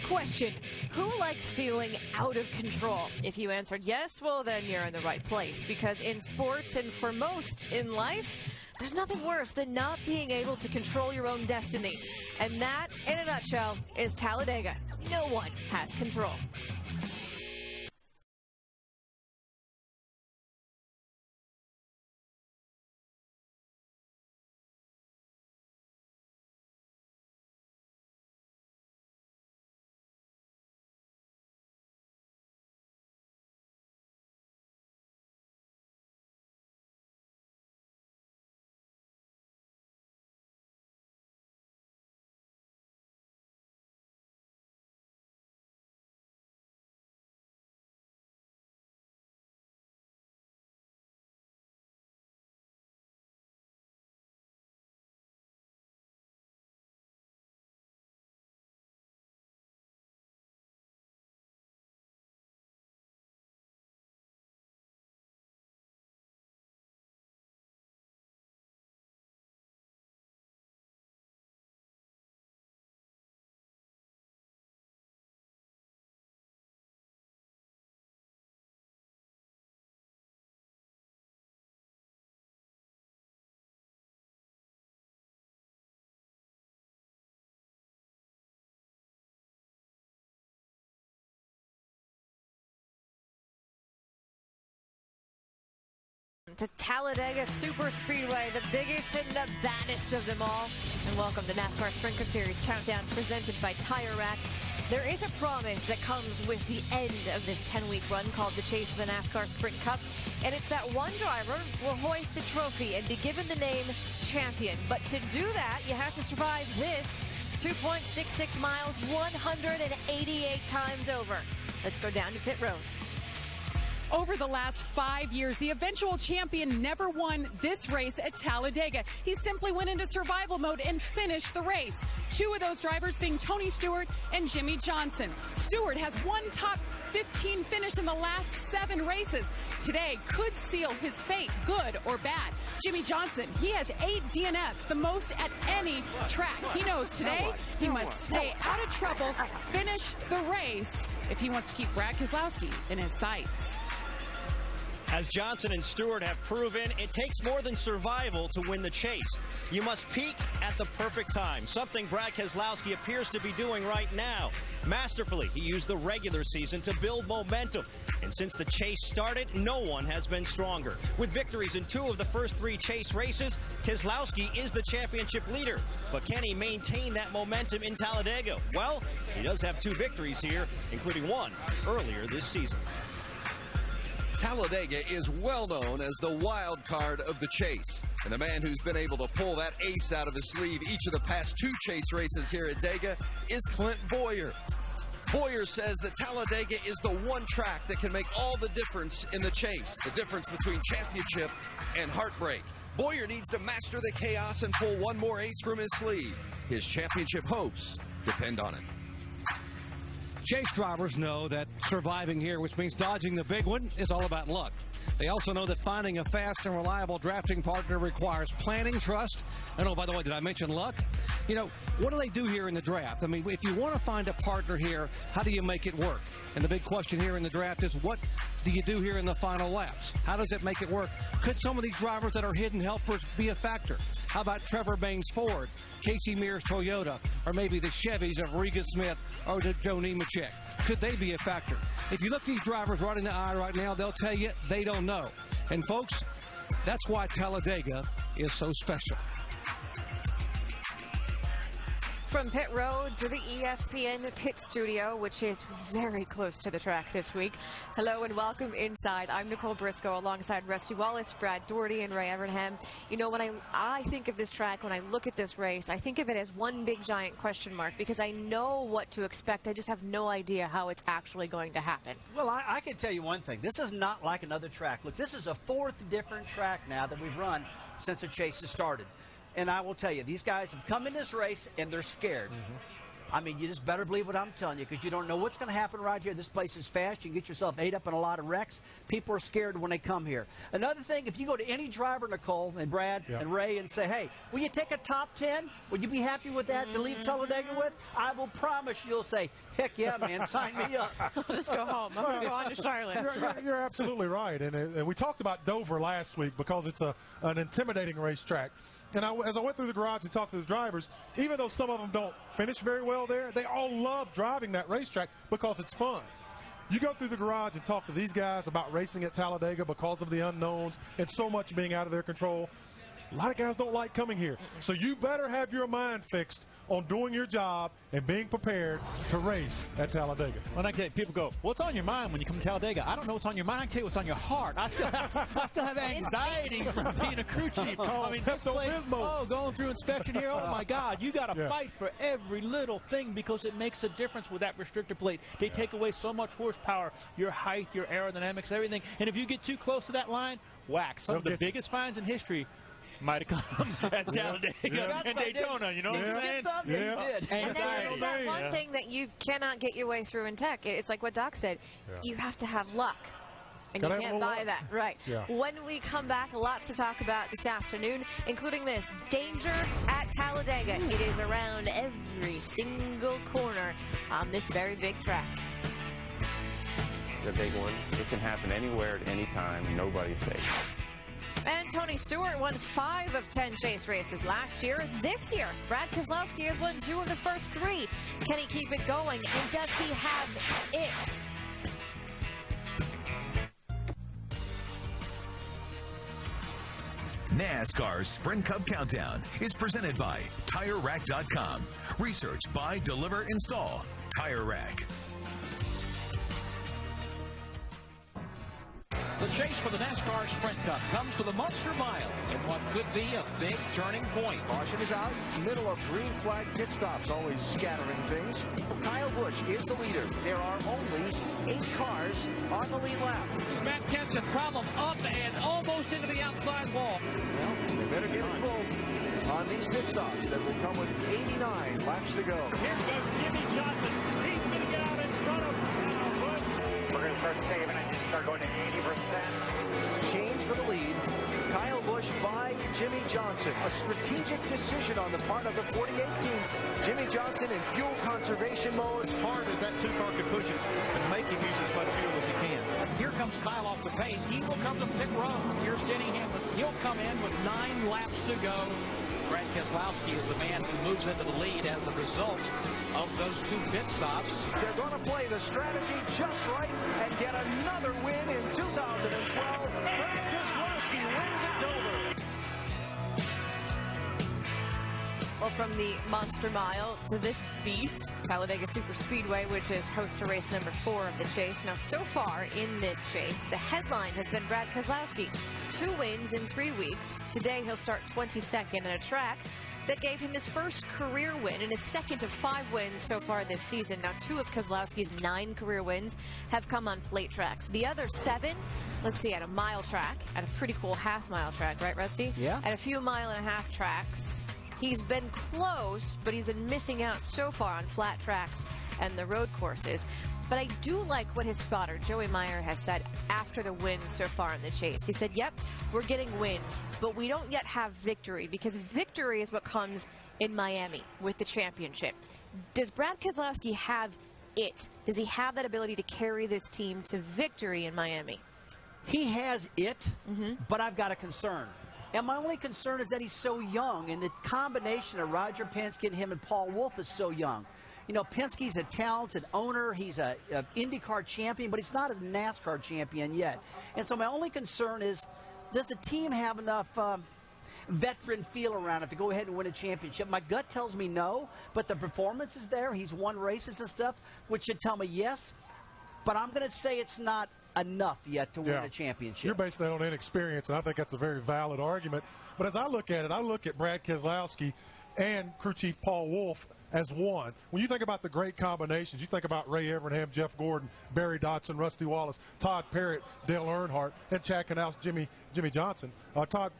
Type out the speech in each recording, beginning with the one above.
Question, who likes feeling out of control? If you answered yes, well, then you're in the right place. Because in sports and for most in life, there's nothing worse than not being able to control your own destiny. And that, in a nutshell, is Talladega. No one has control. To Talladega Super Speedway, the biggest and the baddest of them all. And welcome to NASCAR Sprint Cup Series Countdown presented by Tire Rack. There is a promise that comes with the end of this 10-week run called the Chase to the NASCAR Sprint Cup. And it's that one driver will hoist a trophy and be given the name champion. But to do that, you have to survive this 2.66 miles 188 times over. Let's go down to pit road. Over the last 5 years, the eventual champion never won this race at Talladega. He simply went into survival mode and finished the race. Two of those drivers being Tony Stewart and Jimmy Johnson. Stewart has one top 15 finish in the last 7 races. Today could seal his fate, good or bad. Jimmy Johnson, he has 8 DNFs, the most at any track. He knows today he must stay out of trouble, finish the race if he wants to keep Brad Keselowski in his sights. As Johnson and Stewart have proven, it takes more than survival to win the chase. You must peak at the perfect time, something Brad Keselowski appears to be doing right now. Masterfully, he used the regular season to build momentum. And since the chase started, no one has been stronger. With victories in 2 of the first 3 chase races, Keselowski is the championship leader. But can he maintain that momentum in Talladega? Well, he does have 2 victories here, including one earlier this season. Talladega is well known as the wild card of the chase. And the man who's been able to pull that ace out of his sleeve each of the past 2 chase races here at Dega is Clint Bowyer. Bowyer says that Talladega is the one track that can make all the difference in the chase, the difference between championship and heartbreak. Bowyer needs to master the chaos and pull one more ace from his sleeve. His championship hopes depend on it. Chase drivers know that surviving here, which means dodging the big one, is all about luck. They also know that finding a fast and reliable drafting partner requires planning, trust, and oh, by the way, did I mention luck? You know, what do they do here in the draft? I mean, if you want to find a partner here, how do you make it work? And the big question here in the draft is, what do you do here in the final laps? How does it make it work? Could some of these drivers that are hidden helpers be a factor? How about Trevor Baynes Ford, Casey Mears Toyota, or maybe the Chevys of Regan Smith or Joe Nemechek? Could they be a factor? If you look at these drivers right in the eye right now, they'll tell you they don't know. And folks, that's why Talladega is so special. From pit road to the ESPN pit studio, which is very close to the track this week. Hello and welcome inside. I'm Nicole Briscoe alongside Rusty Wallace, Brad Doherty, and Ray Evernham. You know, when I think of this track, when I look at this race, I think of it as one big giant question mark because I know what to expect. I just have no idea how it's actually going to happen. Well, I can tell you one thing. This is not like another track. Look, this is a 4th different track now that we've run since the chase has started. And I will tell you, these guys have come in this race and they're scared. I mean, you just better believe what I'm telling you, because you don't know what's going to happen right here. This place is fast. You can get yourself ate up in a lot of wrecks. People are scared when they come here. Another thing, if you go to any driver, Nicole and Brad and Ray, and say, hey, will you take a top 10? Would you be happy with that to leave Talladega with? I will promise you'll say, heck yeah, man, sign me up. I'll just go home. I'm going to go on to Charlotte. You're absolutely right. And we talked about Dover last week because it's an intimidating racetrack. And as I went through the garage and talked to the drivers, even though some of them don't finish very well there, they all love driving that racetrack because it's fun. You go through the garage and talk to these guys about racing at Talladega because of the unknowns and so much being out of their control. A lot of guys don't like coming here. So you better have your mind fixed on doing your job and being prepared to race at Talladega. When I tell you, people go, what's on your mind when you come to Talladega? I don't know what's on your mind. I tell you what's on your heart. I still have anxiety from being a crew chief. I mean, this place, going through inspection here, oh my God, you got to fight for every little thing because it makes a difference with that restrictor plate. They take away so much horsepower, your height, your aerodynamics, everything. And if you get too close to that line, whack. Some of the biggest fines in history might have come at Talladega and Daytona, you know what I'm saying? You did. And then there's that one thing that you cannot get your way through in tech. It's like what Doc said. You have to have luck. And you can't buy that. Right. Yeah. When we come back, lots to talk about this afternoon, including this. Danger at Talladega. It is around every single corner on this very big track. The big one. It can happen anywhere at any time. Nobody's safe. And Tony Stewart won 5 of 10 chase races last year. This year, Brad Keselowski has won 2 of the first 3. Can he keep it going? And does he have it? NASCAR Sprint Cup Countdown is presented by TireRack.com. Research, buy, deliver, install. Tire Rack. The chase for the NASCAR Sprint Cup comes to the Monster Mile in what could be a big turning point. Caution is out, middle of green flag pit stops, always scattering things. Kyle Busch is the leader. There are only 8 cars on the lead lap. Matt Kenseth, problem up and almost into the outside wall. Well, they better get full on these pit stops that will come with 89 laps to go. Here goes Jimmy Johnson. He's going to get out in front of Busch. We're going to start saving it. Start going to 80%. Change for the lead. Kyle Busch by Jimmy Johnson. A strategic decision on the part of the 48 team. Jimmy Johnson in fuel conservation mode. As hard as that 2-car can push it and make him use as much fuel as he can. Here comes Kyle off the pace. He will come to pit road. Here's Denny Hamlin. He'll come in with 9 laps to go. Brad Keselowski is the man who moves into the lead as a result of those 2 pit stops. They're going to play the strategy just right and get another win in 2012. Brad Keselowski wins at Dover. Well, from the Monster Mile to this beast, Talladega Superspeedway, which is host to race number 4 of the chase. Now, so far in this chase, the headline has been Brad Keselowski. 2 wins in 3 weeks. Today, he'll start 22nd at a track that gave him his first career win and his second of 5 wins so far this season. Now, 2 of Keselowski's 9 career wins have come on plate tracks. The other 7, let's see, at a mile track, at a pretty cool half-mile track, right, Rusty? Yeah. At a few mile-and-a-half tracks. He's been close, but he's been missing out so far on flat tracks and the road courses. But I do like what his spotter, Joey Meyer, has said after the wins so far in the chase. He said, yep, we're getting wins, but we don't yet have victory, because victory is what comes in Miami with the championship. Does Brad Keselowski have it? Does he have that ability to carry this team to victory in Miami? He has it, but I've got a concern. And my only concern is that he's so young, and the combination of Roger Penske and him and Paul Wolfe is so young. You know, Penske's a talented owner. He's a IndyCar champion, but he's not a NASCAR champion yet. And so my only concern is, does the team have enough veteran feel around it to go ahead and win a championship? My gut tells me no, but the performance is there. He's won races and stuff, which should tell me yes. But I'm going to say it's not enough yet to win a championship. You're basing that on inexperience, and I think that's a very valid argument. But as I look at it, I look at Brad Keselowski. and crew chief Paul Wolf as one. When you think about the great combinations, you think about Ray Evernham, Jeff Gordon, Barry Dotson, Rusty Wallace, Todd Parrott, Dale Earnhardt, and Chad Knaus, Jimmy Johnson. Todd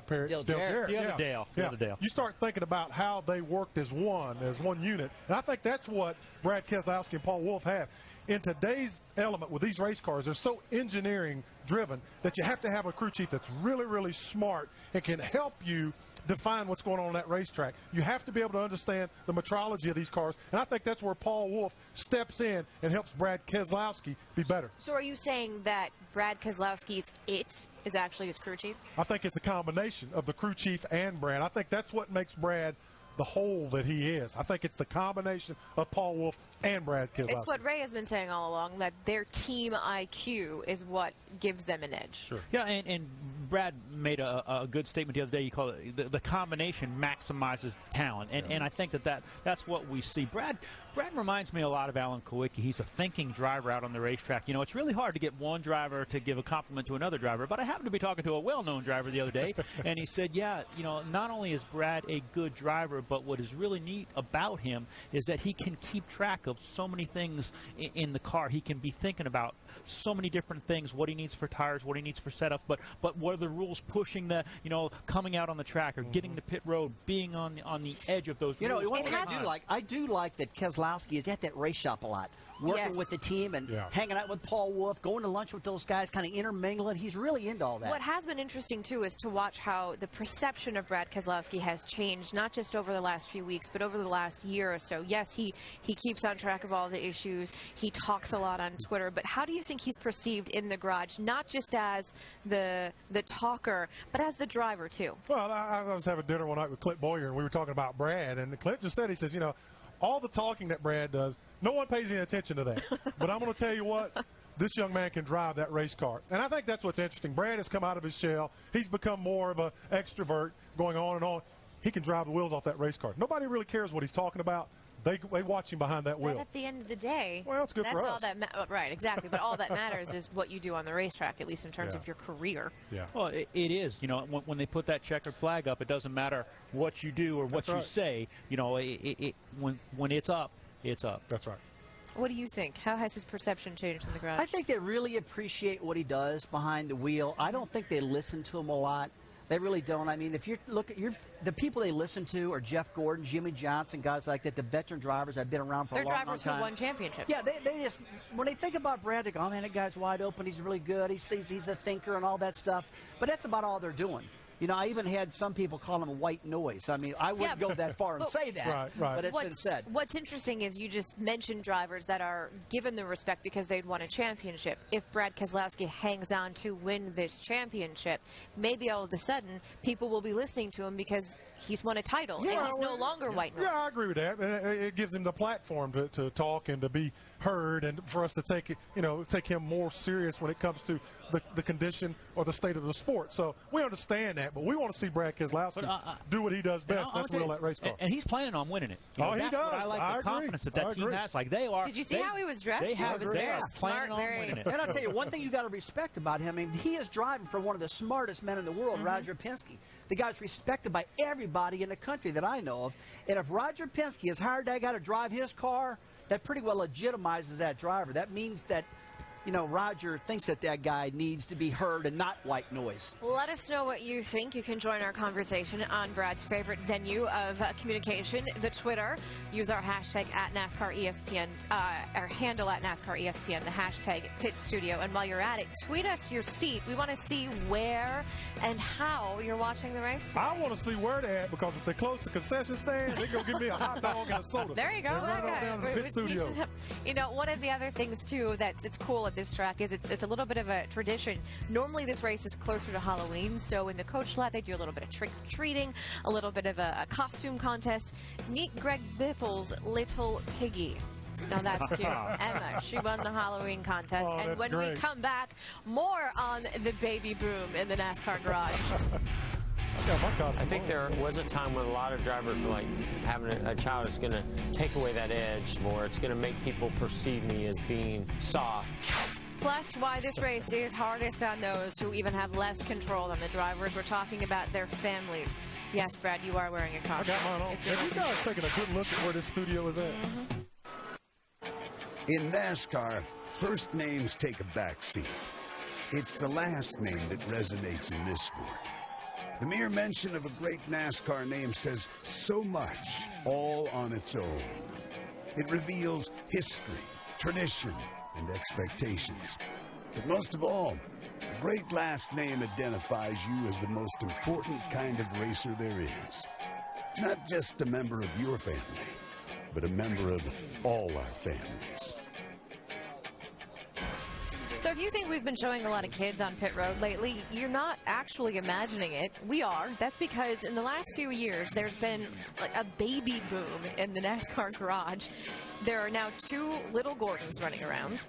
Parrott, Dale Jarrett. The other Dale. Yeah. You start thinking about how they worked as one unit, and I think that's what Brad Keselowski and Paul Wolf have. In today's element with these race cars, they're so engineering driven that you have to have a crew chief that's really, really smart and can help you define what's going on that racetrack. You have to be able to understand the metrology of these cars, and I think that's where Paul Wolf steps in and helps Brad Keselowski be better. So are you saying that Brad Keselowski's is actually his crew chief? I think it's a combination of the crew chief and Brad. I think that's what makes Brad the whole that he is. I think it's the combination of Paul Wolf and Brad Keselowski. It's what Ray has been saying all along, that their team IQ is what gives them an edge. Sure. Yeah, and Brad made a good statement the other day. You call it the combination maximizes talent, and I think that's what we see. Brad reminds me a lot of Alan Kulwicki. He's a thinking driver out on the racetrack. You know, it's really hard to get one driver to give a compliment to another driver, but I happened to be talking to a well-known driver the other day, and he said, yeah, you know, not only is Brad a good driver, but what is really neat about him is that he can keep track of so many things in the car. He can be thinking about so many different things, what he needs for tires, what he needs for setup, but what are the rules pushing the, you know, coming out on the track or getting to pit road, being on the edge of those rules. You know, one thing I do like that Keselowski is at that race shop a lot, working with the team and hanging out with Paul Wolf, going to lunch with those guys, kind of intermingling. He's really into all that. What has been interesting, too, is to watch how the perception of Brad Keselowski has changed, not just over the last few weeks, but over the last year or so. Yes, he keeps on track of all the issues. He talks a lot on Twitter. But how do you think he's perceived in the garage, not just as the talker, but as the driver, too? Well, I was having dinner one night with Clint Boyer, and we were talking about Brad. And Clint just said, he says, you know, all the talking that Brad does, no one pays any attention to that. But I'm going to tell you what, this young man can drive that race car. And I think that's what's interesting. Brad has come out of his shell. He's become more of an extrovert, going on and on. He can drive the wheels off that race car. Nobody really cares what he's talking about. They watch him behind that wheel. But at the end of the day, well, it's good for us. Right, exactly. But all that matters is what you do on the racetrack, at least in terms of your career. Yeah. Well, it is. You know, when they put that checkered flag up, it doesn't matter what you do or what you say. You know, when it's up, it's up. That's right. What do you think? How has his perception changed in the garage? I think they really appreciate what he does behind the wheel. I don't think they listen to him a lot. They really don't. I mean, if you look at the people they listen to are Jeff Gordon, Jimmy Johnson, guys like that, the veteran drivers that have been around for a long time. They're drivers who won championships. Yeah, they just, when they think about Brad, they go, oh, man, that guy's wide open. He's really good. He's a thinker and all that stuff. But that's about all they're doing. You know, I even had some people call him white noise. I mean, I wouldn't go that far and say that, but it's been said. What's interesting is you just mentioned drivers that are given the respect because they'd won a championship. If Brad Keselowski hangs on to win this championship, maybe all of a sudden people will be listening to him because he's won a title and he's no longer white noise. Yeah, I agree with that. It gives him the platform to talk and to be heard, and for us to take him more serious when it comes to the condition or the state of the sport. So we understand that, but we want to see Brad Keselowski do what he does best. That's wheel that race car. And he's planning on winning it. You know, he that's does. What I like the confidence that team has. Like they are. Did you see how he was dressed? They are planning on winning it. And I'll tell you one thing you got to respect about him. I mean, he is driving for one of the smartest men in the world, Roger Penske. The guy's respected by everybody in the country that I know of. And if Roger Penske has hired that guy to drive his car, that pretty well legitimizes that driver. That means that, you know, Roger thinks that guy needs to be heard and not white noise. Let us know what you think. You can join our conversation on Brad's favorite venue of communication, the Twitter. Use our hashtag at NASCARESPN, our handle at NASCARESPN, the hashtag Pit Studio. And while you're at it, tweet us your seat. We want to see where and how you're watching the race today. I want to see where they're at, because if they're close to concession stand, they're going to give me a hot dog and a soda. There you go. Run it down to the pit studio. You know, one of the other things, too, it's cool at this track is it's a little bit of a tradition. Normally this race is closer to Halloween, so in the coach lot they do a little bit of trick-or-treating, a little bit of a costume contest. Meet Greg Biffle's little piggy. Now that's cute. Emma, she won the Halloween contest. And when we come back, more on the baby boom in the NASCAR garage. I think there was a time when a lot of drivers were like, having a child is going to take away that edge, or it's going to make people perceive me as being soft. Plus, why this race is hardest on those who even have less control than the drivers. We're talking about their families. Yes, Brad, you are wearing a costume. I got mine on. Have you guys taking a good look at where this studio is at? In NASCAR, first names take a back seat. It's the last name that resonates in this sport. The mere mention of a great NASCAR name says so much, all on its own. It reveals history, tradition, and expectations. But most of all, a great last name identifies you as the most important kind of racer there is. Not just a member of your family, but a member of all our families. So if you think we've been showing a lot of kids on pit road lately, you're not actually imagining it. We are. That's because in the last few years, there's been like a baby boom in the NASCAR garage. There are now 2 little Gordons running around.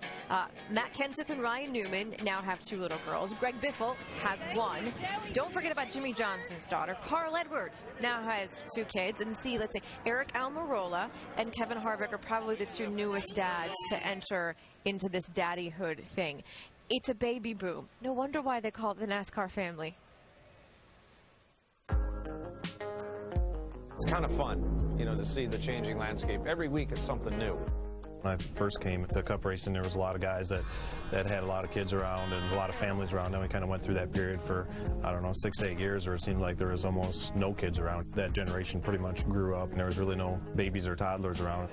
Matt Kenseth and Ryan Newman now have 2 little girls. Greg Biffle has 1. Don't forget about Jimmy Johnson's daughter. Carl Edwards now has 2 kids. And see, let's say Eric Almirola and Kevin Harvick are probably the 2 newest dads to enter into this daddyhood thing. It's a baby boom. No wonder why they call it the NASCAR family. It's kind of fun, you know, to see the changing landscape. Every week is something new. When I first came to Cup racing, there was a lot of guys that had a lot of kids around and a lot of families around. Then we kind of went through that period for, I don't know, 6 to 8 years where it seemed like there was almost no kids around. That generation pretty much grew up and there was really no babies or toddlers around.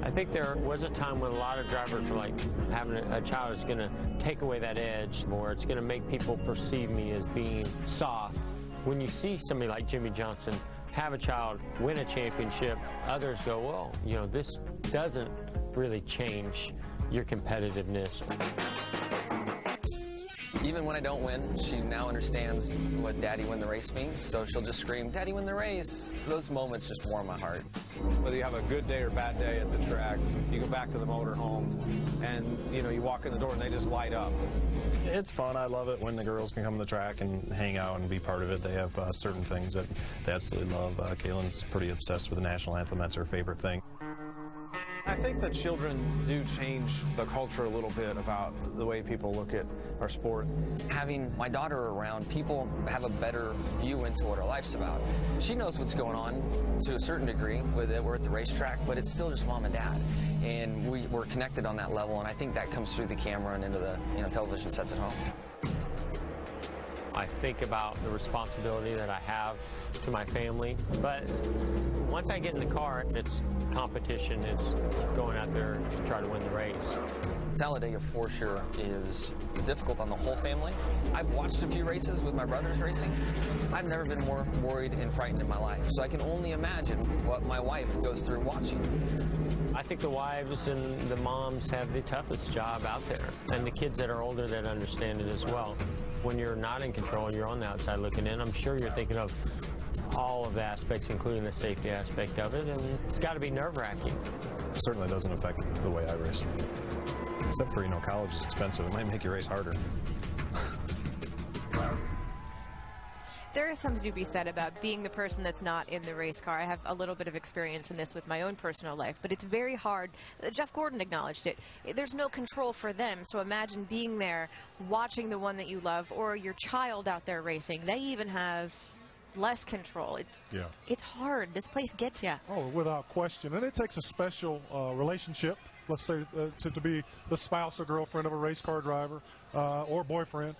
I think there was a time when a lot of drivers were like, having a child is going to take away that edge more. It's going to make people perceive me as being soft. When you see somebody like Jimmy Johnson have a child, win a championship, others go, well, you know, this doesn't really change your competitiveness. Even when I don't win, she now understands what Daddy win the race means, so she'll just scream, Daddy win the race. Those moments just warm my heart. Whether you have a good day or bad day at the track, you go back to the motorhome and, you know, you walk in the door and they just light up. It's fun. I love it when the girls can come to the track and hang out and be part of it. They have certain things that they absolutely love. Kaylin's pretty obsessed with the national anthem. That's her favorite thing. I think that children do change the culture a little bit about the way people look at our sport. Having my daughter around, people have a better view into what our life's about. She knows what's going on to a certain degree with it. We're at the racetrack, but it's still just mom and dad. And we're connected on that level, and I think that comes through the camera and into the television sets at home. I think about the responsibility that I have to my family, but once I get in the car, it's competition, it's going out there to try to win the race. Talladega for sure is difficult on the whole family. I've watched a few races with my brothers racing. I've never been more worried and frightened in my life, so I can only imagine what my wife goes through watching. I think the wives and the moms have the toughest job out there, and the kids that are older that understand it as well. When you're not in control, you're on the outside looking in, I'm sure you're thinking of all of the aspects, including the safety aspect of it, and it's got to be nerve-wracking. It certainly doesn't affect the way I race. Except for, college is expensive. It might make your race harder. There is something to be said about being the person that's not in the race car. I have a little bit of experience in this with my own personal life, but it's very hard. Jeff Gordon acknowledged it. There's no control for them, so imagine being there, watching the one that you love, or your child out there racing. They even have less control. It's hard. This place gets you. Oh, without question. And it takes a special relationship, let's say, to be the spouse or girlfriend of a race car driver or boyfriend,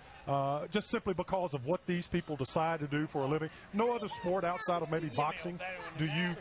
just simply because of what these people decide to do for a living. No other sport outside of maybe boxing do you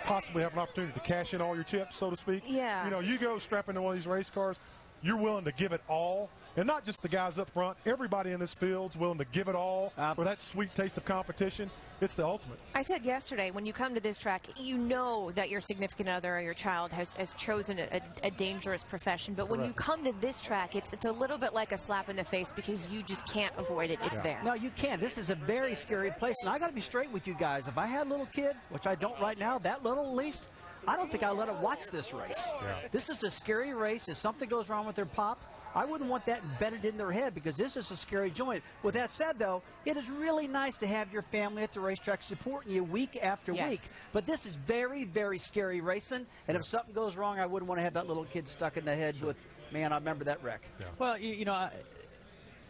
possibly have an opportunity to cash in all your chips, so to speak. Yeah. You go strap into one of these race cars, you're willing to give it all. And not just the guys up front. Everybody in this field's willing to give it all for that sweet taste of competition. It's the ultimate. I said yesterday, when you come to this track, you know that your significant other or your child has chosen a dangerous profession. But when you come to this track, it's a little bit like a slap in the face because you just can't avoid it. It's there. No, you can't. This is a very scary place. And I got to be straight with you guys. If I had a little kid, which I don't right now, that little at least, I don't think I'd let it watch this race. This is a scary race. If something goes wrong with their pop, I wouldn't want that embedded in their head because this is a scary joint. With that said, though, it is really nice to have your family at the racetrack supporting you week after week. But this is very, very scary racing. And if something goes wrong, I wouldn't want to have that little kid stuck in the head with Man, I remember that wreck. Yeah. Well, you know,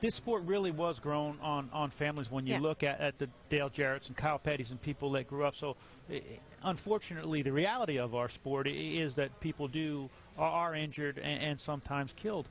this sport really was grown on families when you look at the Dale Jarrett's and Kyle Petty's and people that grew up. So, unfortunately, the reality of our sport is that people are injured and sometimes killed.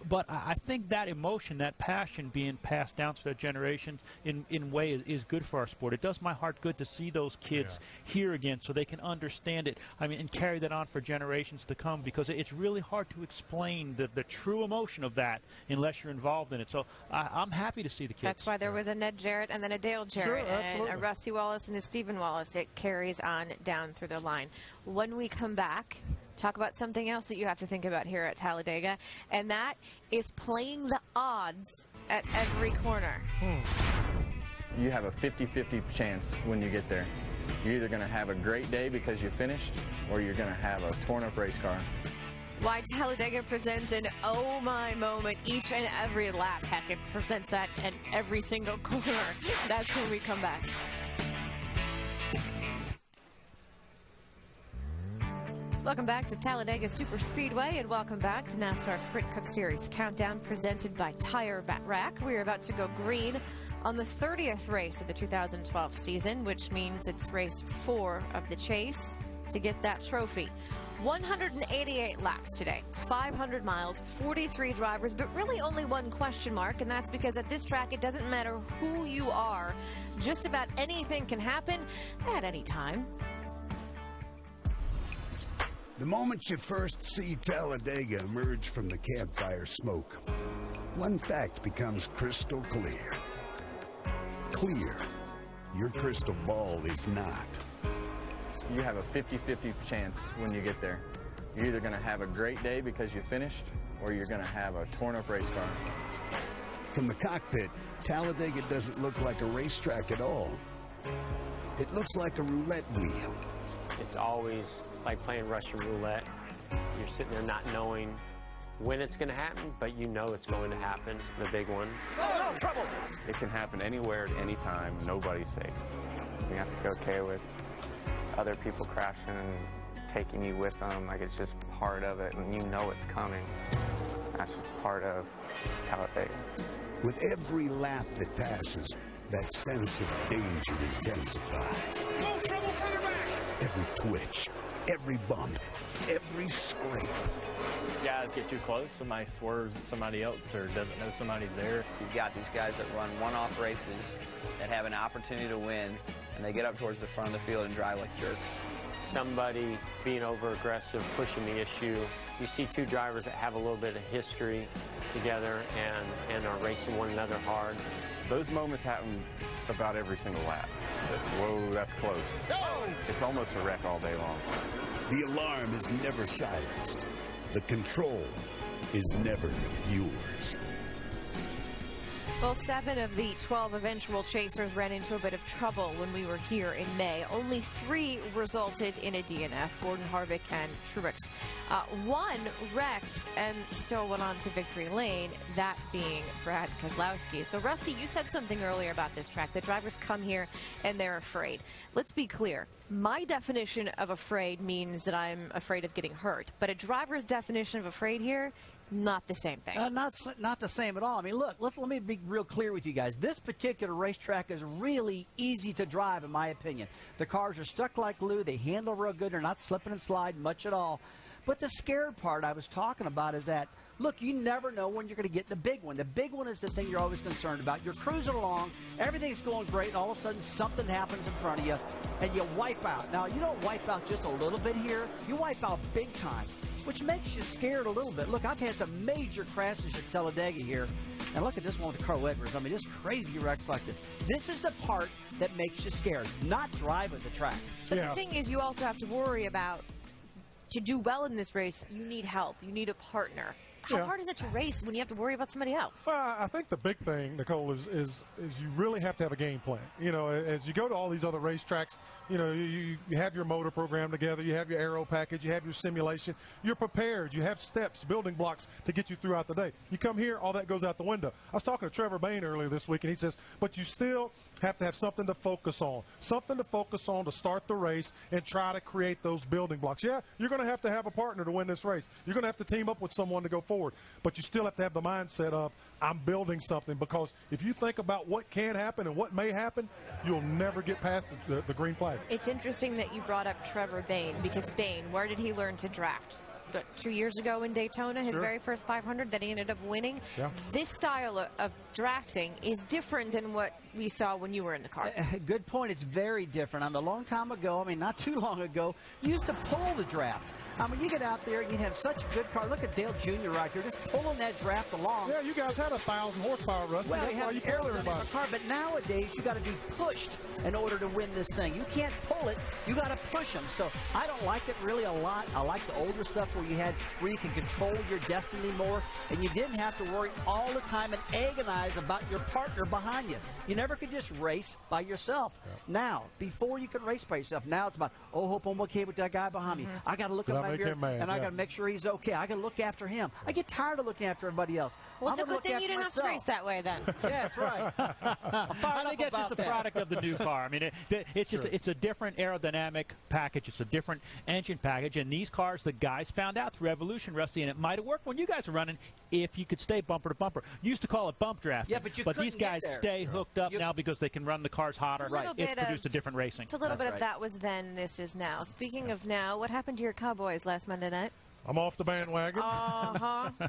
But I think that emotion, that passion being passed down to the generation in way is good for our sport. It does my heart good to see those kids here again so they can understand it. I mean, and carry that on for generations to come, because it's really hard to explain the true emotion of that unless you're involved in it. So I'm happy to see the kids. That's why there was a Ned Jarrett and then a Dale Jarrett and a Rusty Wallace and a Stephen Wallace. It carries on down through the line. When we come back, talk about something else that you have to think about here at Talladega, and that is playing the odds at every corner. You have a 50-50 chance when you get there. You're either going to have a great day because you finished, or you're going to have a torn-up race car. Why Talladega presents an oh my moment each and every lap. Heck, it presents that at every single corner. That's when we come back. Welcome back to Talladega Super Speedway, and welcome back to NASCAR Sprint Cup Series Countdown presented by Tire Rack. We are about to go green on the 30th race of the 2012 season, which means it's race 4 of the chase to get that trophy. 188 laps today, 500 miles, 43 drivers, but really only one question mark, and that's because at this track it doesn't matter who you are. Just about anything can happen at any time. The moment you first see Talladega emerge from the campfire smoke, one fact becomes crystal clear. Clear. Your crystal ball is not. You have a 50-50 chance when you get there. You're either going to have a great day because you finished, or you're going to have a torn-up race car. From the cockpit, Talladega doesn't look like a racetrack at all. It looks like a roulette wheel. It's always like playing Russian roulette. You're sitting there not knowing when it's going to happen, but you know it's going to happen, the big one. Oh, no, trouble! It can happen anywhere at any time. Nobody's safe. You have to be okay with other people crashing and taking you with them. Like, it's just part of it, and you know it's coming. That's just part of Talladega. With every lap that passes, that sense of danger intensifies. No trouble further back! Every twitch, every bump, every scrape. Guys get too close, somebody swerves at somebody else or doesn't know somebody's there. You've got these guys that run one-off races that have an opportunity to win, and they get up towards the front of the field and drive like jerks. Somebody being over-aggressive, pushing the issue. You see two drivers that have a little bit of history together and are racing one another hard. Those moments happen about every single lap. Whoa, that's close. It's almost a wreck all day long. The alarm is never silenced. The control is never yours. Well, 7 of the 12 eventual chasers ran into a bit of trouble when we were here in May. Only 3 resulted in a DNF, Gordon Harvick and Truex. 1 wrecked and still went on to victory lane, that being Brad Keselowski. So, Rusty, you said something earlier about this track. The drivers come here and they're afraid. Let's be clear. My definition of afraid means that I'm afraid of getting hurt. But a driver's definition of afraid here, not the same thing. Not the same at all. I mean, look, let me be real clear with you guys. This particular racetrack is really easy to drive, in my opinion. The cars are stuck like glue. They handle real good. They're not slipping and sliding much at all. But the scared part I was talking about is that, look, you never know when you're going to get the big one. The big one is the thing you're always concerned about. You're cruising along, everything's going great, and all of a sudden something happens in front of you, and you wipe out. Now, you don't wipe out just a little bit here. You wipe out big time, which makes you scared a little bit. Look, I've had some major crashes at Talladega here, and look at this one with Carl Edwards. I mean, just crazy wrecks like this. This is the part that makes you scared, not driving the track. But the thing is, you also have to worry about, to do well in this race, you need help. You need a partner. How hard is it to race when you have to worry about somebody else? Well, I think the big thing, Nicole, is you really have to have a game plan. You know, as you go to all these other racetracks, you know, you have your motor program together, you have your aero package, you have your simulation, you're prepared, you have steps, building blocks to get you throughout the day. You come here, all that goes out the window. I was talking to Trevor Bain earlier this week, and he says, but you still have to have something to focus on. Something to focus on to start the race and try to create those building blocks. Yeah, you're going to have a partner to win this race. You're going to have to team up with someone to go forward. But you still have to have the mindset of, I'm building something, because if you think about what can happen and what may happen, you'll never get past the green flag. It's interesting that you brought up Trevor Bayne, because Bayne, where did he learn to draft? 2 years ago in Daytona, his very first 500 that he ended up winning. Yeah. This style of drafting is different than what we saw when you were in the car. Good point. It's very different. A long time ago, not too long ago, you used to pull the draft. You get out there and you have such a good car. Look at Dale Jr. right here, just pulling that draft along. Yeah, you guys had 1,000 horsepower, Rusty. Well, that's why you pull everybody. Car, but nowadays, you got to be pushed in order to win this thing. You can't pull it. You got to push them. So I don't like it really a lot. I like the older stuff where you can control your destiny more, and you didn't have to worry all the time and agonize about your partner behind you. You never could just race by yourself. Now, before you could race by yourself, now it's about, hope I'm okay with that guy behind me. I got to look at my mirror, and I got to make sure he's okay. I got to look after him. I get tired of looking after everybody else. Well, it's a good thing you didn't have to race that way then. Yeah, that's right. I think that's just the product of the new car. It's just it's a different aerodynamic package. It's a different engine package, and these cars, the guys found out through evolution, Rusty, and it might have worked when you guys were running if you could stay bumper to bumper. You used to call it bump drafting. Yeah, but these guys stay hooked up now because they can run the cars hotter. It's produced a different racing. It's a little bit of that was then, this is now. Speaking of now, what happened to your Cowboys last Monday night? I'm off the bandwagon.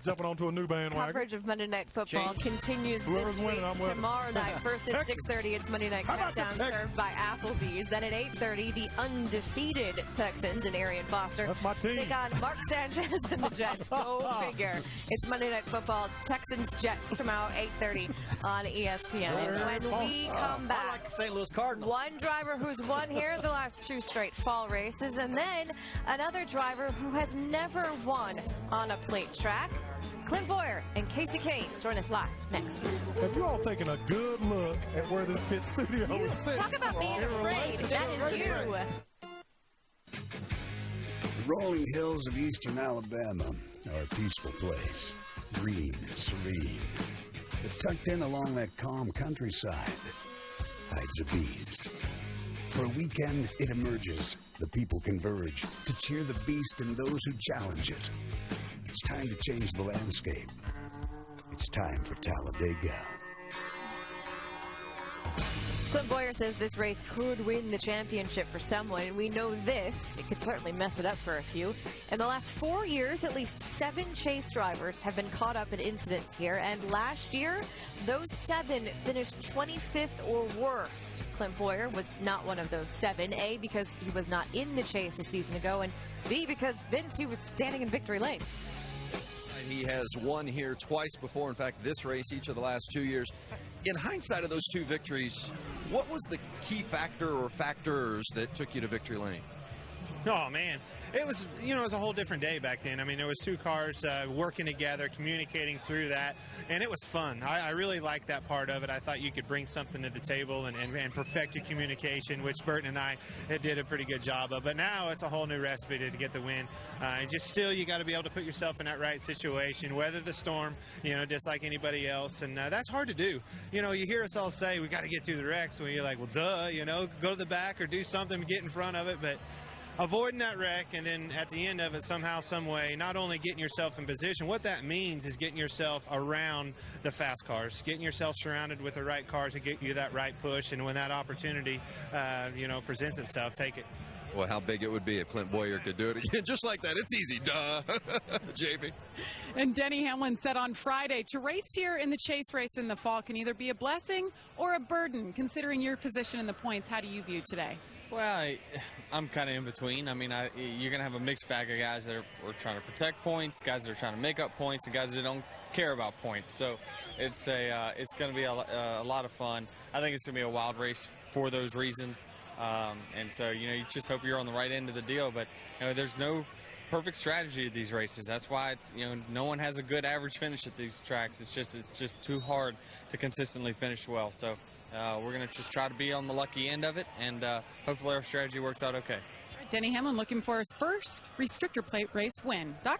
Jumping onto a new bandwagon. Coverage of Monday Night Football continues this week. Tomorrow night, first at 6:30, it's Monday Night Countdown served by Applebee's. Then at 8:30, the undefeated Texans and Arian Foster take on Mark Sanchez and the Jets. Go figure. It's Monday Night Football. Texans-Jets tomorrow, 8:30 on ESPN. And when we come back, I like the St. Louis Cardinals. One driver who's won here the last 2 straight fall races, and then another driver who has never won on a plate track. Clint Boyer and Casey Kane join us live next. Have you all taken a good look at where this pit studio is sitting? Talk about being afraid. That is you. The rolling hills of eastern Alabama are a peaceful place. Green and serene. But tucked in along that calm countryside hides a beast. For a weekend, it emerges. The people converge to cheer the beast and those who challenge it. It's time to change the landscape. It's time for Talladega. Clint Boyer says this race could win the championship for someone, and we know this. It could certainly mess it up for a few. In the last 4 years, at least 7 chase drivers have been caught up in incidents here, and last year, those 7 finished 25th or worse. Clint Boyer was not one of those 7, A, because he was not in the chase a season ago, and B, because Vince, he was standing in victory lane. He has won here twice before. In fact, this race each of the last 2 years. In hindsight of those 2 victories, what was the key factor or factors that took you to victory lane? Oh, man. It was, it was a whole different day back then. There was 2 cars working together, communicating through that, and it was fun. I really liked that part of it. I thought you could bring something to the table and perfect your communication, which Burton and I did a pretty good job of. But now it's a whole new recipe to get the win. And just still, you got to be able to put yourself in that right situation, weather the storm, just like anybody else. And that's hard to do. You hear us all say, we got to get through the wrecks. Well, you're like, well, duh, go to the back or do something, get in front of it. But avoiding that wreck, and then at the end of it, somehow, some way, not only getting yourself in position, what that means is getting yourself around the fast cars, getting yourself surrounded with the right cars to get you that right push, and when that opportunity, presents itself, take it. Well, how big it would be if Clint Boyer could do it again, just like that. It's easy, duh. JB. And Denny Hamlin said on Friday, to race here in the chase race in the fall can either be a blessing or a burden, considering your position in the points. How do you view today? Well, I'm kind of in between. You're going to have a mixed bag of guys that are trying to protect points, guys that are trying to make up points, and guys that don't care about points. So it's going to be a lot of fun. I think it's going to be a wild race for those reasons. And so, you just hope you're on the right end of the deal. But, there's no perfect strategy at these races. That's why it's, no one has a good average finish at these tracks. It's just too hard to consistently finish well. So we're going to just try to be on the lucky end of it, and hopefully our strategy works out okay. Denny Hamlin looking for his first restrictor plate race win. Doc?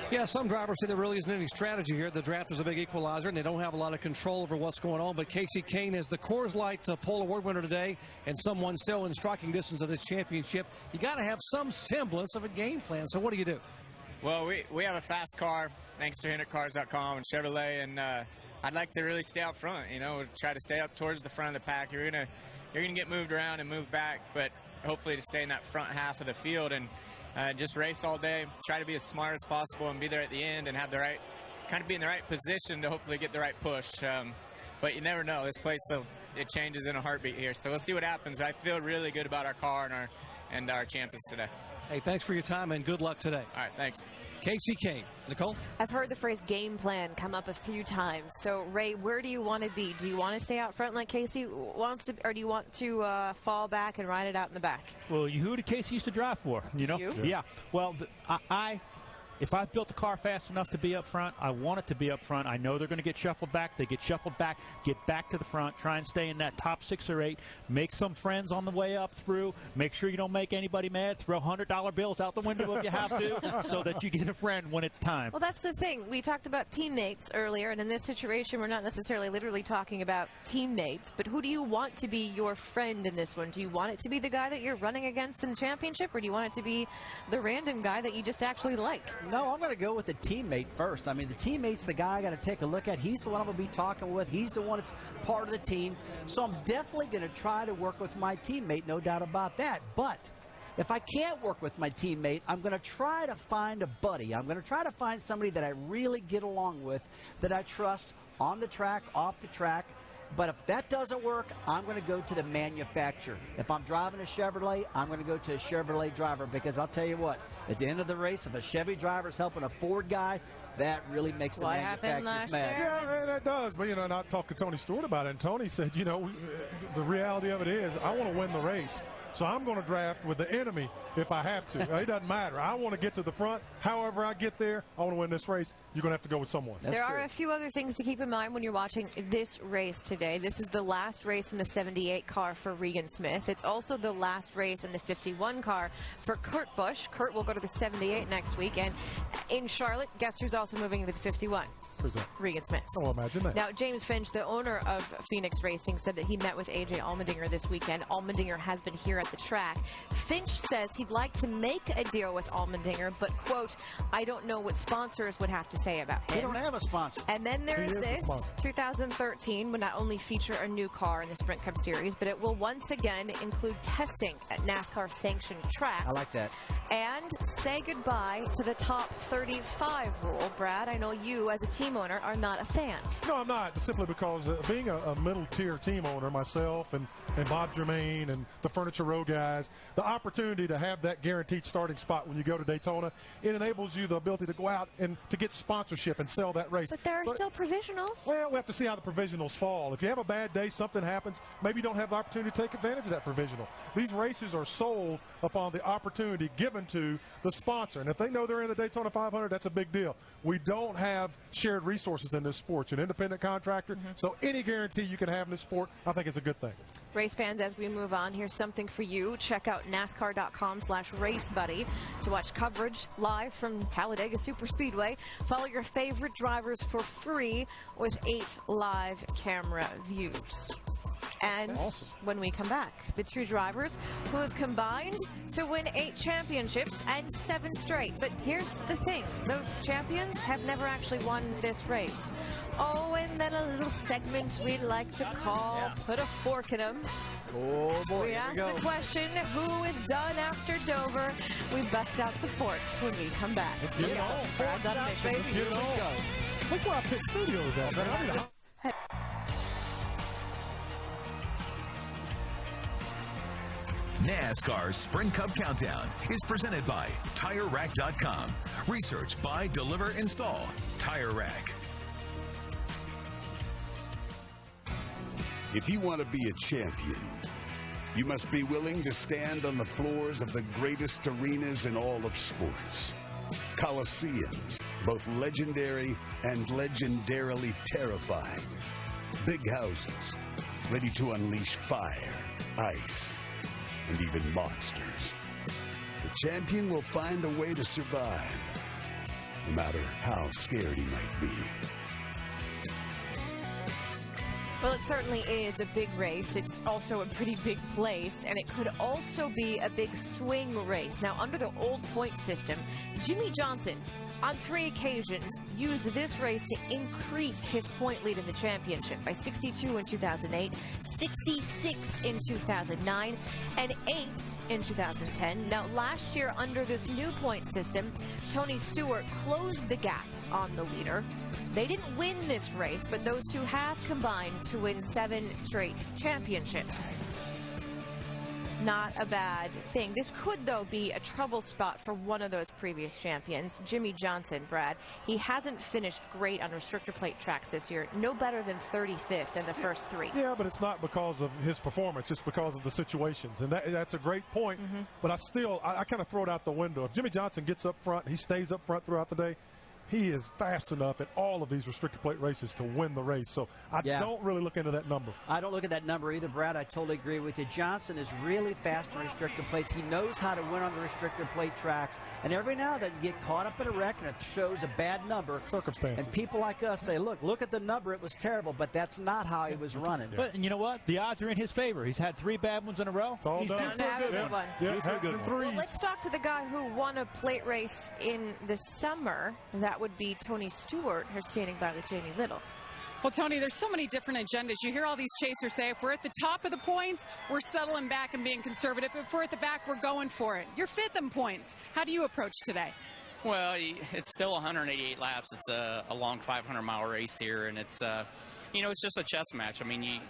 Yeah, some drivers say there really isn't any strategy here. The draft is a big equalizer, and they don't have a lot of control over what's going on. But Casey Kane is the Coors Light Pole Award winner today, and someone still in striking distance of this championship. You got to have some semblance of a game plan. So what do you do? Well, we have a fast car, thanks to HendrickCars.com and Chevrolet, and I'd like to really stay out front. You know, try to stay up towards the front of the pack. You're gonna get moved around and move back, but hopefully to stay in that front half of the field and just race all day, try to be as smart as possible and be there at the end and have the right, kind of be in the right position to hopefully get the right push. But you never know. This place, so it changes in a heartbeat here. So we'll see what happens. But I feel really good about our car and our chances today. Hey, thanks for your time and good luck today. All right, thanks. Casey Kane. Nicole? I've heard the phrase game plan come up a few times. So, Ray, where do you want to be? Do you want to stay out front like Casey wants to, or do you want to fall back and ride it out in the back? Well, who did Casey used to drive for? You know? You? Yeah. Well, if I built the car fast enough to be up front, I want it to be up front. I know they're going to get shuffled back. They get shuffled back, get back to the front, try and stay in that top 6 or 8, make some friends on the way up through, make sure you don't make anybody mad, throw $100 bills out the window if you have to, so that you get a friend when it's time. Well, that's the thing. We talked about teammates earlier, and in this situation, we're not necessarily literally talking about teammates, but who do you want to be your friend in this one? Do you want it to be the guy that you're running against in the championship, or do you want it to be the random guy that you just actually like? No, I'm going to go with the teammate first. I mean, the teammate's the guy I got to take a look at. He's the one I'm going to be talking with. He's the one that's part of the team. So I'm definitely going to try to work with my teammate, no doubt about that. But if I can't work with my teammate, I'm going to try to find a buddy. I'm going to try to find somebody that I really get along with, that I trust on the track, off the track. But if that doesn't work, I'm going to go to the manufacturer. If I'm driving a Chevrolet, I'm going to go to a Chevrolet driver, because I'll tell you what, at the end of the race, if a Chevy driver's helping a Ford guy, that really makes the manufacturers mad. Yeah, that does. But, and I talked to Tony Stewart about it, and Tony said, the reality of it is I want to win the race. So I'm going to draft with the enemy if I have to. It doesn't matter. I want to get to the front. However I get there, I want to win this race. You're going to have to go with someone. There are a few other things to keep in mind when you're watching this race today. This is the last race in the 78 car for Regan Smith. It's also the last race in the 51 car for Kurt Busch. Kurt will go to the 78 next week. And in Charlotte, guess who's also moving to the 51? Who's that? Regan Smith. Oh, imagine that. Now, James Finch, the owner of Phoenix Racing, said that he met with A.J. Allmendinger this weekend. Allmendinger has been here at the track. Finch says he'd like to make a deal with Allmendinger, but, quote, I don't know what sponsors would have to say about him. They don't have a sponsor. And then there's this 2013 will not only feature a new car in the Sprint Cup Series, but it will once again include testing at NASCAR sanctioned tracks. I like that. And say goodbye to the top 35 rule. Brad, I know you as a team owner are not a fan. No, I'm not, simply because being a middle-tier team owner myself and Bob Germain and the Furniture Row guys, the opportunity to have that guaranteed starting spot when you go to Daytona, it enables you the ability to go out and to get sponsorship and sell that race. But there are still provisionals. Well, we have to see how the provisionals fall. If you have a bad day, something happens, maybe you don't have the opportunity to take advantage of that provisional. These races are sold upon the opportunity given to the sponsor. And if they know they're in the Daytona 500, that's a big deal. We don't have shared resources in this sport. You're an independent contractor, so any guarantee you can have in this sport, I think is a good thing. Race fans, as we move on, here's something for you. Check out NASCAR.com/RaceBuddy to watch coverage live from Talladega Superspeedway. Follow your favorite drivers for free with 8 live camera views. And awesome. When we come back, the two drivers who have combined to win 8 championships and 7 straight. But here's the thing. Those champions have never actually won this race. Oh, and then a little segment we like to call Put a Fork in 'em. Oh, boy. We ask the question, who is done after Dover? We bust out the forks when we come back. Let's get it on. Brad's on a mission. Let's get it on. Look where our pit studio is at, man. NASCAR Sprint Cup Countdown is presented by TireRack.com. Research, buy, deliver, install. Tire Rack. If you want to be a champion, you must be willing to stand on the floors of the greatest arenas in all of sports. Coliseums, both legendary and legendarily terrifying. Big houses, ready to unleash fire, ice, and even monsters. The champion will find a way to survive. no matter how scared he might be. Well, it certainly is a big race. It's also a pretty big place, and it could also be a big swing race. Now, under the old point system, Jimmy Johnson, on 3 occasions, used this race to increase his point lead in the championship by 62 in 2008, 66 in 2009, and 8 in 2010. Now, last year, under this new point system, Tony Stewart closed the gap on the leader. They didn't win this race, but those two have combined to win 7 straight championships. Not a bad thing. This could, though, be a trouble spot for one of those previous champions, Jimmy Johnson, Brad. He hasn't finished great on restrictor plate tracks this year. No better than 35th in the first 3. Yeah, but it's not because of his performance. It's because of the situations. And that's a great point. But I kind of throw it out the window. If Jimmy Johnson gets up front, he stays up front throughout the day, he is fast enough in all of these restricted plate races to win the race. So I don't really look into that number. I don't look at that number either, Brad. I totally agree with you. Johnson is really fast on restricted plates. He knows how to win on the restricted plate tracks. And every now and then you get caught up in a wreck and it shows a bad number. Circumstances. And people like us say, look at the number. It was terrible, but that's not how he was running. But you know what? The odds are in his favor. He's had 3 bad ones in a row. It's all done. Well, let's talk to the guy who won a plate race in the summer. That would be Tony Stewart, who's standing by with Jamie Little. Well, Tony, there's so many different agendas. You hear all these chasers say, if we're at the top of the points, we're settling back and being conservative. If we're at the back, we're going for it. You're 5th in points. How do you approach today? Well, it's still 188 laps. It's a long 500-mile race here, and it's, it's just a chess match. I mean,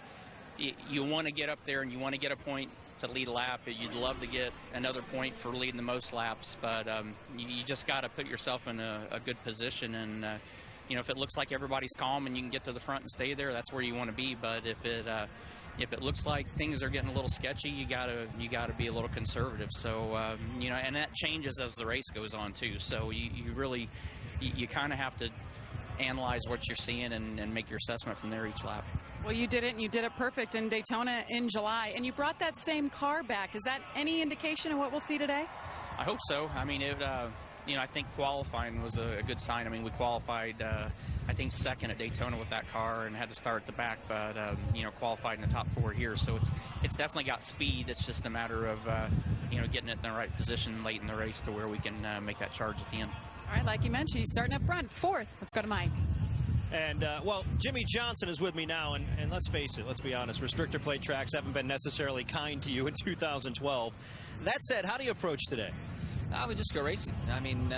you want to get up there and you want to get a point to lead a lap. You'd love to get another point for leading the most laps, but you just got to put yourself in a good position. And if it looks like everybody's calm and you can get to the front and stay there, that's where you want to be. But if it looks like things are getting a little sketchy, you gotta be a little conservative. So and that changes as the race goes on too. So you kind of have to analyze what you're seeing and make your assessment from there each lap. Well, you did it, and you did it perfect in Daytona in July, and you brought that same car back. Is that any indication of what we'll see today? I hope so. I mean, I think qualifying was a good sign. I mean, we qualified, I think, 2nd at Daytona with that car and had to start at the back, but, qualified in the top 4 here. So it's definitely got speed. It's just a matter of, getting it in the right position late in the race to where we can make that charge at the end. All right, like you mentioned, he's starting up front, 4th. Let's go to Mike. And, Jimmy Johnson is with me now, and let's face it, let's be honest, restrictor plate tracks haven't been necessarily kind to you in 2012. That said, how do you approach today? We just go racing. I mean,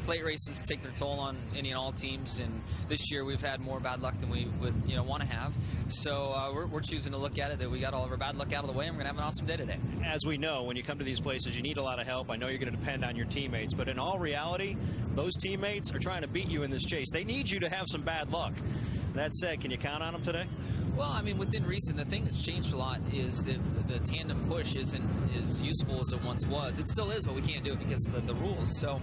plate races take their toll on any and all teams, and this year we've had more bad luck than we would, want to have. So we're choosing to look at it that we got all of our bad luck out of the way, and we're going to have an awesome day today. As we know, when you come to these places, you need a lot of help. I know you're going to depend on your teammates, but in all reality, those teammates are trying to beat you in this chase. They need you to have some bad luck. That said, can you count on them today? Well, I mean, within reason, the thing that's changed a lot is that the tandem push isn't as useful as it once was. It still is, but we can't do it because of the rules. So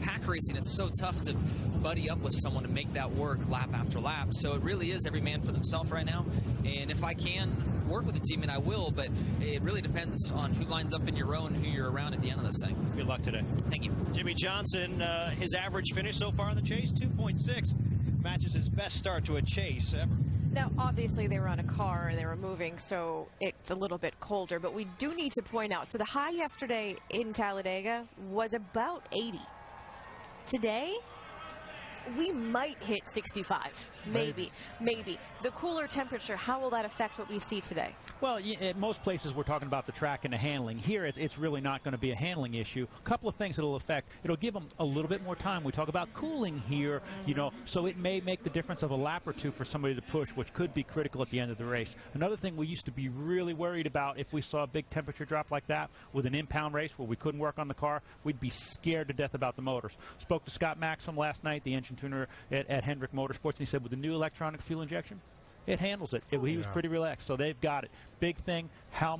pack racing, it's so tough to buddy up with someone to make that work lap after lap. So it really is every man for themselves right now. And if I can work with a teammate, I will, but it really depends on who lines up in your row and who you're around at the end of this thing. Good luck today. Thank you. Jimmy Johnson, his average finish so far in the chase, 2.6. Matches his best start to a chase ever. Now, obviously, they were on a car and they were moving, so it's a little bit colder. But we do need to point out, so the high yesterday in Talladega was about 80. Today, we might hit 65. Maybe. The cooler temperature, how will that affect what we see today? Well, at most places we're talking about the track and the handling. Here it's really not going to be a handling issue. A couple of things it'll affect. It'll give them a little bit more time. We talk about cooling here, so it may make the difference of a lap or two for somebody to push, which could be critical at the end of the race. Another thing we used to be really worried about, if we saw a big temperature drop like that with an impound race where we couldn't work on the car, we'd be scared to death about the motors. Spoke to Scott Maxim last night, the engine tuner at Hendrick Motorsports, and he said with the new electronic fuel injection, it handles it. He was pretty relaxed, so they've got it. Big thing, how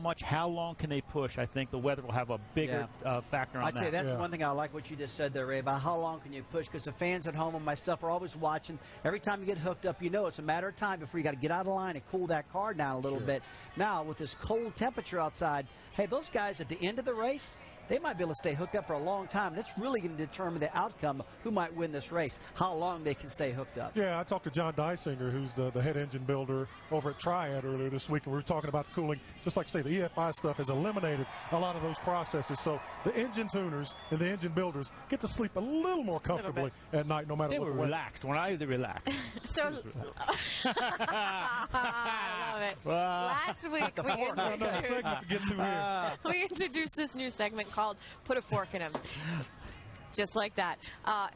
long can they push? I think the weather will have a bigger factor on that. I tell you, that's one thing I like what you just said there, Ray, about how long can you push, because the fans at home and myself are always watching. Every time you get hooked up, it's a matter of time before you got to get out of line and cool that car down a little bit. Now, with this cold temperature outside, hey, those guys at the end of the race, they might be able to stay hooked up for a long time. That's really going to determine the outcome, who might win this race, how long they can stay hooked up. Yeah, I talked to John Dysinger, who's the head engine builder over at Triad earlier this week, and we were talking about the cooling. Just like I say, the EFI stuff has eliminated a lot of those processes. So the engine tuners and the engine builders get to sleep a little more comfortably at night, no matter they what. They were relaxed. When I was relaxed. So, I love it. Last week we introduced this new segment called Put a Fork in Him. Just like that.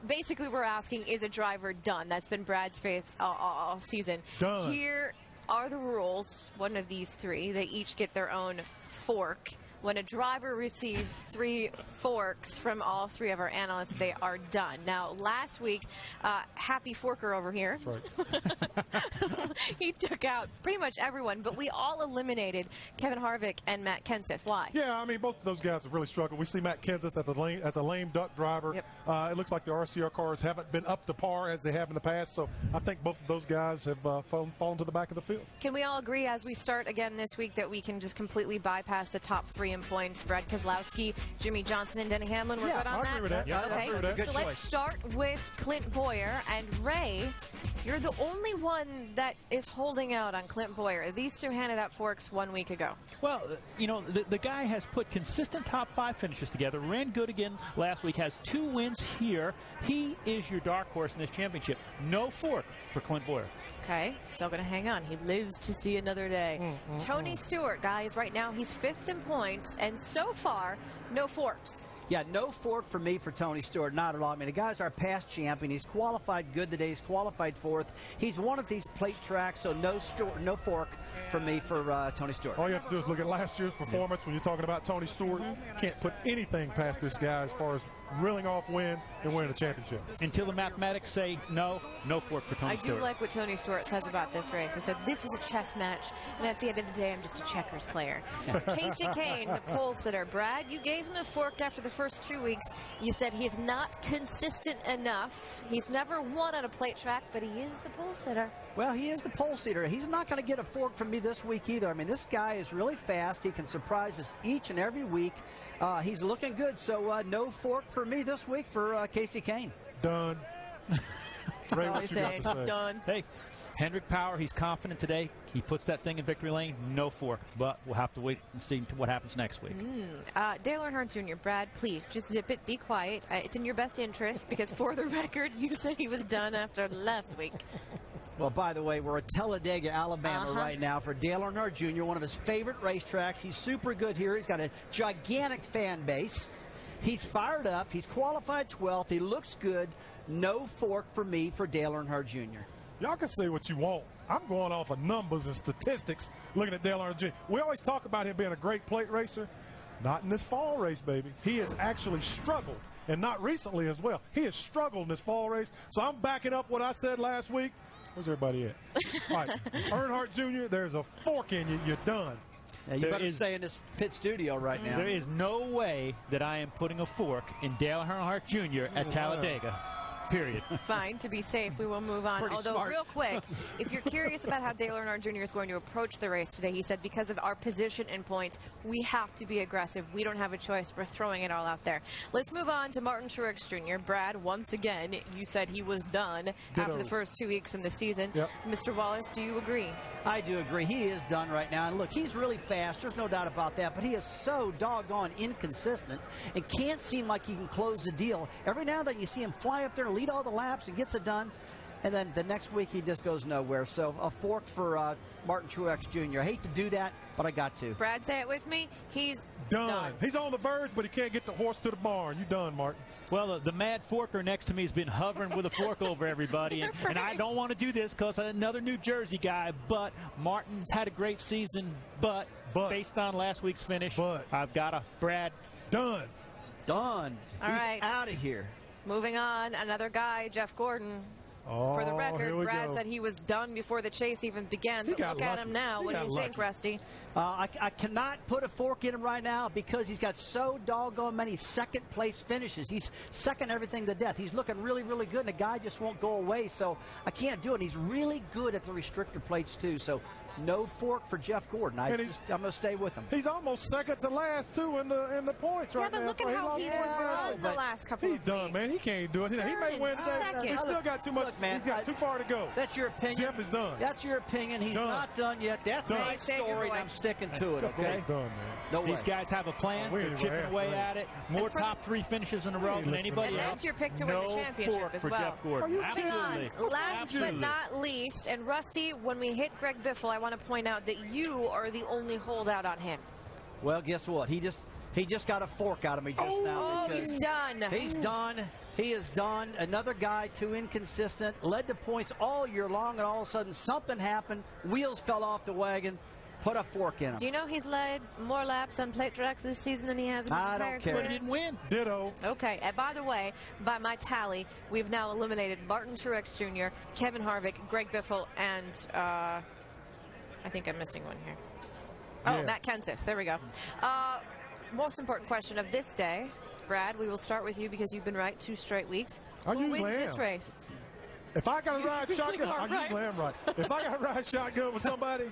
Basically, we're asking, is a driver done? That's been Brad's faith all season. Done. Here are the rules. One of these three. They each get their own fork. When a driver receives 3 forks from all 3 of our analysts, they are done. Now, last week, Happy Forker over here, he took out pretty much everyone, but we all eliminated Kevin Harvick and Matt Kenseth. Why? Yeah, I mean, both of those guys have really struggled. We see Matt Kenseth as a lame duck driver. Yep. It looks like the RCR cars haven't been up to par as they have in the past, so I think both of those guys have fallen to the back of the field. Can we all agree as we start again this week that we can just completely bypass the top 3 in points? Brad Keselowski, Jimmy Johnson, and Denny Hamlin. We're good on that? I agree with that. Yeah, okay. Good So choice. let's start with Clint Boyer. And Ray, you're the only one that is holding out on Clint Boyer. These 2 handed out forks 1 week ago. Well, you know, the guy has put consistent top 5 finishes together. Ran good again last week. Has 2 wins here. He is your dark horse in this championship. No fork for Clint Boyer. Okay, still going to hang on. He lives to see another day. Tony Stewart, guys, right now he's 5th in points, and so far, no forks. Yeah, no fork for me for Tony Stewart, not at all. I mean, the guy's our past champion. He's qualified good today. He's qualified 4th. He's won at these plate tracks, so no fork for me for Tony Stewart. All you have to do is look at last year's performance when you're talking about Tony Stewart. Can't put anything past this guy as far as reeling off wins and winning a championship. Until the mathematics say no fork for Tony Stewart. I do like what Tony Stewart says about this race. He said, this is a chess match, and at the end of the day, I'm just a checkers player. Casey Kane, the pole sitter. Brad, you gave him a fork after the first 2 weeks. You said he's not consistent enough. He's never won on a plate track, but he is the pole sitter. Well, he is the pole sitter. He's not going to get a fork from me this week either. I mean, this guy is really fast. He can surprise us each and every week. He's looking good, so no fork for me this week for Casey Kane. Done. Ray, what you got to say? Done. Hey, Hendrick Power, he's confident today. He puts that thing in victory lane, no fork. But we'll have to wait and see what happens next week. Dale Earnhardt Jr., Brad, please, just zip it. Be quiet. It's in your best interest because, for the record, you said he was done after last week. Well, by the way, we're at Talladega, Alabama right now for Dale Earnhardt Jr., one of his favorite racetracks. He's super good here. He's got a gigantic fan base. He's fired up. He's qualified 12th. He looks good. No fork for me for Dale Earnhardt Jr. Y'all can say what you want. I'm going off of numbers and statistics looking at Dale Earnhardt Jr. We always talk about him being a great plate racer. Not in this fall race, baby. He has actually struggled, and not recently as well. He has struggled in this fall race. So I'm backing up what I said last week. Where's everybody at? All right, Earnhardt Jr., there's a fork in you. You're done. Yeah, you better stay in this pit studio right now. There is no way that I am putting a fork in Dale Earnhardt Jr. at Talladega. Period. Fine. To be safe, we will move on. Pretty Although, smart. real quick, if you're curious about how Dale Earnhardt Jr. is going to approach the race today, he said because of our position in points, we have to be aggressive. We don't have a choice. We're throwing it all out there. Let's move on to Martin Truex Jr. Brad, once again, you said he was done after the first 2 weeks in the season. Yep. Mr. Wallace, do you agree? I do agree. He is done right now. And look, he's really fast. There's no doubt about that. But he is so doggone inconsistent and can't seem like he can close the deal. Every now and then you see him fly up there and lead all the laps and gets it done. And then the next week he just goes nowhere. So a fork for Martin Truex Jr. I hate to do that, but I got to. Brad, say it with me. He's done. He's on the verge, but he can't get the horse to the barn. You done, Martin. Well, the mad forker next to me has been hovering with a fork over everybody, and I don't want to do this because I'm another New Jersey guy, but Martin's had a great season, but based on last week's finish, I've got a Brad. Done. Done. All He's right. out of here. Moving on, another guy, Jeff Gordon. Oh, For the record, here we Brad go. said he was done before the chase even began. But look at him now. What do you think, Rusty? I cannot put a fork in him right now because he's got so doggone many second-place finishes. He's second everything to death. He's looking really, really good, and the guy just won't go away, so I can't do it. He's really good at the restrictor plates, too, so No fork for Jeff Gordon. I'm going to stay with him. He's almost second to last, too, in the points right now. Yeah, but look at how he's run the last couple of weeks. He's done, man. He can't do it. He may win today. He's still got too much. Look, man, he's got too far to go. That's your opinion. Jeff is done. That's your opinion. He's not done yet. That's my story, and I'm sticking to it, okay? He's done, man. No way. These guys have a plan. They're chipping away at it. More top 3 finishes in a row than anybody else. And that's your pick to win the championship as well. Jeff Gordon. Moving on, last but not least, and Rusty, when we hit Greg Biffle, I want to point out that you are the only holdout on him. Well, guess what? He just got a fork out of me just now. Oh, he's done. He's done. He is done. Another guy too inconsistent. Led to points all year long, and all of a sudden something happened. Wheels fell off the wagon. Put a fork in him. Do you know he's led more laps on plate tracks this season than he has in his entire career? But he didn't win. Ditto. Okay. And by the way, by my tally, we've now eliminated Martin Truex Jr., Kevin Harvick, Greg Biffle, and I think I'm missing one here. Oh, Matt Kenseth. There we go. Most important question of this day, Brad, we will start with you because you've been right 2 straight weeks. Who wins this race? If I got to ride shotgun, I usually am right. If I got to ride shotgun with somebody,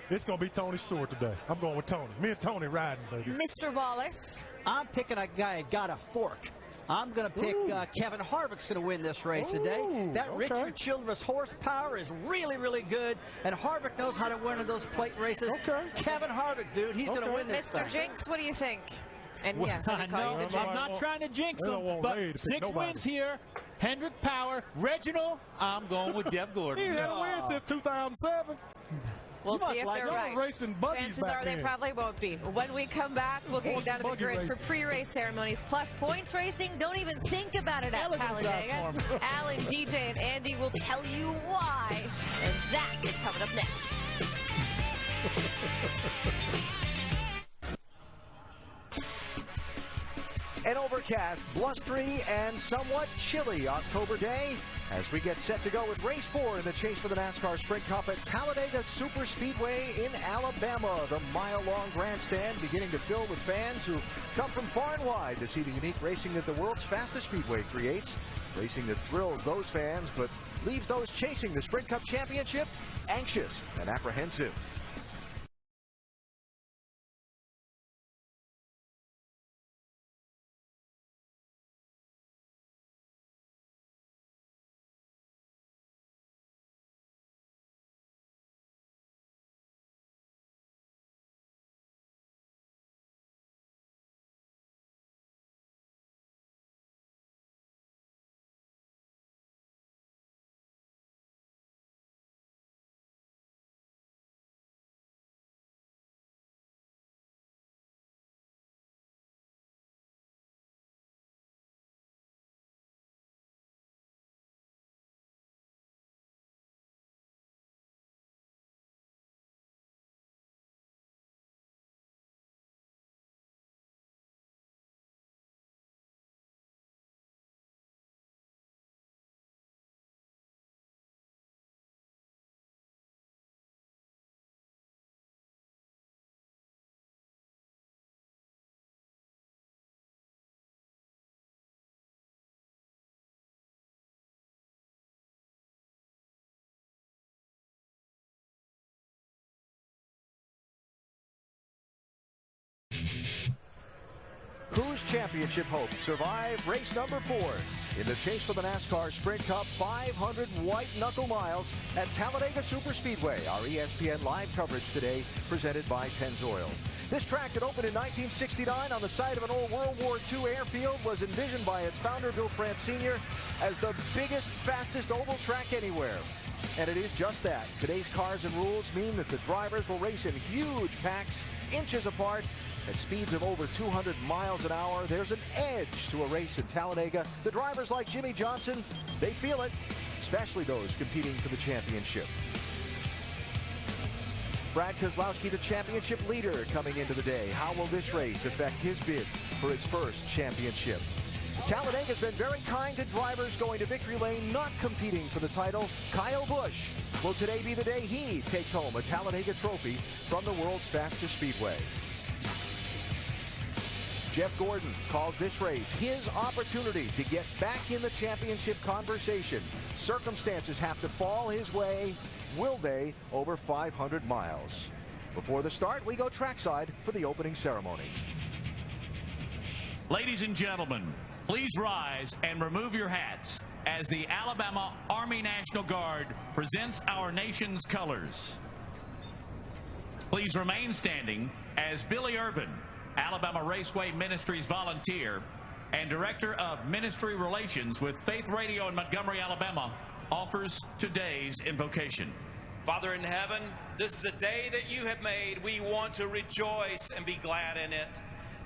it's going to be Tony Stewart today. I'm going with Tony. Me and Tony riding, baby. Mr. Wallace. I'm picking a guy that got a fork. I'm going to pick Kevin Harvick's going to win this race today. That Richard Childress horsepower is really, really good, and Harvick knows how to win in those plate races. Kevin Harvick, dude, he's going to win this Mr. Jinx, what do you think? And yes, I know. I'm not trying to jinx him, but 6 wins here. Hendrick Power, Reginald. I'm going with Jeff Gordon. He had wins since 2007. We'll see if they're right. Racing Chances are they probably won't be. When we come back, we'll get you down to the grid for pre-race ceremonies. Plus points racing. Don't even think about it at Talladega. Alan, DJ, and Andy will tell you why. And that is coming up next. An overcast, blustery, and somewhat chilly October day as we get set to go with race 4 in the chase for the NASCAR Sprint Cup at Talladega Superspeedway in Alabama. The mile-long grandstand beginning to fill with fans who come from far and wide to see the unique racing that the world's fastest speedway creates. Racing that thrills those fans but leaves those chasing the Sprint Cup championship anxious and apprehensive. Whose championship hopes survive race number 4 in the chase for the NASCAR Sprint Cup 500 white knuckle miles at Talladega Superspeedway. Our ESPN live coverage today presented by Pennzoil. This track that opened in 1969 on the site of an old World War II airfield was envisioned by its founder, Bill France Sr., as the biggest, fastest oval track anywhere. And it is just that. Today's cars and rules mean that the drivers will race in huge packs, inches apart, at speeds of over 200 miles an hour. There's an edge to a race in Talladega. The drivers like Jimmy Johnson, they feel it, especially those competing for the championship. Brad Keselowski, the championship leader coming into the day. How will this race affect his bid for his first championship? Talladega's been very kind to drivers going to victory lane not competing for the title. Kyle Busch, will today be the day he takes home a Talladega trophy from the world's fastest speedway? Jeff Gordon calls this race his opportunity to get back in the championship conversation. Circumstances have to fall his way. Will they over 500 miles? Before the start, we go trackside for the opening ceremony. Ladies and gentlemen, please rise and remove your hats as the Alabama Army National Guard presents our nation's colors. Please remain standing as Billy Irvin, Alabama Raceway Ministries volunteer and Director of Ministry Relations with Faith Radio in Montgomery, Alabama, offers today's invocation. Father in heaven, this is a day that you have made. We want to rejoice and be glad in it.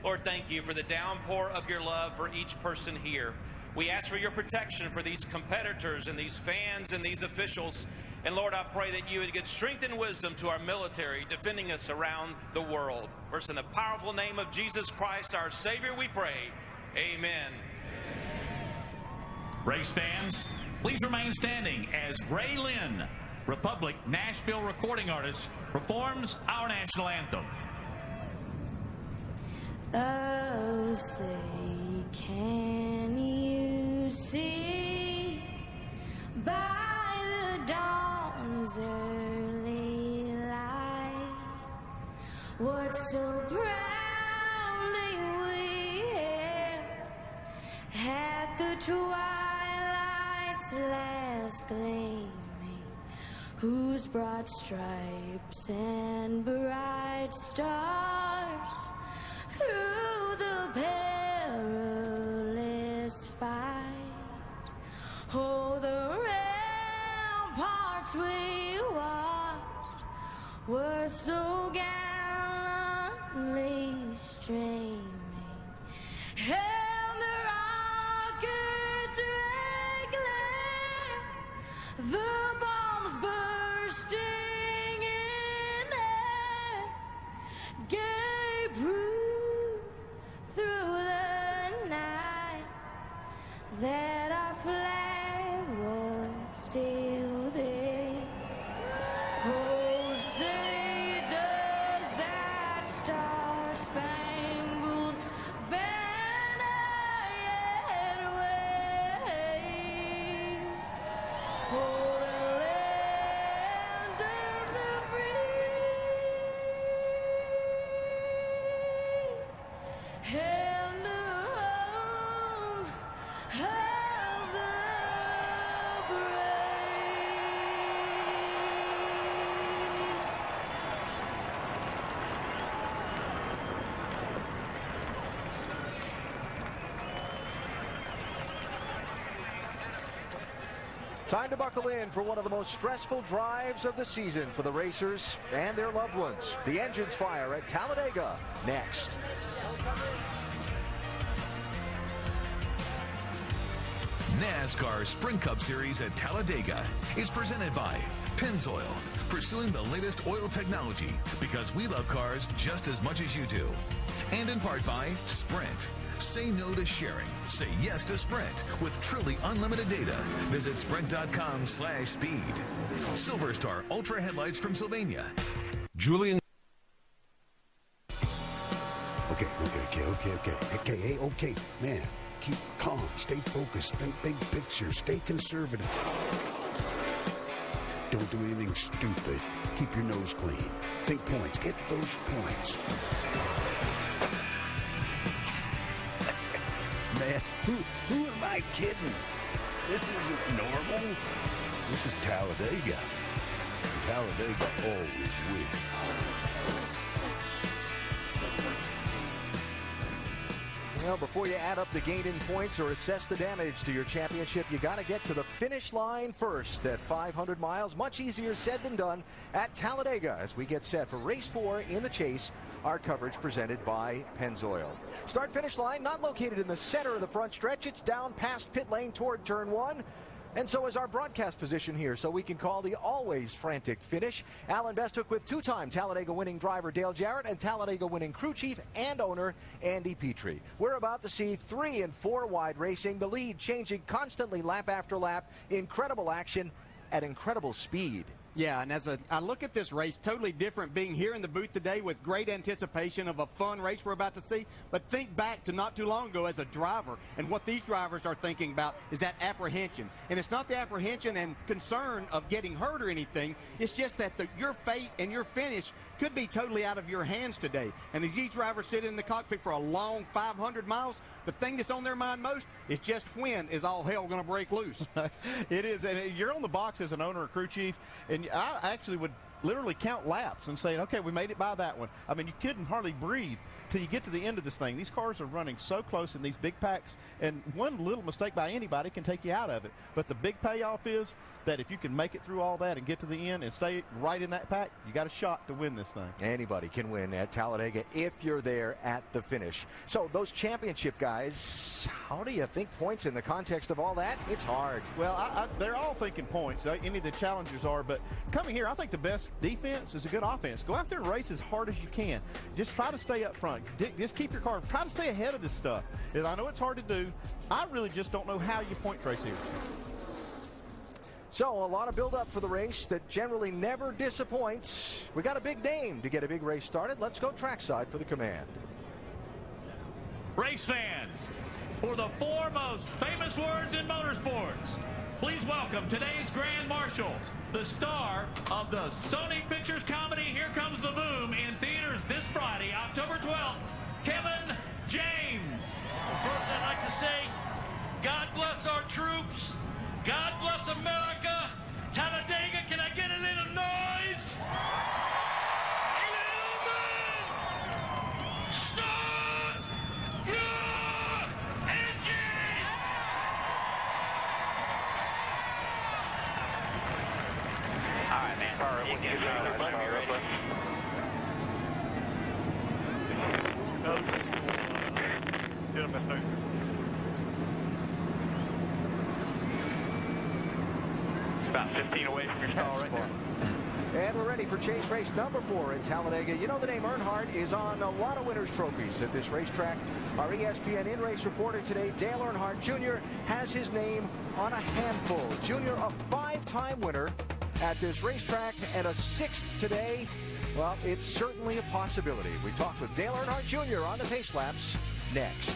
Lord, thank you for the downpour of your love for each person here. We ask for your protection for these competitors and these fans and these officials. And Lord, I pray that you would give strength and wisdom to our military defending us around the world. First, in the powerful name of Jesus Christ, our Savior, we pray. Amen. Race fans, please remain standing as Ray Lynn, Republic Nashville recording artist, performs our national anthem. Oh, say, can you see by the dawn's early light what so proudly we hailed at the twilight's last gleaming, whose broad stripes and bright stars through the perilous fight, oh, the ramparts we watched were so gallantly streaming, and the rockets regular, the bombs bursting in air, gave proof through the night that our flag was still there. Oh, say does that star-spangled banner yet wave? Oh, the land of the free and the home of the Time to buckle in for one of the most stressful drives of the season for the racers and their loved ones. The engines fire at Talladega next. NASCAR Sprint Cup Series at Talladega is presented by Pennzoil, pursuing the latest oil technology because we love cars just as much as you do. And in part by Sprint. Say no to sharing. Say yes to Sprint with truly unlimited data. Visit sprint.com/speed. Silverstar Ultra headlights from Sylvania. Julian. Okay, man. Keep calm, stay focused, think big picture, stay conservative. Don't do anything stupid. Keep your nose clean. Think points, get those points. Man, who am I kidding? This isn't normal. This is Talladega. Talladega always wins. Well, before you add up the gain in points or assess the damage to your championship, you got to get to the finish line first at 500 miles. Much easier said than done at Talladega as we get set for race 4 in the chase. Our coverage presented by Pennzoil. Start-finish line not located in the center of the front stretch. It's down past pit lane toward turn 1. And so is our broadcast position here, so we can call the always frantic finish. Alan Bestook with two-time Talladega winning driver Dale Jarrett and Talladega winning crew chief and owner Andy Petrie. We're about to see 3 and 4 wide racing, the lead changing constantly lap after lap. Incredible action at incredible speed. Yeah, and as I look at this race, totally different being here in the booth today with great anticipation of a fun race we're about to see. But think back to not too long ago as a driver, and what these drivers are thinking about is that apprehension. And it's not the apprehension and concern of getting hurt or anything. It's just that your fate and your finish could be totally out of your hands today. And as these drivers sit in the cockpit for a long 500 miles, the thing that's on their mind most is just when is all hell going to break loose. It is, and you're on the box as an owner or crew chief, and I actually would literally count laps and saying, okay, we made it by that one. I mean, you couldn't hardly breathe till you get to the end of this thing. These cars are running so close in these big packs, and one little mistake by anybody can take you out of it. But the big payoff is that if you can make it through all that and get to the end and stay right in that pack, you got a shot to win this thing. Anybody can win at Talladega if you're there at the finish. So those championship guys, how do you think points in the context of all that? It's hard. Well, they're all thinking points. Any of the challengers are. But coming here, I think the best defense is a good offense. Go out there and race as hard as you can. Just try to stay up front. Just keep your car. Try to stay ahead of this stuff. I know it's hard to do. I really just don't know how you point race here. So a lot of build-up for the race that generally never disappoints. We got a big name to get a big race started. Let's go trackside for the command. Race fans, for the four most famous words in motorsports, please welcome today's Grand Marshal, the star of the Sony Pictures comedy Here Comes the Boom in theaters this Friday, October 12th, Kevin James. First, I'd like to say, God bless our troops. God bless America. Talladega, can I get a little noise? Gentlemen, start your engines! All right, man. All right, you can get a mistake. About 15 away from your stall right now. And we're ready for chase race number 4 in Talladega. You know the name Earnhardt is on a lot of winners' trophies at this racetrack. Our ESPN in-race reporter today, Dale Earnhardt Jr., has his name on a handful. Jr., a 5-time winner at this racetrack and a 6th today. Well, it's certainly a possibility. We talk with Dale Earnhardt Jr. on the pace laps next.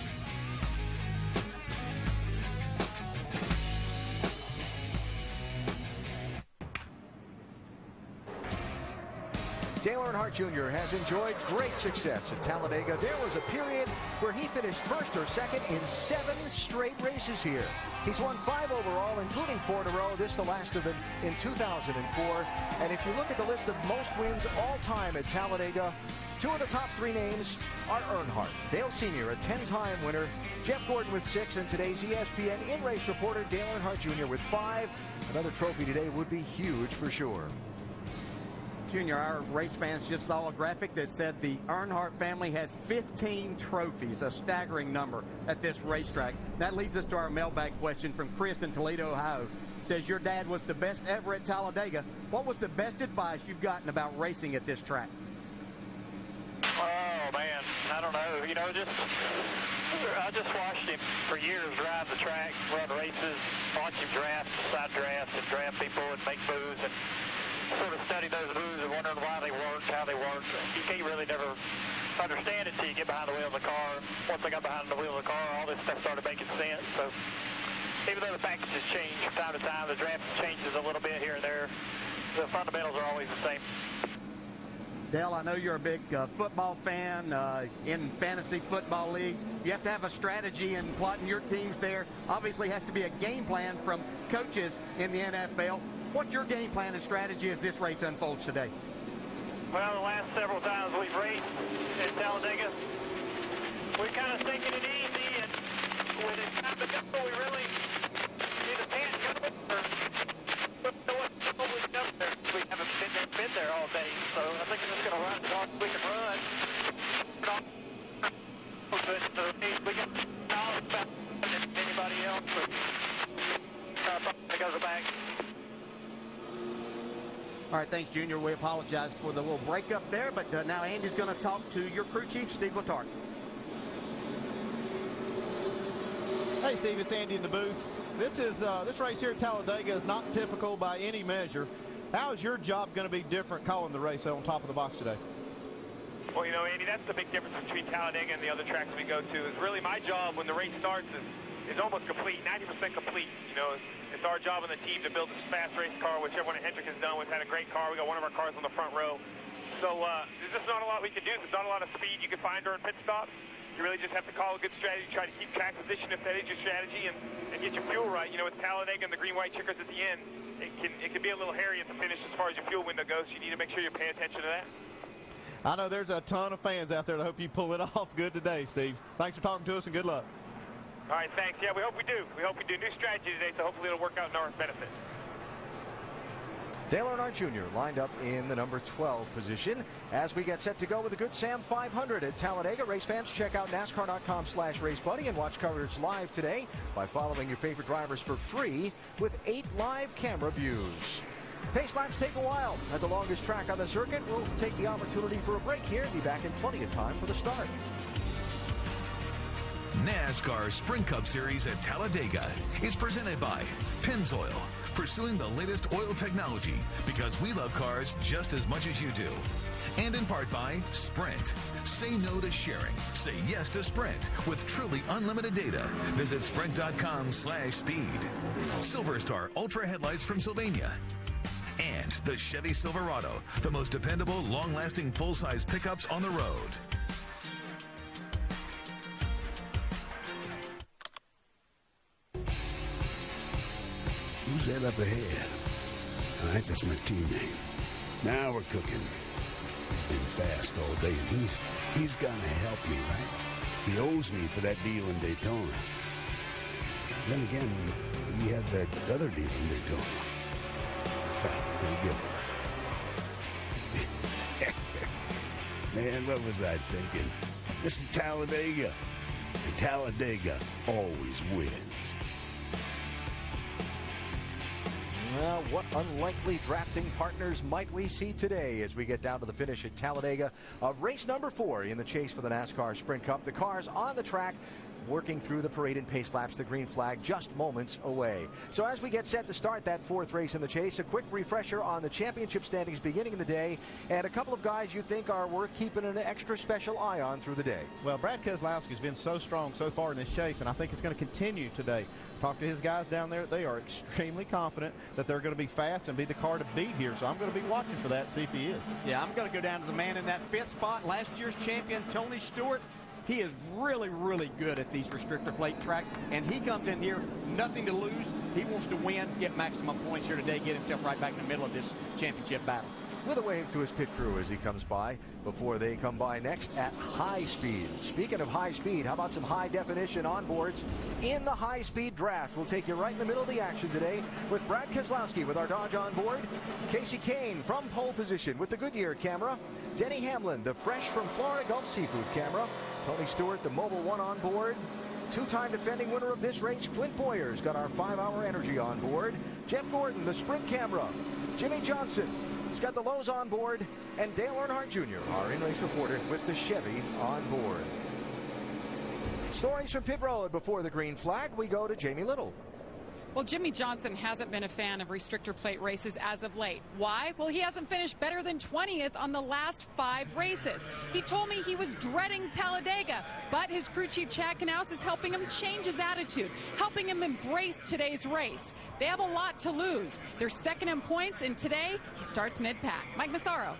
Dale Earnhardt Jr. has enjoyed great success at Talladega. There was a period where he finished first or second in 7 straight races here. He's won 5 overall, including 4 in a row, this the last of them in 2004. And if you look at the list of most wins all time at Talladega, 2 of the top 3 names are Earnhardt. Dale Sr., a 10-time winner, Jeff Gordon with 6, and today's ESPN in-race reporter, Dale Earnhardt Jr. with 5. Another trophy today would be huge for sure. Junior, our race fans just saw a graphic that said the Earnhardt family has 15 trophies, a staggering number at this racetrack. That leads us to our mailbag question from Chris in Toledo, Ohio. Says your dad was the best ever at Talladega. What was the best advice you've gotten about racing at this track? Oh, man, I don't know. You know, I just watched him for years drive the track, run races, watch him draft, side draft, and draft people and make moves, and sort of study those moves and wondering why they worked, how they worked. You can't really never understand it until you get behind the wheel of the car. Once I got behind the wheel of the car, all this stuff started making sense. So even though the packages change from time to time, the draft changes a little bit here and there, the fundamentals are always the same. Dale, I know you're a big football fan in fantasy football leagues. You have to have a strategy in plotting your teams there. Obviously has to be a game plan from coaches in the NFL. What's your game plan and strategy as this race unfolds today? Well, the last several times we've raced at Talladega, we're kind of taking it easy, and when it's time to go, we really either can't go or we haven't been there all day. So I think we're just going to run as hard as we can run. But we can know about anybody else, but it goes back. All right, thanks, Junior. We apologize for the little breakup there, but now Andy's going to talk to your crew chief, Steve Letarte. Hey, Steve, it's Andy in the booth. This race here at Talladega is not typical by any measure. How is your job going to be different calling the race on top of the box today? Well, you know, Andy, that's the big difference between Talladega and the other tracks we go to. Is really my job when the race starts is almost complete, 90% complete. You know, it's our job on the team to build this fast race car, which everyone at Hendrick has done. We've had a great car. We got one of our cars on the front row. So there's just not a lot we can do. There's not a lot of speed you can find during pit stops. You really just have to call a good strategy, try to keep track position if that is your strategy, and get your fuel right. You know, with Talladega and the green-white checkers at the end, it can be a little hairy at the finish as far as your fuel window goes. So you need to make sure you pay attention to that. I know there's a ton of fans out there that hope you pull it off good today, Steve. Thanks for talking to us, and good luck. All right, thanks. Yeah, we hope we do. We hope we do. New strategy today, so hopefully it'll work out in our benefit. Dale Earnhardt Jr. lined up in the number 12 position as we get set to go with the Good Sam 500 at Talladega. Race fans, check out NASCAR.com/racebuddy and watch coverage live today by following your favorite drivers for free with 8 live camera views. Pace laps take a while. At the longest track on the circuit, we'll take the opportunity for a break here and be back in plenty of time for the start. NASCAR Sprint Cup Series at Talladega is presented by Pennzoil, pursuing the latest oil technology because we love cars just as much as you do. And in part by Sprint. Say no to sharing. Say yes to Sprint with truly unlimited data. Visit sprint.com/speed. Silverstar Ultra headlights from Sylvania. And the Chevy Silverado, the most dependable, long-lasting full-size pickups on the road. Who's that up ahead? All right, that's my teammate. Now we're cooking. He's been fast all day, and he's gonna help me, right? He owes me for that deal in Daytona. Then again, he had that other deal in Daytona. We'll get it. Man, what was I thinking? This is Talladega, and Talladega always wins. Well, what unlikely drafting partners might we see today as we get down to the finish at Talladega of race number 4 in the chase for the NASCAR Sprint Cup. The cars on the track working through the parade and pace laps, the green flag just moments away. So as we get set to start that 4th race in the chase, a quick refresher on the championship standings beginning of the day and a couple of guys you think are worth keeping an extra special eye on through the day. Well, Brad Keselowski's been so strong so far in this chase, and I think it's going to continue today. Talk to his guys down there. They are extremely confident that they're going to be fast and be the car to beat here. So I'm going to be watching for that and see if he is. Yeah, I'm going to go down to the man in that 5th spot, last year's champion, Tony Stewart. He is really, really good at these restrictor plate tracks, and he comes in here, nothing to lose. He wants to win, get maximum points here today, get himself right back in the middle of this championship battle. With a wave to his pit crew as he comes by before they come by next at high speed. Speaking of high speed, how about some high definition onboards in the high speed draft? We'll take you right in the middle of the action today with Brad Keselowski with our Dodge on board, Casey Kane from pole position with the Goodyear camera, Denny Hamlin, the fresh from Florida Gulf Seafood camera, Tony Stewart, the Mobile One on board, 2-time defending winner of this race, Clint Boyer's got our 5-hour energy on board, Jeff Gordon, the Sprint camera, Jimmy Johnson, he's got the Lowe's on board, and Dale Earnhardt Jr., our in-race reporter, with the Chevy on board. Stories from pit road before the green flag. We go to Jamie Little. Well, Jimmy Johnson hasn't been a fan of restrictor plate races as of late. Why? Well, he hasn't finished better than 20th on the last 5 races. He told me he was dreading Talladega, but his crew chief Chad Knaus is helping him change his attitude, helping him embrace today's race. They have a lot to lose. They're second in points, and today he starts mid-pack. Mike Massaro.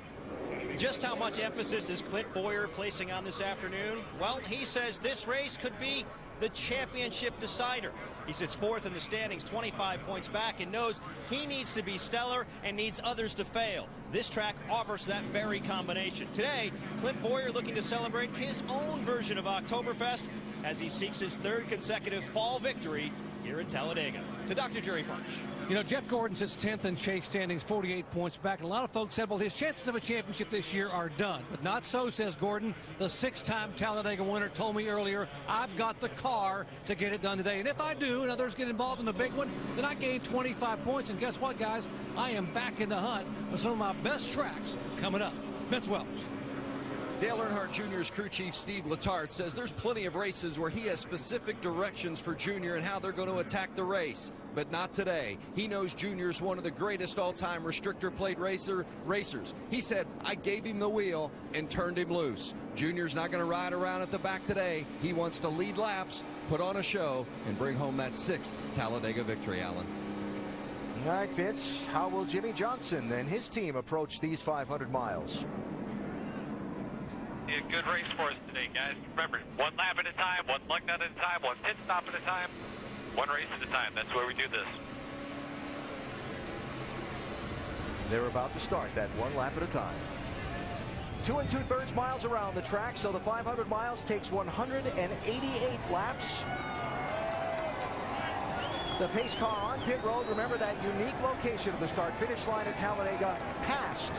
Just how much emphasis is Clint Boyer placing on this afternoon? Well, he says this race could be the championship decider. He sits 4th in the standings, 25 points back, and knows he needs to be stellar and needs others to fail. This track offers that very combination. Today, Clint Boyer looking to celebrate his own version of Oktoberfest as he seeks his 3rd consecutive fall victory here at Talladega. To Dr. Jerry Punch. You know, Jeff Gordon sits 10th in chase standings, 48 points back. And a lot of folks said, well, his chances of a championship this year are done. But not so, says Gordon. The 6-time Talladega winner told me earlier, I've got the car to get it done today. And if I do and others get involved in the big one, then I gain 25 points. And guess what, guys? I am back in the hunt with some of my best tracks coming up. Vince Welch. Dale Earnhardt Jr.'s crew chief Steve Letarte says there's plenty of races where he has specific directions for Jr. and how they're going to attack the race. but not today. He knows Junior's one of the greatest all-time restrictor plate racers. He said, I gave him the wheel and turned him loose. Junior's not going to ride around at the back today. He wants to lead laps, put on a show, and bring home that 6th Talladega victory, Alan. All right, Vince, how will Jimmy Johnson and his team approach these 500 miles? A good race for us today, guys. Remember, one lap at a time, one lug nut at a time, one pit stop at a time, one race at a time. That's where we do this. They're about to start that one lap at a time. 2 2/3 miles around the track, so the 500 miles takes 188 laps. The pace car on pit road, remember that unique location of the start-finish line at Talladega, past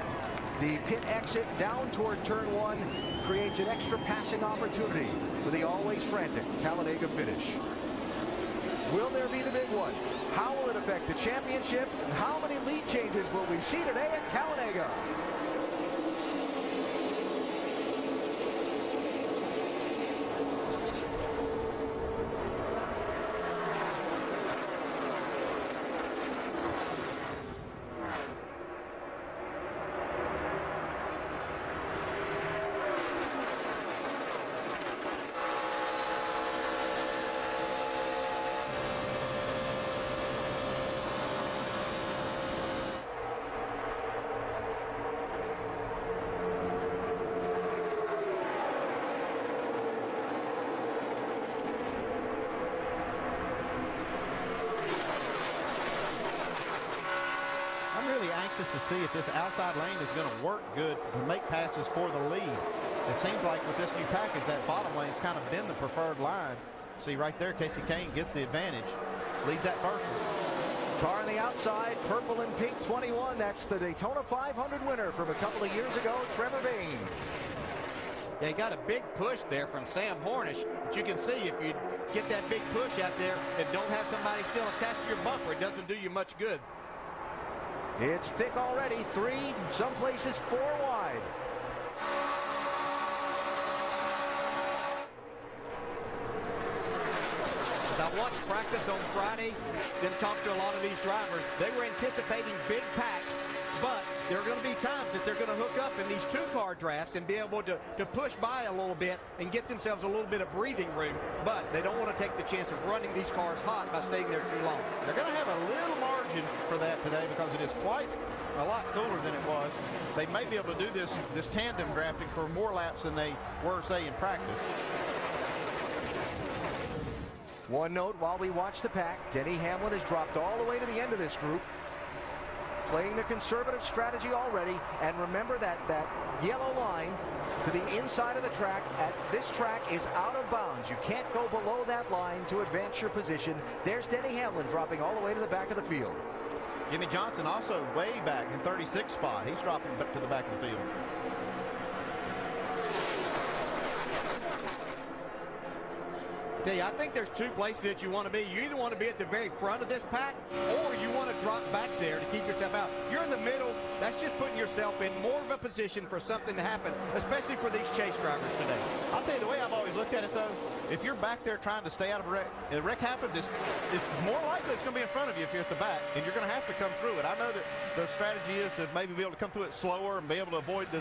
the pit exit down toward turn 1, creates an extra passing opportunity for the always frantic Talladega finish. Will there be the big one? How will it affect the championship? And how many lead changes will we see today at Talladega? To see if this outside lane is going to work good to make passes for the lead. It seems like with this new package, that bottom lane's kind of been the preferred line. See right there, Casey Kane gets the advantage. Leads that first one. Car on the outside, purple and pink 21. That's the Daytona 500 winner from a couple of years ago, Trevor Bayne. They got a big push there from Sam Hornish. But you can see if you get that big push out there and don't have somebody still attached to your bumper, it doesn't do you much good. It's thick already, 3, some places 4 wide. As I watched practice on Friday, then talked to a lot of these drivers, they were anticipating big packs, but there are going to be times that they're going to hook up in these 2-car drafts and be able to push by a little bit and get themselves a little bit of breathing room, but they don't want to take the chance of running these cars hot by staying there too long. They're going to have a little margin for that today because it is quite a lot cooler than it was. They may be able to do this tandem drafting for more laps than they were, say, in practice. One note while we watch the pack, Denny Hamlin has dropped all the way to the end of this group, playing the conservative strategy already. And remember that yellow line to the inside of the track at this track is out of bounds. You can't go below that line to advance your position. There's Denny Hamlin dropping all the way to the back of the field. Jimmy Johnson also way back in 36th spot. He's dropping back to the back of the field. Tell you, I think there's 2 places that you want to be. You either want to be at the very front of this pack, or you want to drop back there to keep yourself out. You're in the middle. That's just putting yourself in more of a position for something to happen, especially for these chase drivers today. I'll tell you the way I've always looked at it, though. If you're back there trying to stay out of a wreck, the wreck happens, it's more likely it's going to be in front of you if you're at the back, and you're going to have to come through it. I know that the strategy is to maybe be able to come through it slower and be able to avoid the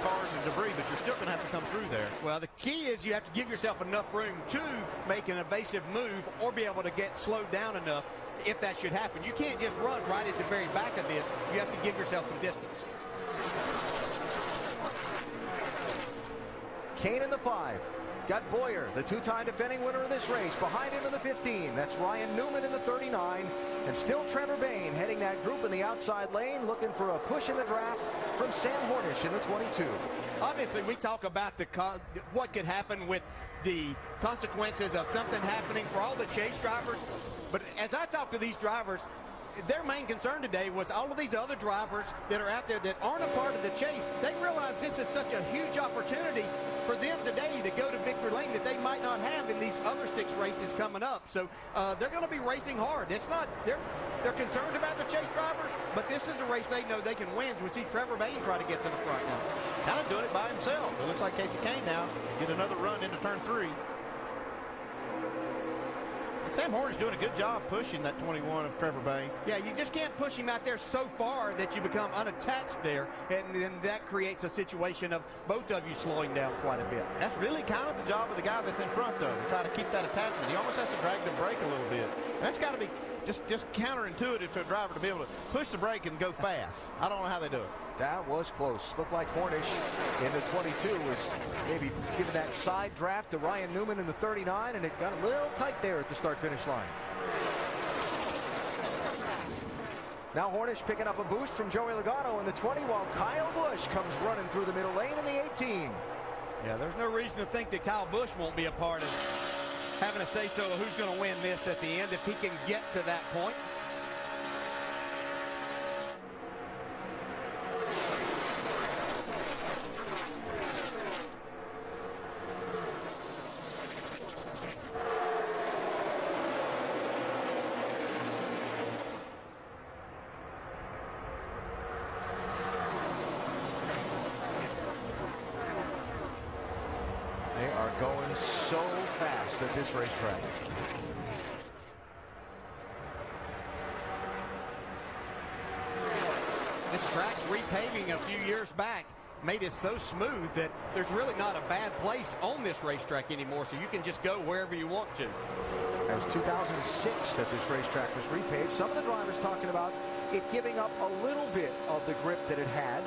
cars and debris, but you're still going to have to come through there. Well, the key is you have to give yourself enough room to make an evasive move or be able to get slowed down enough if that should happen. You can't just run right at the very back of this. You have to give yourself some distance. Kane in the 5. Got Boyer, the 2-time defending winner of this race, behind him in the 15. That's Ryan Newman in the 39. And still Trevor Bayne heading that group in the outside lane, looking for a push in the draft from Sam Hornish in the 22. Obviously, we talk about what could happen with the consequences of something happening for all the chase drivers. But as I talk to these drivers, their main concern today was all of these other drivers that are out there that aren't a part of the chase. They realize this is such a huge opportunity for them today to go to victory lane that they might not have in these other 6 races coming up. So they're going to be racing hard. It's not they're concerned about the chase drivers, but this is a race they know they can win. We see Trevor Bayne try to get to the front now. Kind of doing it by himself. It looks like Casey Kane now get another run into turn 3. Sam Horner's doing a good job pushing that 21 of Trevor Bayne. Yeah, you just can't push him out there so far that you become unattached there, and then that creates a situation of both of you slowing down quite a bit. That's really kind of the job of the guy that's in front, though, to try to keep that attachment. He almost has to drag the brake a little bit. That's got to be just counterintuitive to a driver to be able to push the brake and go fast. I don't know how they do it. That was close. Looked like Hornish in the 22 was maybe giving that side draft to Ryan Newman in the 39, and it got a little tight there at the start-finish line. Now Hornish picking up a boost from Joey Logano in the 20, while Kyle Busch comes running through the middle lane in the 18. Yeah, there's no reason to think that Kyle Busch won't be a part of having a say-so of who's going to win this at the end if he can get to that point. They are going so fast at this racetrack. This track's repaving a few years back made it so smooth that there's really not a bad place on this racetrack anymore, so you can just go wherever you want to. That was 2006 that this racetrack was repaved. Some of the drivers talking about it giving up a little bit of the grip that it had.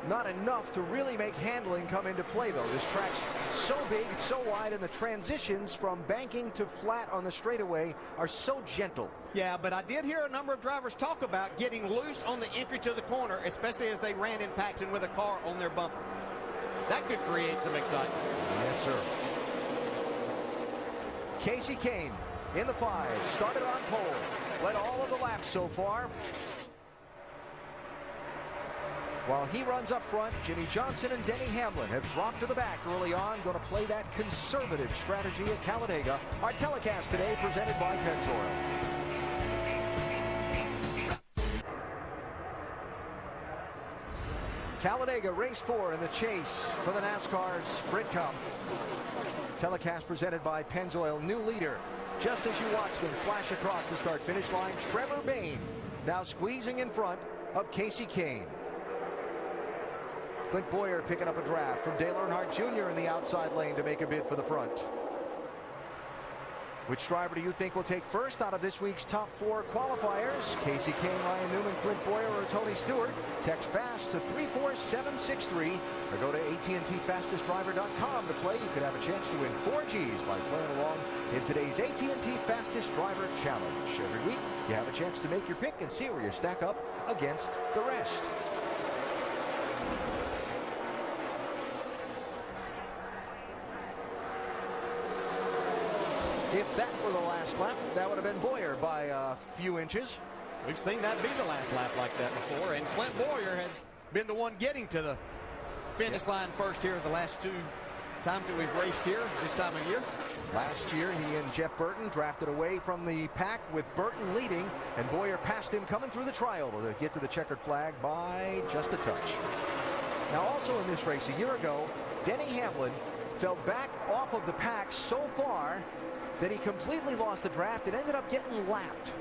Not enough to really make handling come into play, though. This track's so big, so wide, and the transitions from banking to flat on the straightaway are so gentle. Yeah, but I did hear a number of drivers talk about getting loose on the entry to the corner, especially as they ran in packs and with a car on their bumper. That could create some excitement. Yes, sir. Casey Kane in the 5, started on pole, led all of the laps so far. While he runs up front, Jimmy Johnson and Denny Hamlin have dropped to the back early on, going to play that conservative strategy at Talladega. Our telecast today presented by Pennzoil. Talladega race 4 in the chase for the NASCAR Sprint Cup. Telecast presented by Pennzoil, new leader. Just as you watch them flash across the start-finish line, Trevor Bayne now squeezing in front of Casey Kane. Clint Boyer picking up a draft from Dale Earnhardt Jr. in the outside lane to make a bid for the front. Which driver do you think will take first out of this week's top 4 qualifiers? Casey Kane, Ryan Newman, Clint Boyer, or Tony Stewart? Text FAST to 34763 or go to AT&TFastestDriver.com to play. You could have a chance to win 4 Gs by playing along in today's AT&T Fastest Driver Challenge. Every week, you have a chance to make your pick and see where you stack up against the rest. If that were the last lap, that would have been Boyer by a few inches. We've seen that be the last lap like that before, and Clint Boyer has been the one getting to the finish line first here the last 2 times that we've raced here this time of year. Last year, he and Jeff Burton drafted away from the pack with Burton leading, and Boyer passed him coming through the tri-oval to get to the checkered flag by just a touch. Now, also in this race a year ago, Denny Hamlin fell back off of the pack so far that he completely lost the draft and ended up getting lapped.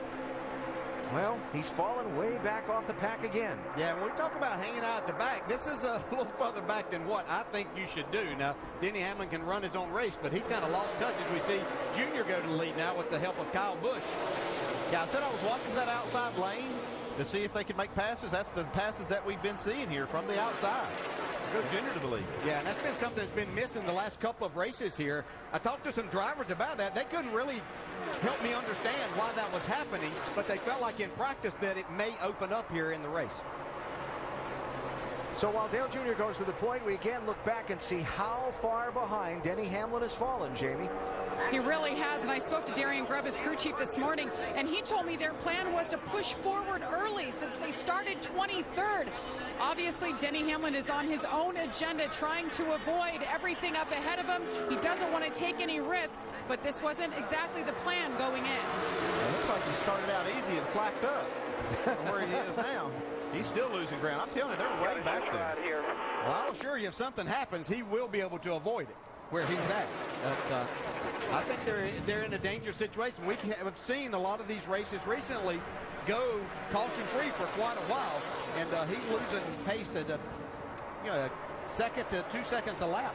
Well, he's fallen way back off the pack again. Yeah, when we talk about hanging out at the back, this is a little further back than what I think you should do. Now, Denny Hamlin can run his own race, but he's kind of lost touch as we see Junior go to the lead now with the help of Kyle Busch. Yeah, I said I was watching that outside lane to see if they could make passes. That's the passes that we've been seeing here from the outside. Go Junior to the lead. Yeah, and that's been something that's been missing the last couple of races here. I talked to some drivers about that. They couldn't really help me understand why that was happening, but they felt like in practice that it may open up here in the race. So while Dale Jr. goes to the point, we again look back and see how far behind Denny Hamlin has fallen, Jamie. He really has, and I spoke to Darian Grubb, his crew chief, this morning, and he told me their plan was to push forward early since they started 23rd. Obviously, Denny Hamlin is on his own agenda, trying to avoid everything up ahead of him. He doesn't want to take any risks, but this wasn't exactly the plan going in. It looks like he started out easy and slacked up from where he is now. He's still losing ground. I'm telling you, they're way back there. Well, I'll assure you, if something happens, he will be able to avoid it where he's at. I think they're in a dangerous situation. We have seen a lot of these races recently go caution-free for quite a while, and he's losing pace at a second to 2 seconds a lap.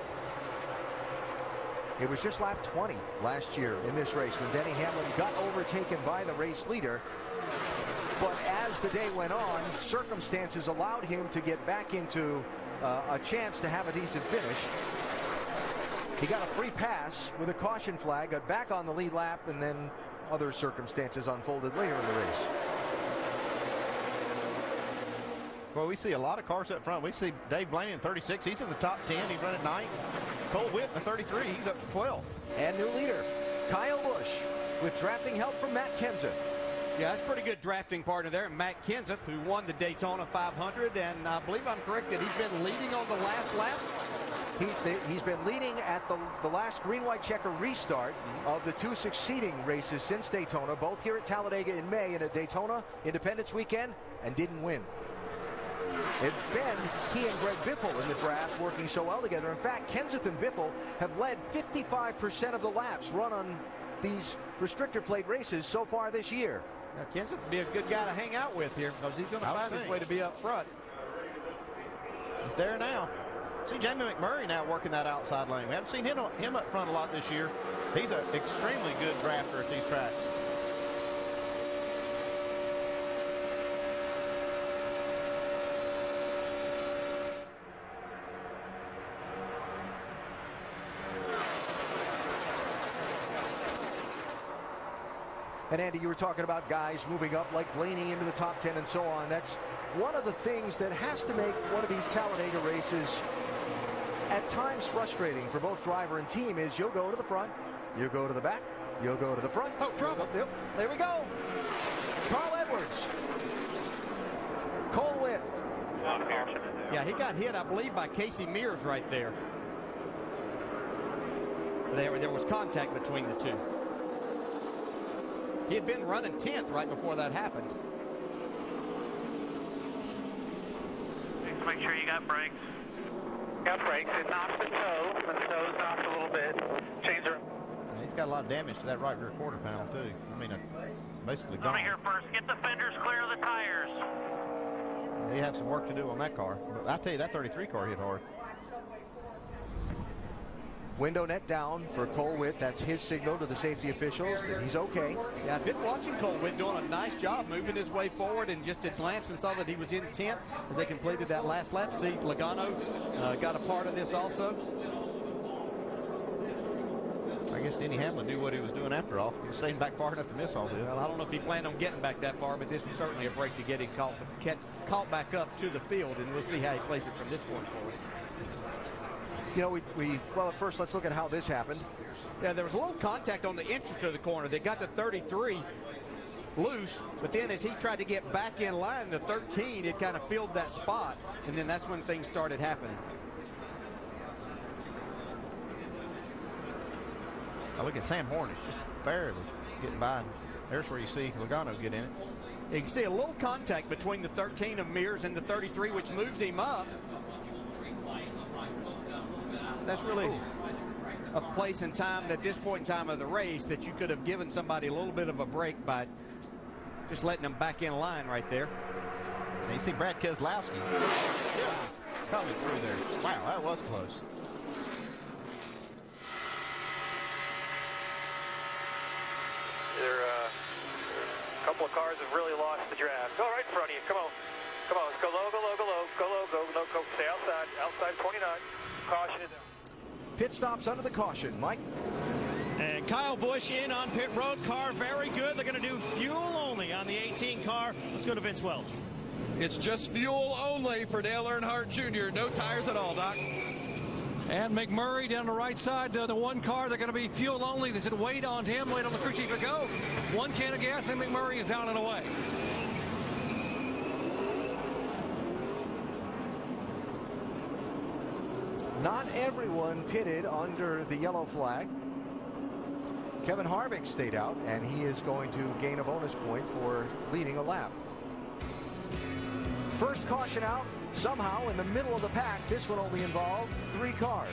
It was just lap 20 last year in this race when Denny Hamlin got overtaken by the race leader. But as the day went on, circumstances allowed him to get back into a chance to have a decent finish. He got a free pass with a caution flag, got back on the lead lap, and then other circumstances unfolded later in the race. Well, we see a lot of cars up front. We see Dave Blaney in 36. He's in the top 10. He's running 9th. Cole Witt in the 33. He's up to 12. And new leader, Kyle Busch, with drafting help from Matt Kenseth. Yeah, that's pretty good drafting partner there. Matt Kenseth, who won the Daytona 500, and I believe I'm correct that he's been leading on the last lap. He's been leading at the last green-white checker restart of the 2 succeeding races since Daytona, both here at Talladega in May and at Daytona Independence Weekend, and didn't win. It's been he and Greg Biffle in the draft working so well together. In fact, Kenseth and Biffle have led 55% of the laps run on these restrictor plate races so far this year. Now, Kenseth would be a good guy to hang out with here because he's going to find his way to be up front. He's there now. See Jamie McMurray now working that outside lane. We haven't seen him up front a lot this year. He's an extremely good drafter at these tracks. And Andy, you were talking about guys moving up like Blaney into the top 10 and so on. That's one of the things that has to make one of these Talladega races at times frustrating for both driver and team is you'll go to the front, you'll go to the back, you'll go to the front. Oh, trouble. Yep, there we go. Carl Edwards. Cole Witt. Yeah, he got hit, I believe, by Casey Mears right there. There was contact between the two. He had been running 10th right before that happened. Just make sure you got brakes. Got brakes. It knocks the toe. The toe's knocked a little bit. Change her. Yeah, he's got a lot of damage to that right rear quarter panel, too. I mean, basically gone. Let me hear first. Get the fenders clear of the tires. He have some work to do on that car. But I tell you, that 33 car hit hard. Window net down for Cole Witt. That's his signal to the safety officials that he's okay. Yeah, I've been watching Cole Witt doing a nice job moving his way forward, and just at glance and saw that he was in 10th as they completed that last lap. See, Logano got a part of this also. I guess Denny Hamlin knew what he was doing after all. He was staying back far enough to miss all this. Well, I don't know if he planned on getting back that far, but this was certainly a break to get him caught back up to the field, and we'll see how he plays it from this point forward. You know, well, at first, let's look at how this happened. Yeah, there was a little contact on the entrance to the corner. They got the 33 loose, but then as he tried to get back in line, the 13, it kind of filled that spot, and then that's when things started happening. I look at Sam Hornish, just barely getting by. There's where you see Logano get in it. You can see a little contact between the 13 of Mears and the 33, which moves him up. That's really a place and time at this point in time of the race that you could have given somebody a little bit of a break by just letting them back in line right there. And you see Brad Keselowski coming through there. Wow, that was close. A couple of cars have really lost the draft. Go right in front of you. Come on. Come on. Let's go low, go low, go low. Go low, go. Stay outside. Outside 29. Caution is out. Pit stops under the caution. Mike? And Kyle Busch in on pit road. Car very good. They're going to do fuel only on the 18 car. Let's go to Vince Welch. It's just fuel only for Dale Earnhardt Jr. No tires at all, Doc. And McMurray down the right side, the one car, they're going to be fuel only. They said wait on him, wait on the crew chief to go. One can of gas, and McMurray is down and away. Not everyone pitted under the yellow flag. Kevin Harvick stayed out, and he is going to gain a bonus point for leading a lap. First caution out, somehow in the middle of the pack. This one only involved 3 cars.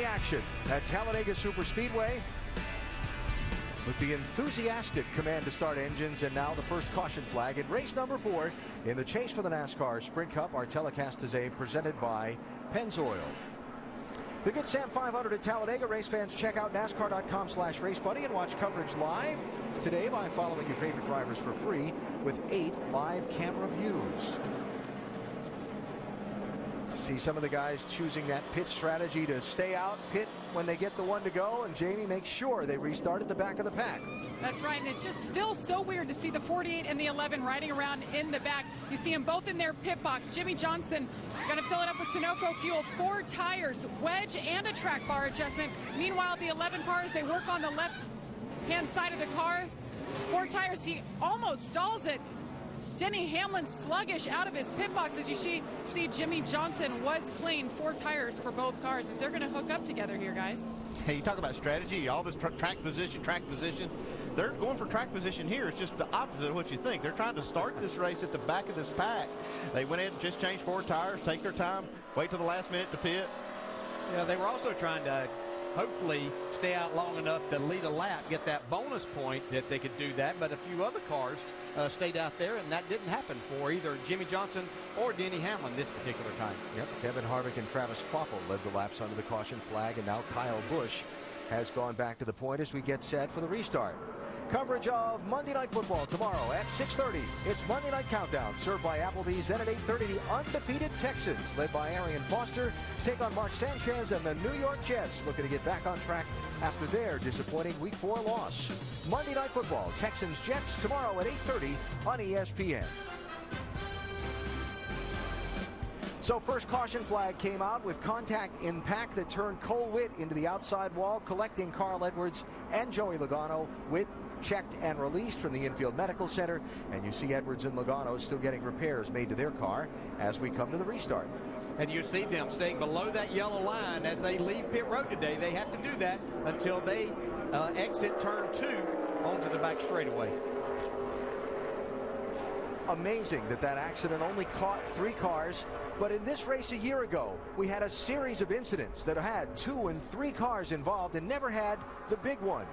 action at Talladega Superspeedway with the enthusiastic command to start engines, and now the first caution flag in race number 4 in the chase for the NASCAR Sprint Cup. Our telecast today presented by Pennzoil. The Good Sam 500 at Talladega. Race fans, check out NASCAR.com/RaceBuddy and watch coverage live today by following your favorite drivers for free with 8 live camera views. See some of the guys choosing that pit strategy to stay out, pit when they get the one to go, and Jamie makes sure they restart at the back of the pack. That's right, and it's just still so weird to see the 48 and the 11 riding around in the back. You see them both in their pit box. Jimmy Johnson going to fill it up with Sunoco fuel, 4 tires, wedge, and a track bar adjustment. Meanwhile, the 11 cars, they work on the left-hand side of the car. 4 tires, he almost stalls it. Denny Hamlin sluggish out of his pit box. As you see Jimmy Johnson was clean. 4 tires for both cars as they're going to hook up together here, guys. Hey, you talk about strategy, all this track position. They're going for track position here. It's just the opposite of what you think. They're trying to start this race at the back of this pack. They went in and just changed 4 tires, take their time, wait till the last minute to pit. Yeah, they were also trying to hopefully stay out long enough to lead a lap, get that bonus point that they could do that, but a few other cars stayed out there, and that didn't happen for either Jimmy Johnson or Denny Hamlin this particular time. Yep, Kevin Harvick and Travis Kvapil led the laps under the caution flag, and now Kyle Busch has gone back to the point as we get set for the restart. Coverage of Monday Night Football tomorrow at 6:30. It's Monday Night Countdown, served by Applebee's. Then at 8:30, the undefeated Texans, led by Arian Foster, take on Mark Sanchez and the New York Jets, looking to get back on track after their disappointing Week 4 loss. Monday Night Football, Texans-Jets, tomorrow at 8:30 on ESPN. So first caution flag came out with contact in pack that turned Cole Witt into the outside wall, collecting Carl Edwards and Joey Logano. Witt checked and released from the infield medical center, and you see Edwards and Logano still getting repairs made to their car as we come to the restart. And you see them staying below that yellow line as they leave pit road today. They have to do that until they exit turn 2 onto the back straightaway. Amazing that accident only caught 3 cars, but in this race a year ago, we had a series of incidents that had 2 and 3 cars involved and never had the big one.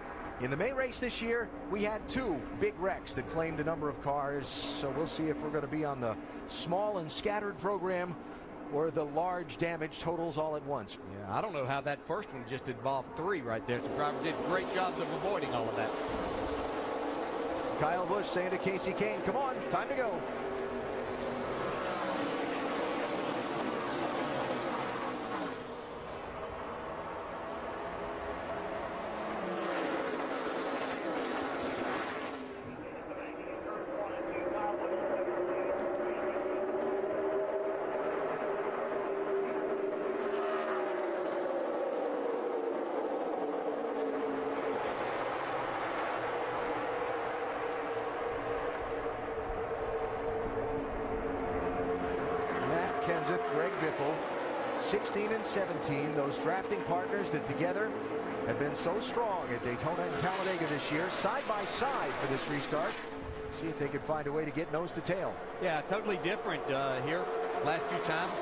In the May race this year, we had 2 big wrecks that claimed a number of cars, so we'll see if we're going to be on the small and scattered program or the large damage totals all at once. Yeah, I don't know how that first one just involved 3 right there. Some drivers did great jobs of avoiding all of that. Kyle Busch saying to Casey Kane, come on, time to go. Greg Biffle, 16 and 17, those drafting partners that together have been so strong at Daytona and Talladega this year, side by side for this restart. See if they can find a way to get nose to tail. Yeah, totally different here last few times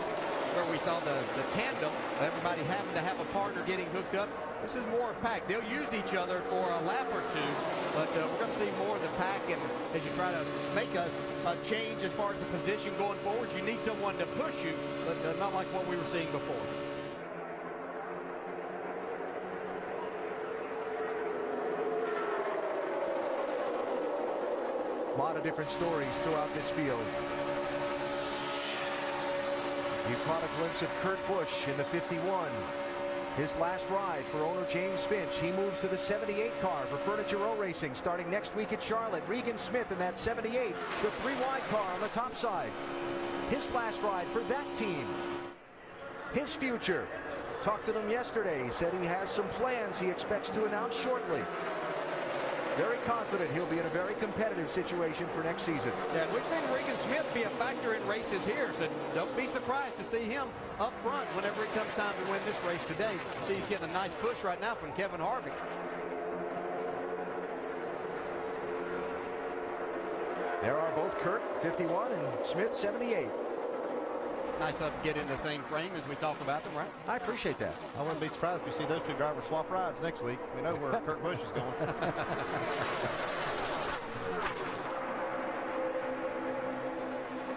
where we saw the tandem, everybody having to have a partner getting hooked up. This is more pack. They'll use each other for a lap or 2, but we're going to see more of the pack, and as you try to make a change as far as the position going forward, you need someone to push you, but not like what we were seeing before. A lot of different stories throughout this field. You caught a glimpse of Kurt Busch in the 51. His last ride for owner James Finch. He moves to the 78 car for Furniture Row Racing starting next week at Charlotte. Regan Smith in that 78, the 3-wide car on the top side. His last ride for that team. His future. Talked to them yesterday. He said he has some plans he expects to announce shortly. Very confident he'll be in a very competitive situation for next season. Yeah, we've seen Regan Smith be a factor in races here, so don't be surprised to see him up front whenever it comes time to win this race today. See, he's getting a nice push right now from Kevin Harvick. There are both Kurt, 51, and Smith, 78. nice to get in the same frame as we talk about them, right? I appreciate that. I wouldn't be surprised if you see those two drivers swap rides next week. We know where Kurt Busch is going.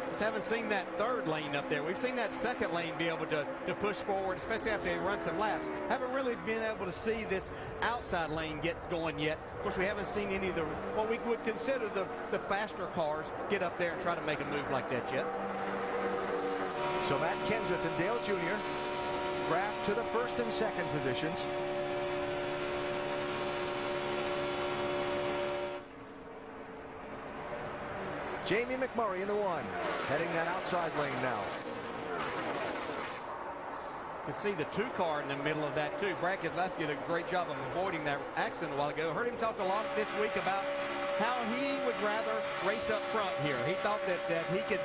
Just haven't seen that third lane up there. We've seen that second lane be able to push forward, especially after they run some laps. Haven't really been able to see this outside lane get going yet. Of course, we haven't seen any of the, what we would consider the faster cars get up there and try to make a move like that yet. So Matt Kenseth and Dale Jr. draft to the first and second positions. Jamie McMurray in the one, heading that outside lane now. You can see the 2 car in the middle of that too. Brad Keselowski did a great job of avoiding that accident a while ago. Heard him talk a lot this week about how he would rather race up front here. He thought that he could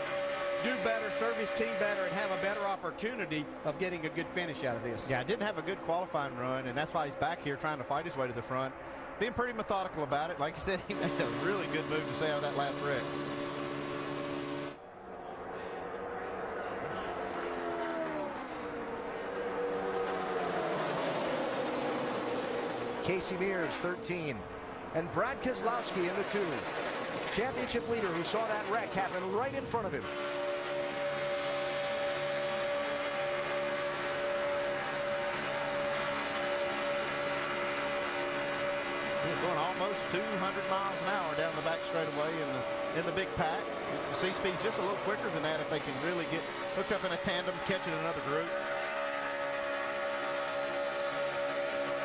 do better, serve his team better, and have a better opportunity of getting a good finish out of this. Yeah, didn't have a good qualifying run, and that's why he's back here trying to fight his way to the front. Being pretty methodical about it. Like you said, he made a really good move to stay out of that last wreck. Casey Mears, 13. And Brad Keselowski in the 2. Championship leader who saw that wreck happen right in front of him. We're going almost 200 miles an hour down the back straightaway in the big pack. The C-Speed's just a little quicker than that if they can really get hooked up in a tandem, catching another group.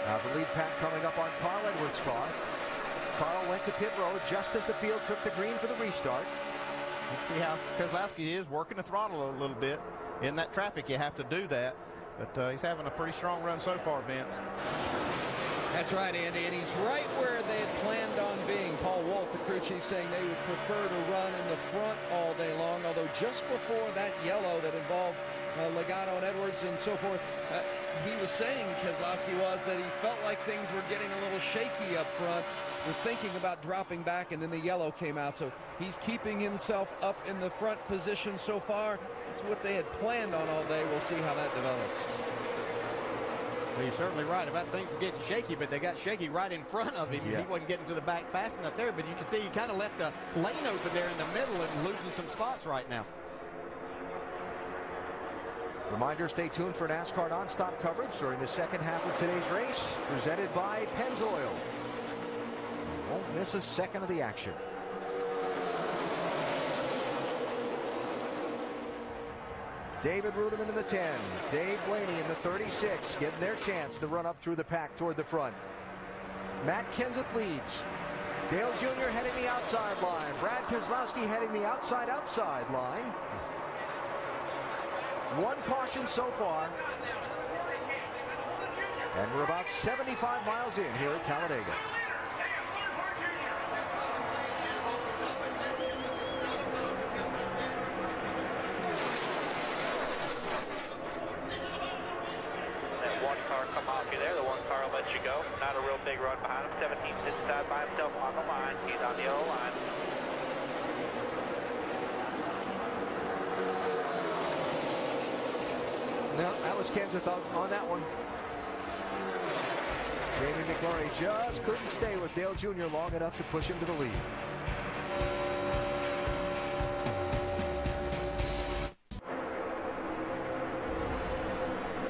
The lead pack coming up on Carl Edwards' car. Carl went to pit road just as the field took the green for the restart. You can see how Keselowski is working the throttle a little bit. In that traffic, you have to do that. But he's having a pretty strong run so far, Vince. That's right, Andy, and he's right where they had planned on being. Paul Wolf, the crew chief, saying they would prefer to run in the front all day long, although just before that yellow that involved Logano and Edwards and so forth, he was saying, Keselowski was, that he felt like things were getting a little shaky up front, was thinking about dropping back, and then the yellow came out. So he's keeping himself up in the front position so far. It's what they had planned on all day. We'll see how that develops. Well, you're certainly right about things were getting shaky, but they got shaky right in front of him. Yeah. He wasn't getting to the back fast enough there, but you can see he kind of left the lane open there in the middle and losing some spots right now. Reminder, stay tuned for NASCAR nonstop coverage during the second half of today's race, presented by Pennzoil. You won't miss a second of the action. David Ruderman in the 10, Dave Blaney in the 36, getting their chance to run up through the pack toward the front. Matt Kenseth leads. Dale Jr. heading the outside line. Brad Keselowski heading the outside line. One caution so far. And we're about 75 miles in here at Talladega. That one car come off you there. The one car will let you go. Not a real big run behind him. 17 sits side by himself on the line. He's on the yellow line. No, that was Kenseth on that one. Jamie McMurray just couldn't stay with Dale Jr. long enough to push him to the lead.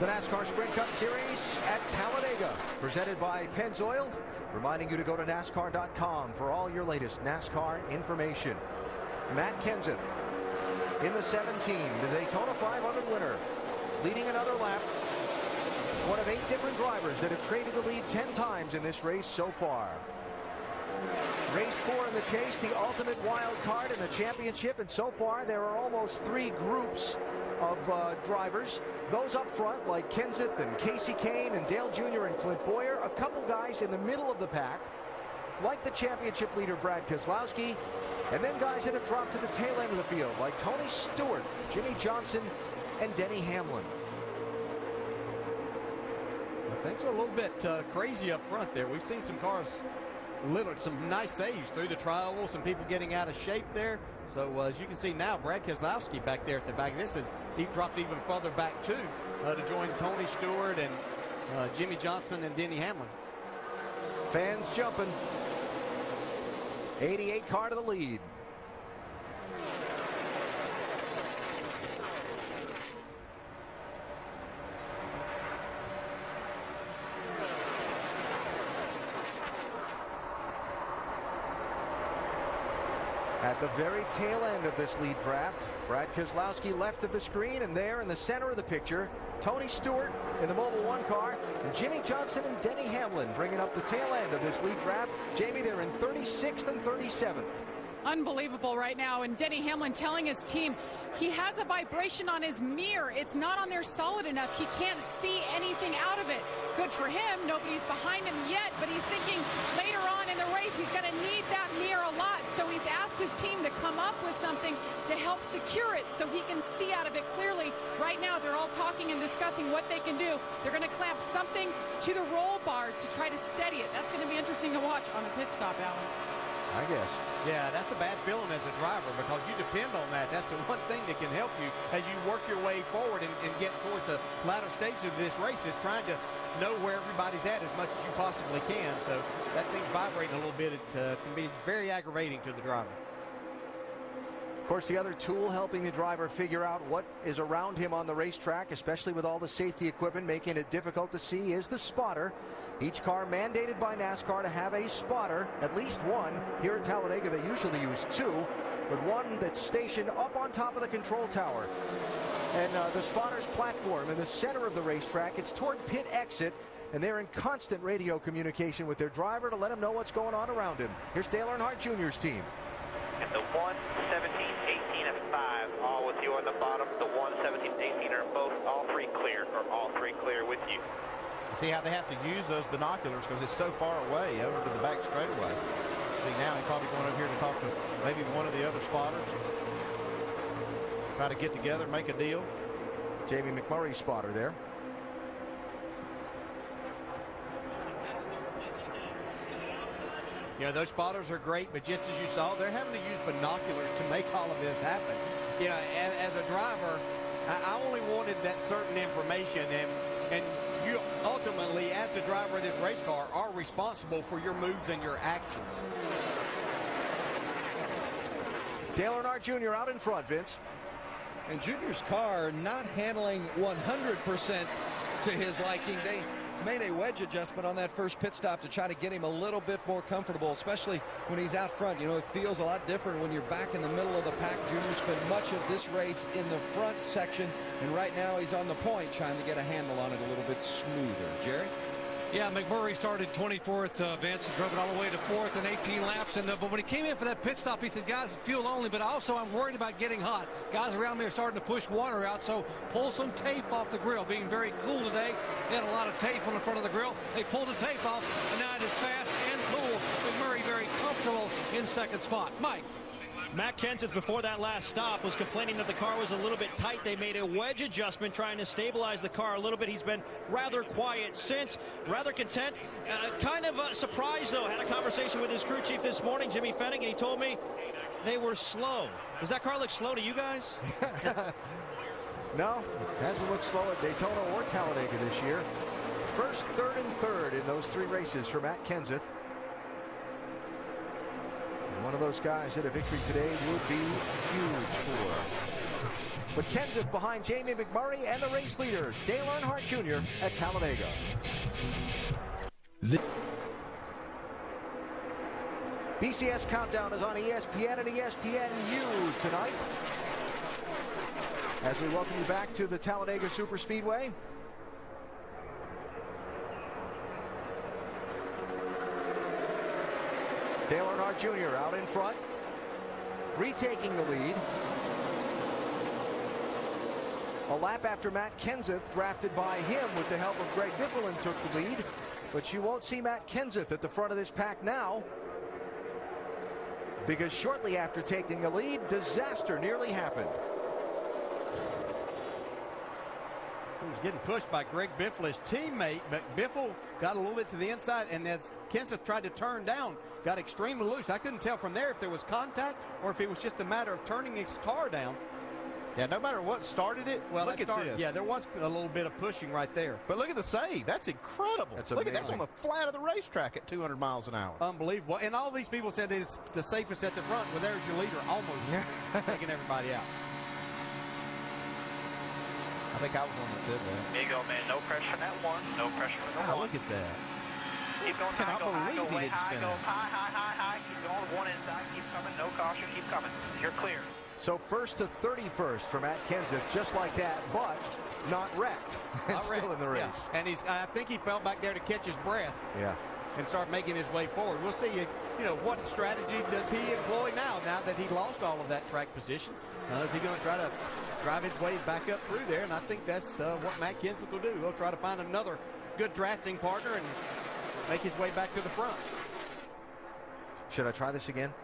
The NASCAR Sprint Cup Series at Talladega, presented by Pennzoil, reminding you to go to NASCAR.com for all your latest NASCAR information. Matt Kenseth in the 17, the Daytona 500 winner, leading another lap. One of 8 different drivers that have traded the lead 10 times in this race so far. Race 4 in the chase, the ultimate wild card in the championship, and so far there are almost 3 groups of drivers. Those up front like Kenseth and Casey Kane and Dale Jr. and Clint Boyer. A couple guys in the middle of the pack like the championship leader Brad Keselowski, and then guys that have dropped to the tail end of the field like Tony Stewart, Jimmy Johnson, and Denny Hamlin. Well, things are a little bit crazy up front there. We've seen some cars some nice saves through the trial, some people getting out of shape there. So as you can see now, Brad Keselowski back there at the back. He dropped even further back too to join Tony Stewart and Jimmy Johnson and Denny Hamlin. Fans jumping. 88 car to the lead. At the very tail end of this lead draft, Brad Keselowski left of the screen, and there in the center of the picture, Tony Stewart in the Mobil 1 car, and Jimmy Johnson and Denny Hamlin bringing up the tail end of this lead draft. Jamie, they're in 36th and 37th. Unbelievable right now, and Denny Hamlin telling his team he has a vibration on his mirror. It's not on there solid enough. He can't see anything out of it. Good for him. Nobody's behind him yet, but he's thinking later on in the race he's going to need that mirror a lot. So he's asked his team to come up with something to help secure it so he can see out of it clearly. Right now they're all talking and discussing what they can do. They're going to clamp something to the roll bar to try to steady it. That's going to be interesting to watch on a pit stop, Alan. I guess. Yeah, that's a bad feeling as a driver because you depend on that. That's the one thing that can help you as you work your way forward and get towards the latter stage of this race is trying to know where everybody's at as much as you possibly can. So that thing vibrating a little bit, it can be very aggravating to the driver. Of course, the other tool helping the driver figure out what is around him on the racetrack, especially with all the safety equipment making it difficult to see, is the spotter. Each car mandated by NASCAR to have a spotter, at least one. Here at Talladega, they usually use two, but one that's stationed up on top of the control tower. And the spotter's platform in the center of the racetrack, it's toward pit exit, and they're in constant radio communication with their driver to let him know what's going on around him. Here's Dale Earnhardt Jr.'s team. And the 1, 17, 18, and 5, all with you on the bottom. The 1, 17, 18 are both, all three clear, or all three clear with you. See how they have to use those binoculars because it's so far away over to the back straightaway. See, now he's probably going over here to talk to maybe one of the other spotters. Try to get together, make a deal. Jamie McMurray spotter there. You know, those spotters are great, but just as you saw, they're having to use binoculars to make all of this happen. You know, as a driver, I only wanted that certain information, and you ultimately, as the driver of this race car, are responsible for your moves and your actions. Dale Earnhardt Jr. out in front, Vince. And Junior's car not handling 100% to his liking. They made a wedge adjustment on that first pit stop to try to get him a little bit more comfortable, especially when he's out front. You know, it feels a lot different when you're back in the middle of the pack. Junior spent much of this race in the front section, and right now he's on the point trying to get a handle on it a little bit smoother. Jerry? Yeah, McMurray started 24th, Vince, and drove it all the way to 4th in 18 laps. But when he came in for that pit stop, he said, guys, fuel only, but also I'm worried about getting hot. Guys around me are starting to push water out, so pull some tape off the grill. Being very cool today, they had a lot of tape on the front of the grill. They pulled the tape off, and now it is fast and cool. McMurray very comfortable in second spot. Mike. Matt Kenseth, before that last stop, was complaining that the car was a little bit tight. They made a wedge adjustment trying to stabilize the car a little bit. He's been rather quiet since, rather content. Kind of surprised, though. Had a conversation with his crew chief this morning, Jimmy Fennig, and he told me they were slow. Does that car look slow to you guys? No, hasn't looked slow at Daytona or Talladega this year. First, third, and third in those three races for Matt Kenseth. One of those guys that a victory today would be huge for. But Kenseth behind Jamie McMurray and the race leader, Dale Earnhardt Jr. at Talladega. BCS Countdown is on ESPN and ESPNU tonight. As we welcome you back to the Talladega Superspeedway. Dale Earnhardt Jr. out in front, retaking the lead. A lap after Matt Kenseth, drafted by him with the help of Greg Dipperlin, took the lead. But you won't see Matt Kenseth at the front of this pack now, because shortly after taking the lead, disaster nearly happened. He was getting pushed by Greg Biffle, his teammate, but Biffle got a little bit to the inside, and as Kenseth tried to turn down, got extremely loose. I couldn't tell from there if there was contact or if it was just a matter of turning his car down. Yeah, no matter what started it, well, look at this. Yeah, there was a little bit of pushing right there. But look at the save. That's incredible. That's look amazing. at that's on the flat of the racetrack at 200 miles an hour. Unbelievable. And all these people said it's the safest at the front. Well, there's your leader almost taking everybody out. I think I was on that said that. There you go, man. No pressure on that one. No pressure on the Wow, one. look at that. Keep going high, go high, go way high, go high, high, high, high. Keep going one inside. Keep coming. No caution. Keep coming. You're clear. So first to 31st for Matt Kenseth, just like that, but not wrecked. And still in the race. Yeah. And I think he fell back there to catch his breath. Yeah. And start making his way forward. We'll see, what strategy does he employ now that he lost all of that track position? Is he going to try to drive his way back up through there? And I think that's what Matt Kenseth will do. He'll try to find another good drafting partner and make his way back to the front. Should I try this again?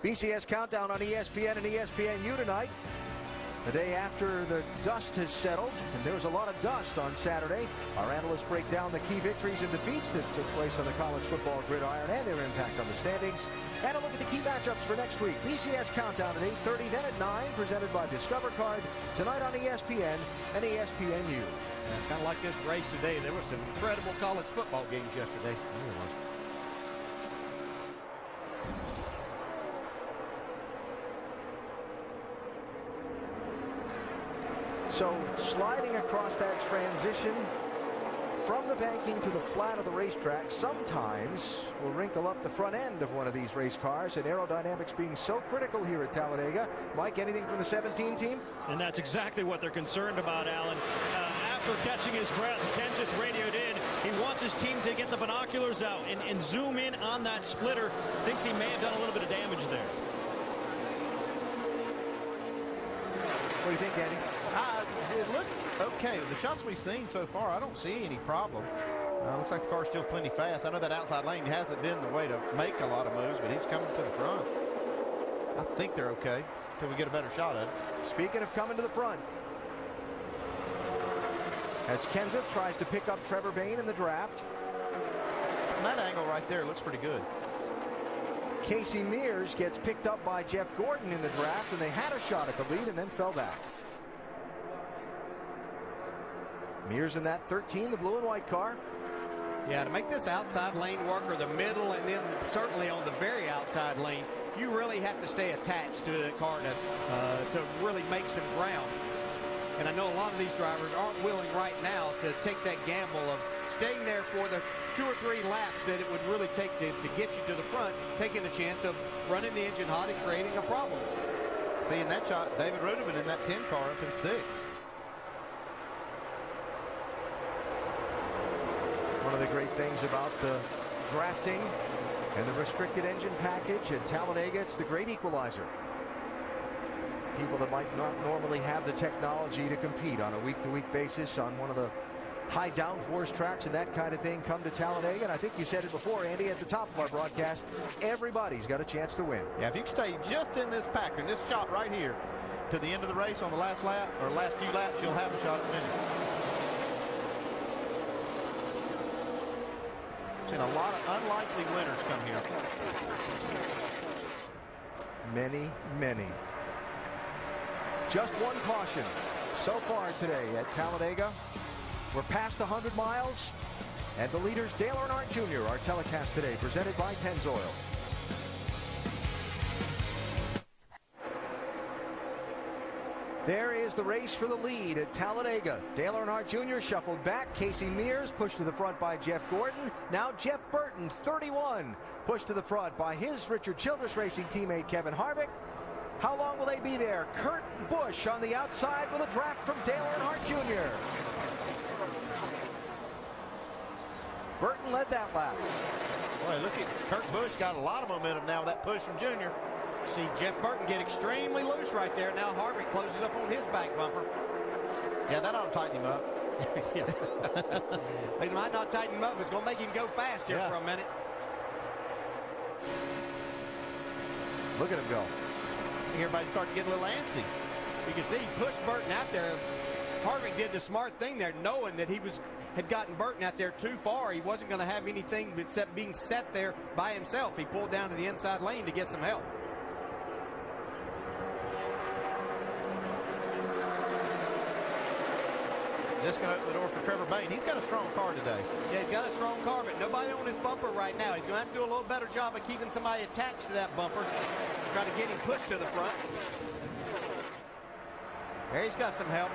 BCS Countdown on ESPN and ESPNU tonight. The day after the dust has settled, and there was a lot of dust on Saturday. Our analysts break down the key victories and defeats that took place on the college football gridiron and their impact on the standings. And a look at the key matchups for next week. BCS Countdown at 8:30, then at 9, presented by Discover Card, tonight on ESPN and ESPNU. Kind of like this race today. There were some incredible college football games yesterday. So sliding across that transition from the banking to the flat of the racetrack sometimes will wrinkle up the front end of one of these race cars, and aerodynamics being so critical here at Talladega. Mike, anything from the 17 team? And that's exactly what they're concerned about, Alan. After catching his breath, Kenseth radioed in. He wants his team to get the binoculars out and zoom in on that splitter. Thinks he may have done a little bit of damage there. What do you think, Andy? It looks okay. The shots we've seen so far, I don't see any problem. Looks like the car's still plenty fast. I know that outside lane hasn't been the way to make a lot of moves, but he's coming to the front. I think they're okay until we get a better shot at it. Speaking of coming to the front, as Kenseth tries to pick up Trevor Bayne in the draft. From that angle right there, it looks pretty good. Casey Mears gets picked up by Jeff Gordon in the draft, and they had a shot at the lead and then fell back. Mears in that 13, the blue and white car. Yeah, to make this outside lane work, or the middle, and then certainly on the very outside lane, you really have to stay attached to the car to really make some ground. And I know a lot of these drivers aren't willing right now to take that gamble of staying there for the 2 or 3 laps that it would really take to get you to the front, taking a chance of running the engine hot and creating a problem. See, in that shot, David Ruderman in that 10 car up in 6. One of the great things about the drafting and the restricted engine package at Talladega, it's the great equalizer. People that might not normally have the technology to compete on a week-to-week basis on one of the high downforce tracks and that kind of thing come to Talladega. And I think you said it before, Andy, at the top of our broadcast, everybody's got a chance to win. Yeah, if you can stay just in this pack, in this shot right here, to the end of the race on the last lap, or last few laps, you'll have a shot at winning. Seen a lot of unlikely winners come here. Many, many. Just one caution so far today at Talladega. We're past 100 miles, and the leaders, Dale Earnhardt Jr., our telecast today, presented by Pennzoil. There is the race for the lead at Talladega. Dale Earnhardt Jr. shuffled back. Casey Mears pushed to the front by Jeff Gordon. Now Jeff Burton, 31, pushed to the front by his Richard Childress Racing teammate Kevin Harvick. How long will they be there? Kurt Busch on the outside with a draft from Dale Earnhardt Jr. Burton led that lap. Boy, look at Kurt Busch got a lot of momentum now with that push from Junior. See Jeff Burton get extremely loose right there. Now Harvick closes up on his back bumper. Yeah, that ought to tighten him up. It might not tighten him up. It's going to make him go fast here for a minute. Look at him go. Everybody started to get a little antsy. You can see he pushed Burton out there Harvick did the smart thing there, knowing that he had gotten Burton out there too far. He wasn't going to have anything except being set there by himself. He pulled down to the inside lane to get some help. Just going to open the door for Trevor Bayne. He's got a strong car today. Yeah, he's got a strong car, but nobody on his bumper right now. He's going to have to do a little better job of keeping somebody attached to that bumper. Try to get him pushed to the front. There he's got some help.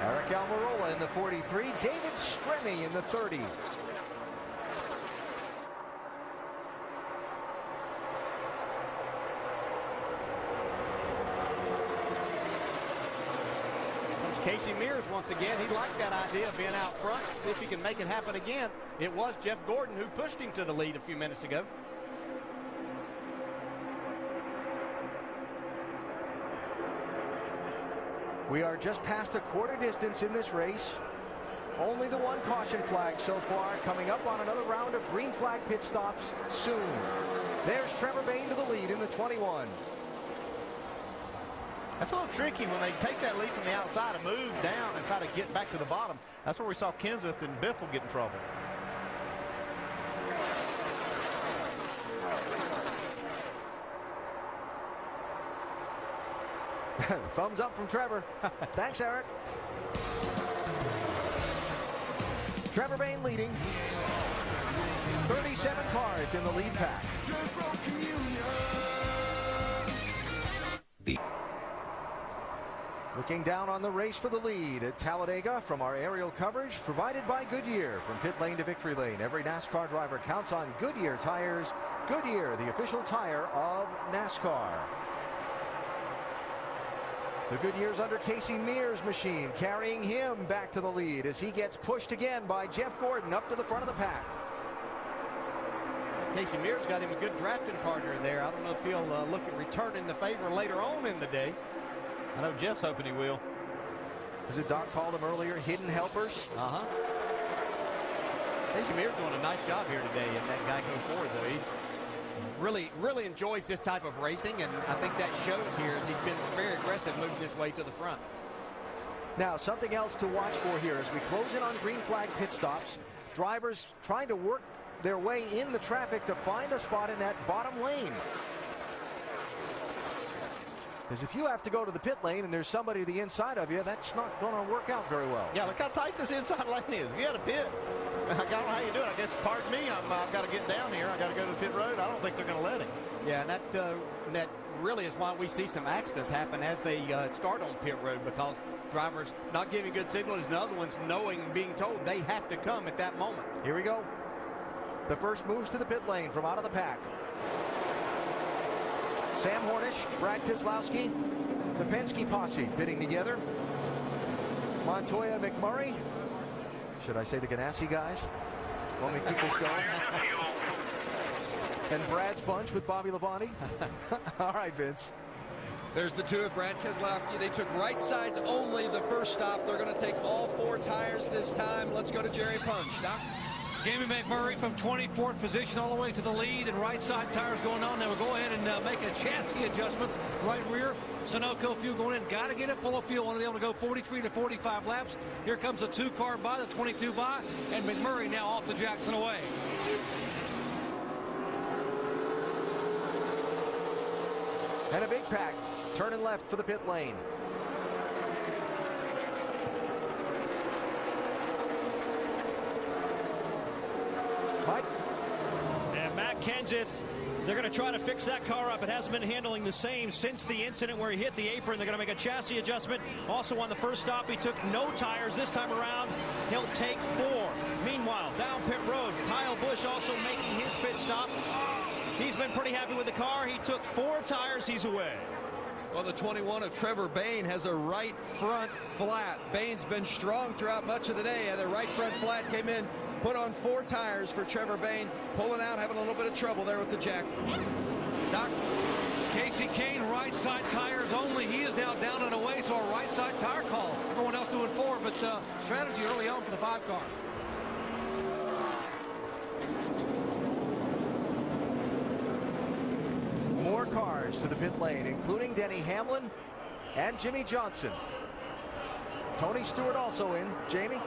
Eric Almirola in the 43. David Stremme in the 30. Casey Mears once again. He liked that idea of being out front. See if he can make it happen again. It was Jeff Gordon who pushed him to the lead a few minutes ago. We are just past a quarter distance in this race. Only the one caution flag so far. Coming up on another round of green flag pit stops soon. There's Trevor Bayne to the lead in the 21. That's a little tricky when they take that lead from the outside and move down and try to get back to the bottom. That's where we saw Kenseth and Biffle get in trouble. Thumbs up from Trevor. Thanks, Eric. Trevor Bayne leading. 37 cars in the lead pack. Looking down on the race for the lead at Talladega from our aerial coverage provided by Goodyear. From pit lane to victory lane, every NASCAR driver counts on Goodyear tires. Goodyear, the official tire of NASCAR. The Goodyear's under Casey Mears' machine, carrying him back to the lead as he gets pushed again by Jeff Gordon up to the front of the pack. Casey Mears got him a good drafting partner there. I don't know if he'll look at returning the favor later on in the day. I know Jeff's hoping he will. As Doc called him earlier, hidden helpers. Casey Mears doing a nice job here today, and that guy go forward though. He's really enjoys this type of racing, and I think that shows here as he's been very aggressive moving his way to the front. Now, something else to watch for here as we close in on green flag pit stops. Drivers trying to work their way in the traffic to find a spot in that bottom lane. Because if you have to go to the pit lane and there's somebody to the inside of you, that's not going to work out very well. Yeah, look how tight this inside lane is. If you had a pit, I don't know how you do it. I guess, pardon me, I've got to get down here. I've got to go to the pit road. I don't think they're going to let him. Yeah, and that really is why we see some accidents happen as they start on pit road, because drivers not giving good signals and other ones knowing, being told they have to come at that moment. Here we go. The first moves to the pit lane from out of the pack. Sam Hornish, Brad Keselowski, the Penske posse bidding together. Montoya, McMurray. Should I say the Ganassi guys? Want me to keep this going? And Brad's bunch with Bobby Labonte. All right, Vince. There's the two of Brad Keselowski. They took right sides only the first stop. They're going to take all four tires this time. Let's go to Jerry Punch. Doc? Jamie McMurray from 24th position all the way to the lead, and right side tires going on. Now we'll go ahead and make a chassis adjustment. Right rear, Sunoco fuel going in. Got to get it full of fuel. Want to be able to go 43 to 45 laps. Here comes the 2-car by, the 22 by, and McMurray now off the Jackson away. And a big pack turning left for the pit lane. Mike? And Matt Kenseth, they're going to try to fix that car up. It hasn't been handling the same since the incident where he hit the apron. They're going to make a chassis adjustment. Also on the first stop, he took no tires. This time around, he'll take 4. Meanwhile, down pit road, Kyle Busch also making his pit stop. He's been pretty happy with the car. He took 4 tires. He's away. Well, the 21 of Trevor Bayne has a right front flat. Bayne's been strong throughout much of the day. The right front flat came in, put on 4 tires for Trevor Bayne. Pulling out, having a little bit of trouble there with the jack. Doc? Casey Kane, right side tires only. He is now down and away, so a right side tire call. Everyone else doing 4, but strategy early on for the 5-car. More cars to the pit lane, including Denny Hamlin and Jimmy Johnson. Tony Stewart also in. Jamie?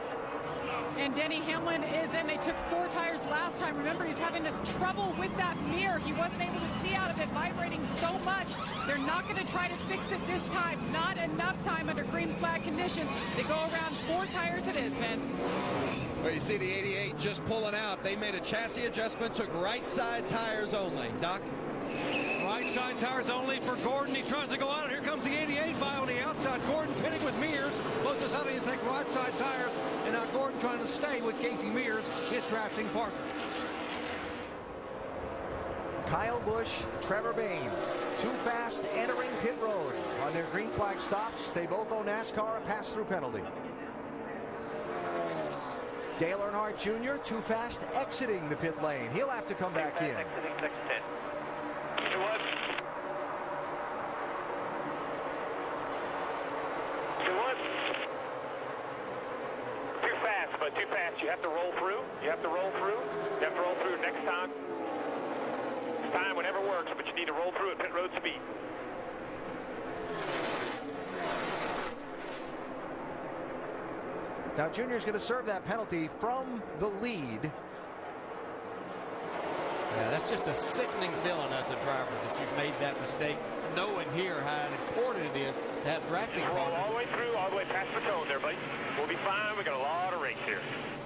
And Denny Hamlin is in. They took 4 tires last time. Remember, he's having trouble with that mirror. He wasn't able to see out of it, vibrating so much. They're not going to try to fix it this time. Not enough time under green flag conditions. They go around 4 tires it is, Vince. Well, you see the 88 just pulling out. They made a chassis adjustment, took right side tires only. Doc? Right side tires only for Gordon. He tries to go out. Here comes the 88 by on the outside. Gordon pitting with Mears. Both deciding to take right side tires. And now Gordon trying to stay with Casey Mears, his drafting partner. Kyle Busch, Trevor Bayne, too fast entering pit road. On their green flag stops, they both owe NASCAR a pass-through penalty. Dale Earnhardt Jr., too fast exiting the pit lane. He'll have to come back in. Too fast. You have to roll through. You have to roll through. You have to roll through next time. This time, whatever works, but you need to roll through at pit road speed. Now, Junior's going to serve that penalty from the lead. Yeah, that's just a sickening feeling as a driver that you've made that mistake, knowing here how important it is to have drafting Roll all the way through, all the way past the cone there, buddy. We'll be fine. We got a lot of race here.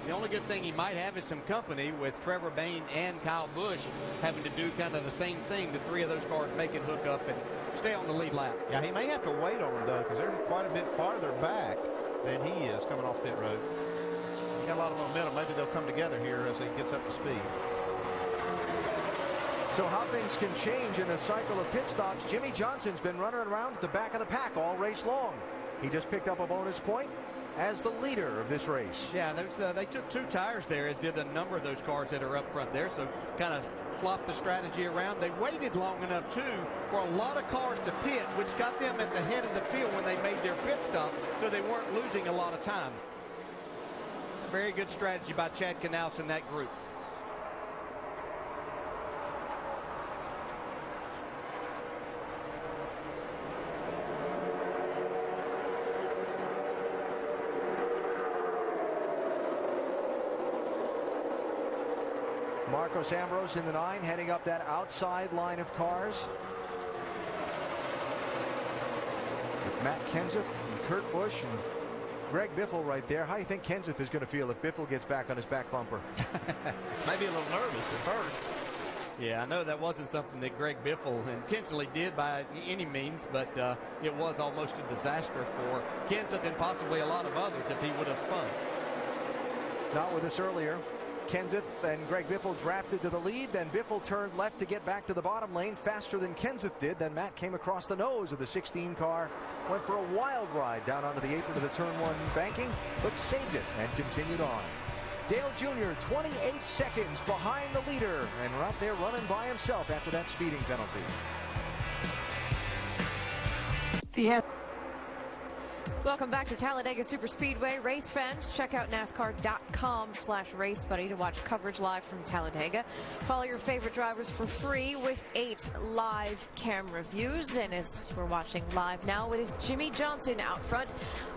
The only good thing he might have is some company with Trevor Bayne and Kyle Busch having to do kind of the same thing. The 3 of those cars make it hook up and stay on the lead lap. Yeah, he may have to wait on them, though, because they're quite a bit farther back than he is coming off pit road. He got a lot of momentum. Maybe they'll come together here as he gets up to speed. So how things can change in a cycle of pit stops. Jimmy Johnson's been running around at the back of the pack all race long. He just picked up a bonus point as the leader of this race. Yeah, they took 2 tires there, as did a number of those cars that are up front there. So kind of flopped the strategy around. They waited long enough, too, for a lot of cars to pit, which got them at the head of the field when they made their pit stop, so they weren't losing a lot of time. Very good strategy by Chad Knaus and that group. Marcos Ambrose in the 9, heading up that outside line of cars. With Matt Kenseth and Kurt Busch and Greg Biffle right there. How do you think Kenseth is going to feel if Biffle gets back on his back bumper? Maybe a little nervous at first. Yeah, I know that wasn't something that Greg Biffle intentionally did by any means, but it was almost a disaster for Kenseth and possibly a lot of others if he would have spun. Not with us earlier. Kenseth and Greg Biffle drafted to the lead. Then Biffle turned left to get back to the bottom lane faster than Kenseth did. Then Matt came across the nose of the 16 car. Went for a wild ride down onto the apron of the turn 1 banking, but saved it and continued on. Dale Jr. 28 seconds behind the leader and right there running by himself after that speeding penalty. Welcome back to Talladega Superspeedway. Race fans, check out NASCAR.com/RaceBuddy to watch coverage live from Talladega. Follow your favorite drivers for free with 8 live camera views. And as we're watching live now, it is Jimmy Johnson out front,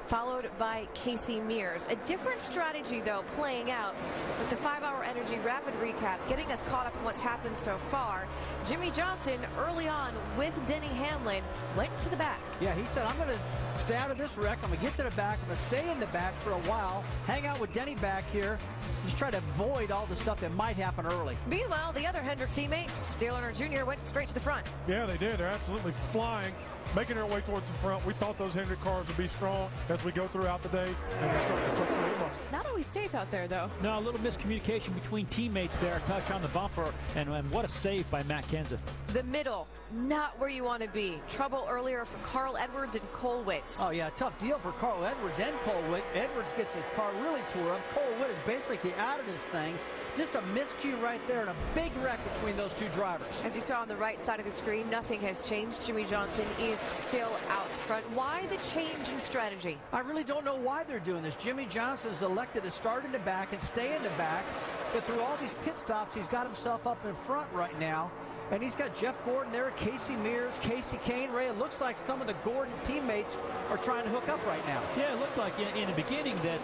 followed by Casey Mears. A different strategy, though, playing out with the 5-Hour Energy Rapid Recap, getting us caught up in what's happened so far. Jimmy Johnson, early on with Denny Hamlin, went to the back. Yeah, he said, I'm going to stay out of this wreck. I'm going to get to the back. I'm going to stay in the back for a while, hang out with Denny back here, just try to avoid all the stuff that might happen early. Meanwhile, the other Hendrick teammates, Dale Earnhardt Jr., went straight to the front. Yeah, they did. They're absolutely flying, making their way towards the front. We thought those Hendrick cars would be strong as we go throughout the day, and they're starting to flex a little muscle. Not always safe out there, though. No, a little miscommunication between teammates there. Touch on the bumper, and what a save by Matt Kenseth. The middle, not where you want to be. Trouble earlier for Carl Edwards and Cole Witt. Oh, yeah, tough deal for Carl Edwards and Cole Witt. Edwards gets his car really tore up. Cole Witt is basically out of this thing. Just a miscue right there and a big wreck between those two drivers. As you saw on the right side of the screen, nothing has changed. Jimmy Johnson is still out front. Why the change in strategy? I really don't know why they're doing this. Jimmy Johnson is elected to start in the back and stay in the back. But through all these pit stops, he's got himself up in front right now. And he's got Jeff Gordon there, Casey Mears, Casey Kane. Ray, it looks like some of the Gordon teammates are trying to hook up right now. Yeah, it looked like in the beginning that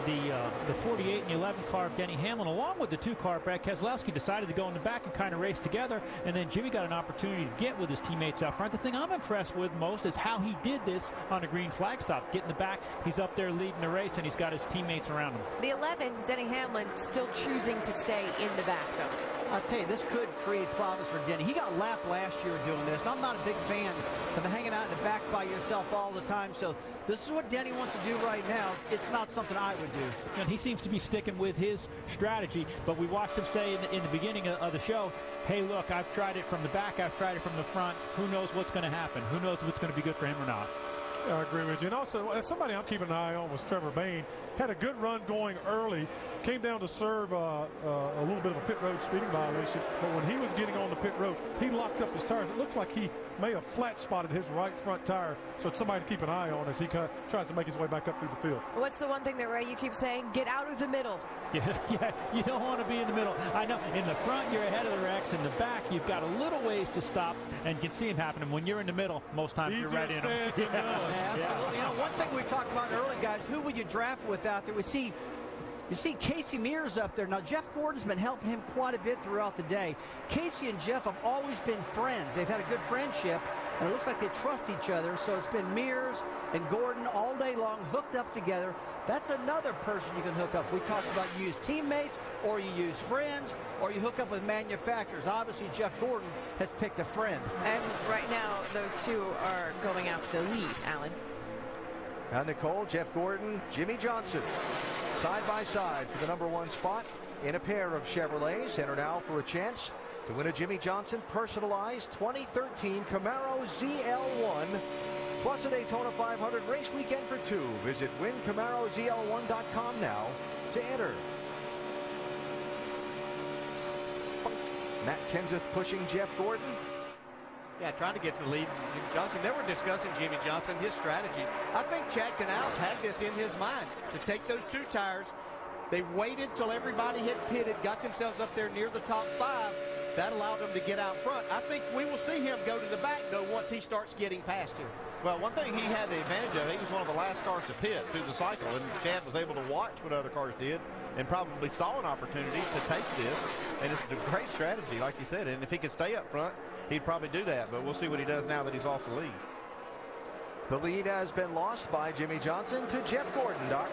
the 48 and the 11 car of Denny Hamlin, along with the 2 car of Brad Keselowski, decided to go in the back and kind of race together. And then Jimmy got an opportunity to get with his teammates out front. The thing I'm impressed with most is how he did this on a green flag stop. Get in the back, he's up there leading the race, and he's got his teammates around him. The 11, Denny Hamlin, still choosing to stay in the back, though. I'll tell you, this could create problems for Denny. He got lapped last year doing this. I'm not a big fan of hanging out in the back by yourself all the time. So this is what Denny wants to do right now. It's not something I would do. And he seems to be sticking with his strategy. But we watched him say in the beginning of the show, hey, look, I've tried it from the back. I've tried it from the front. Who knows what's going to happen? Who knows what's going to be good for him or not? I agree with you. And also, somebody I'm keeping an eye on was Trevor Bayne. Had a good run going early. Came down to serve a little bit of a pit road speeding violation. But when he was getting on the pit road, he locked up his tires. It looks like he may have flat spotted his right front tire. So it's somebody to keep an eye on as he tries to make his way back up through the field. What's the one thing that, Ray, you keep saying? Get out of the middle. Yeah, you don't want to be in the middle. I know. In the front, you're ahead of the wrecks. In the back, you've got a little ways to stop and can see them happening. When you're in the middle, most times you're right in them. Yeah. You know, one thing we talked about early, guys, who would you draft with out there? You see Casey Mears up there. Now, Jeff Gordon's been helping him quite a bit throughout the day. Casey and Jeff have always been friends. They've had a good friendship, and it looks like they trust each other. So it's been Mears and Gordon all day long hooked up together. That's another person you can hook up. We talked about you use teammates, or you use friends, or you hook up with manufacturers. Obviously, Jeff Gordon has picked a friend. And right now, those two are going after the lead, Alan. Nicole, Jeff Gordon, Jimmy Johnson, side by side for the #1 spot in a pair of Chevrolets. Enter now for a chance to win a Jimmy Johnson personalized 2013 Camaro ZL1 plus a Daytona 500 race weekend for 2. Visit wincamarozl1.com now to enter. Matt Kenseth pushing Jeff Gordon. Yeah, trying to get to the lead. Jimmy Johnson. They were discussing Jimmy Johnson, his strategies. I think Chad Canals had this in his mind to take those 2 tires. They waited till everybody had pitted, got themselves up there near the top 5. That allowed them to get out front. I think we will see him go to the back, though, once he starts getting past here. Well, one thing he had the advantage of, he was one of the last cars to pit through the cycle, and Chad was able to watch what other cars did and probably saw an opportunity to take this, and it's a great strategy, like you said, and if he could stay up front, he'd probably do that, but we'll see what he does now that he's lost the lead. The lead has been lost by Jimmy Johnson to Jeff Gordon, Doc.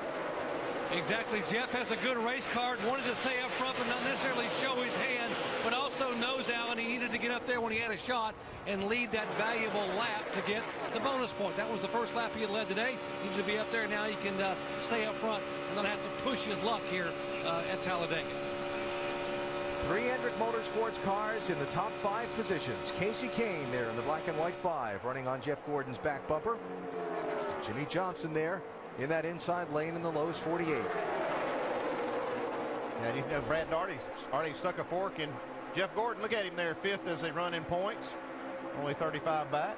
Exactly. Jeff has a good race car, wanted to stay up front but not necessarily show his hand, but also knows, Alan, he needed to get up there when he had a shot and lead that valuable lap to get the bonus point. That was the first lap he had led today. He needed to be up there. Now he can stay up front and not have to push his luck here at Talladega. 300 Motorsports cars in the top 5 positions. Casey Kane there in the black and white 5 running on Jeff Gordon's back bumper. Jimmy Johnson there in that inside lane in the Lowe's 48. And you know, Brad Daugherty already stuck a fork in Jeff Gordon. Look at him there, 5th as they run in points. Only 35 back.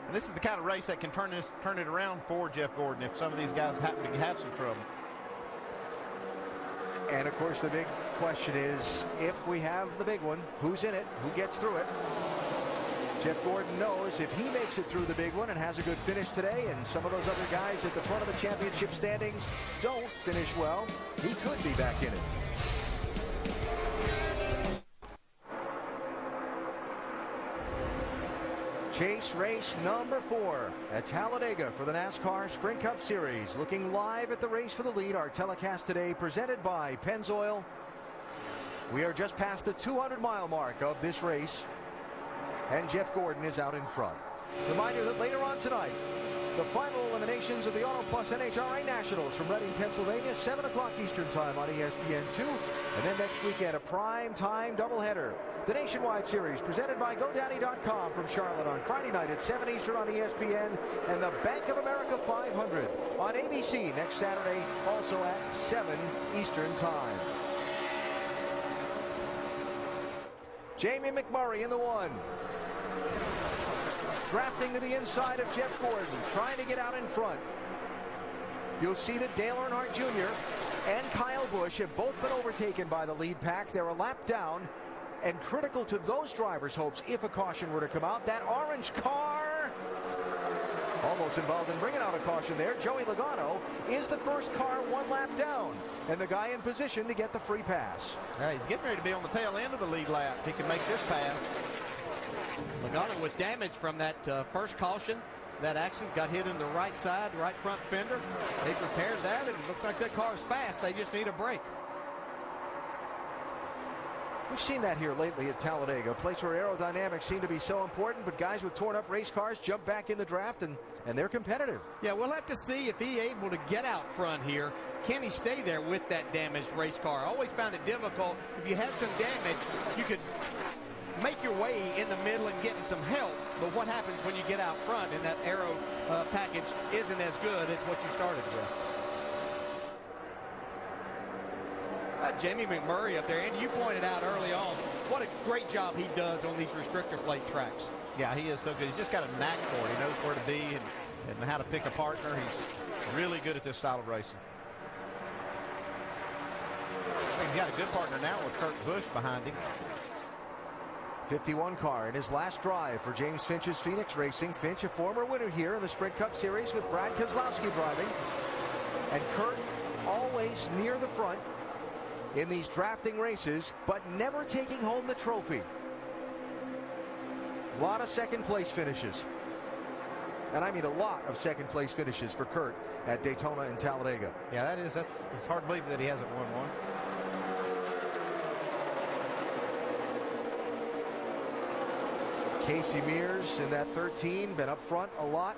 And this is the kind of race that can turn it around for Jeff Gordon if some of these guys happen to have some trouble. And of course the big question is, if we have the big one, who's in it? Who gets through it? Jeff Gordon knows if he makes it through the big one and has a good finish today, and some of those other guys at the front of the championship standings don't finish well, he could be back in it. Chase race #4 at Talladega for the NASCAR Sprint Cup Series. Looking live at the race for the lead. Our telecast today presented by Pennzoil. We are just past the 200-mile mark of this race, and Jeff Gordon is out in front. Reminder that later on tonight, the final eliminations of the Auto Plus NHRA Nationals from Reading, Pennsylvania, 7 o'clock Eastern Time on ESPN2. And then next weekend, a prime time doubleheader. The Nationwide Series presented by GoDaddy.com from Charlotte on Friday night at 7 Eastern on ESPN. And the Bank of America 500 on ABC next Saturday, also at 7 Eastern Time. Jamie McMurray in the 1. Drafting to the inside of Jeff Gordon, trying to get out in front. You'll see that Dale Earnhardt Jr. and Kyle Busch have both been overtaken by the lead pack. They're a lap down. and critical to those drivers' hopes if a caution were to come out. That orange car almost involved in bringing out a caution there. Joey Logano is the first car one lap down, and the guy in position to get the free pass. Yeah, he's getting ready to be on the tail end of the lead lap if he can make this pass. Logano with damage from that first caution. That accident, got hit in the right side, right front fender. They've repaired that, and it looks like that car is fast. They just need a break. We've seen that here lately at Talladega, a place where aerodynamics seem to be so important, but guys with torn up race cars jump back in the draft, and they're competitive. Yeah, we'll have to see if he's able to get out front here. Can he stay there with that damaged race car? I always found it difficult. If you had some damage, you could make your way in the middle and getting some help. But what happens when you get out front and that aero package isn't as good as what you started with? Jamie McMurray up there, and you pointed out early on what a great job he does on these restrictor plate tracks. Yeah, he is so good. He's just got a knack for it. He knows where to be and how to pick a partner. He's really good at this style of racing. He's got a good partner now with Kurt Busch behind him. 51 car in his last drive for James Finch's Phoenix Racing. Finch, a former winner here in the Sprint Cup Series with Brad Keselowski driving. And Kurt always near the front in these drafting races, but never taking home the trophy. A lot of second place finishes. And I mean a lot of second place finishes for Kurt at Daytona and Talladega. Yeah, it's hard to believe that he hasn't won one. Casey Mears in that 13, been up front a lot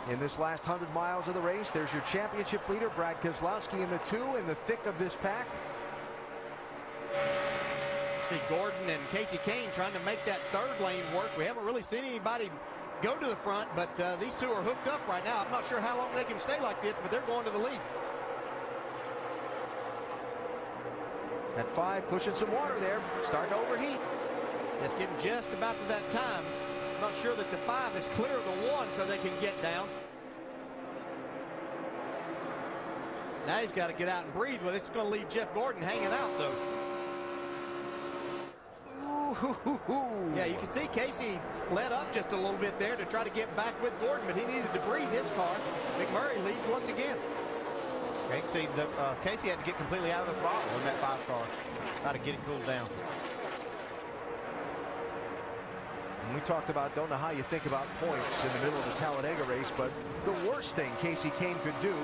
in this last 100 miles of the race. There's your championship leader, Brad Keselowski, in the 2 in the thick of this pack. See Gordon and Casey Kane trying to make that third lane work. We haven't really seen anybody go to the front, but these two are hooked up right now. I'm not sure how long they can stay like this, but they're going to the lead. At 5, pushing some water there, starting to overheat. It's getting just about to that time. I'm not sure that the 5 is clear of the 1 so they can get down. Now he's got to get out and breathe. Well, this is going to leave Jeff Gordon hanging out, though. Yeah, you can see Casey let up just a little bit there to try to get back with Gordon, but he needed to breathe his car. McMurray leads once again. Okay, see, Casey had to get completely out of the throttle in that 5 car. Try to get it cooled down. And we talked about, don't know how you think about points in the middle of the Talladega race, but the worst thing Casey Kane could do,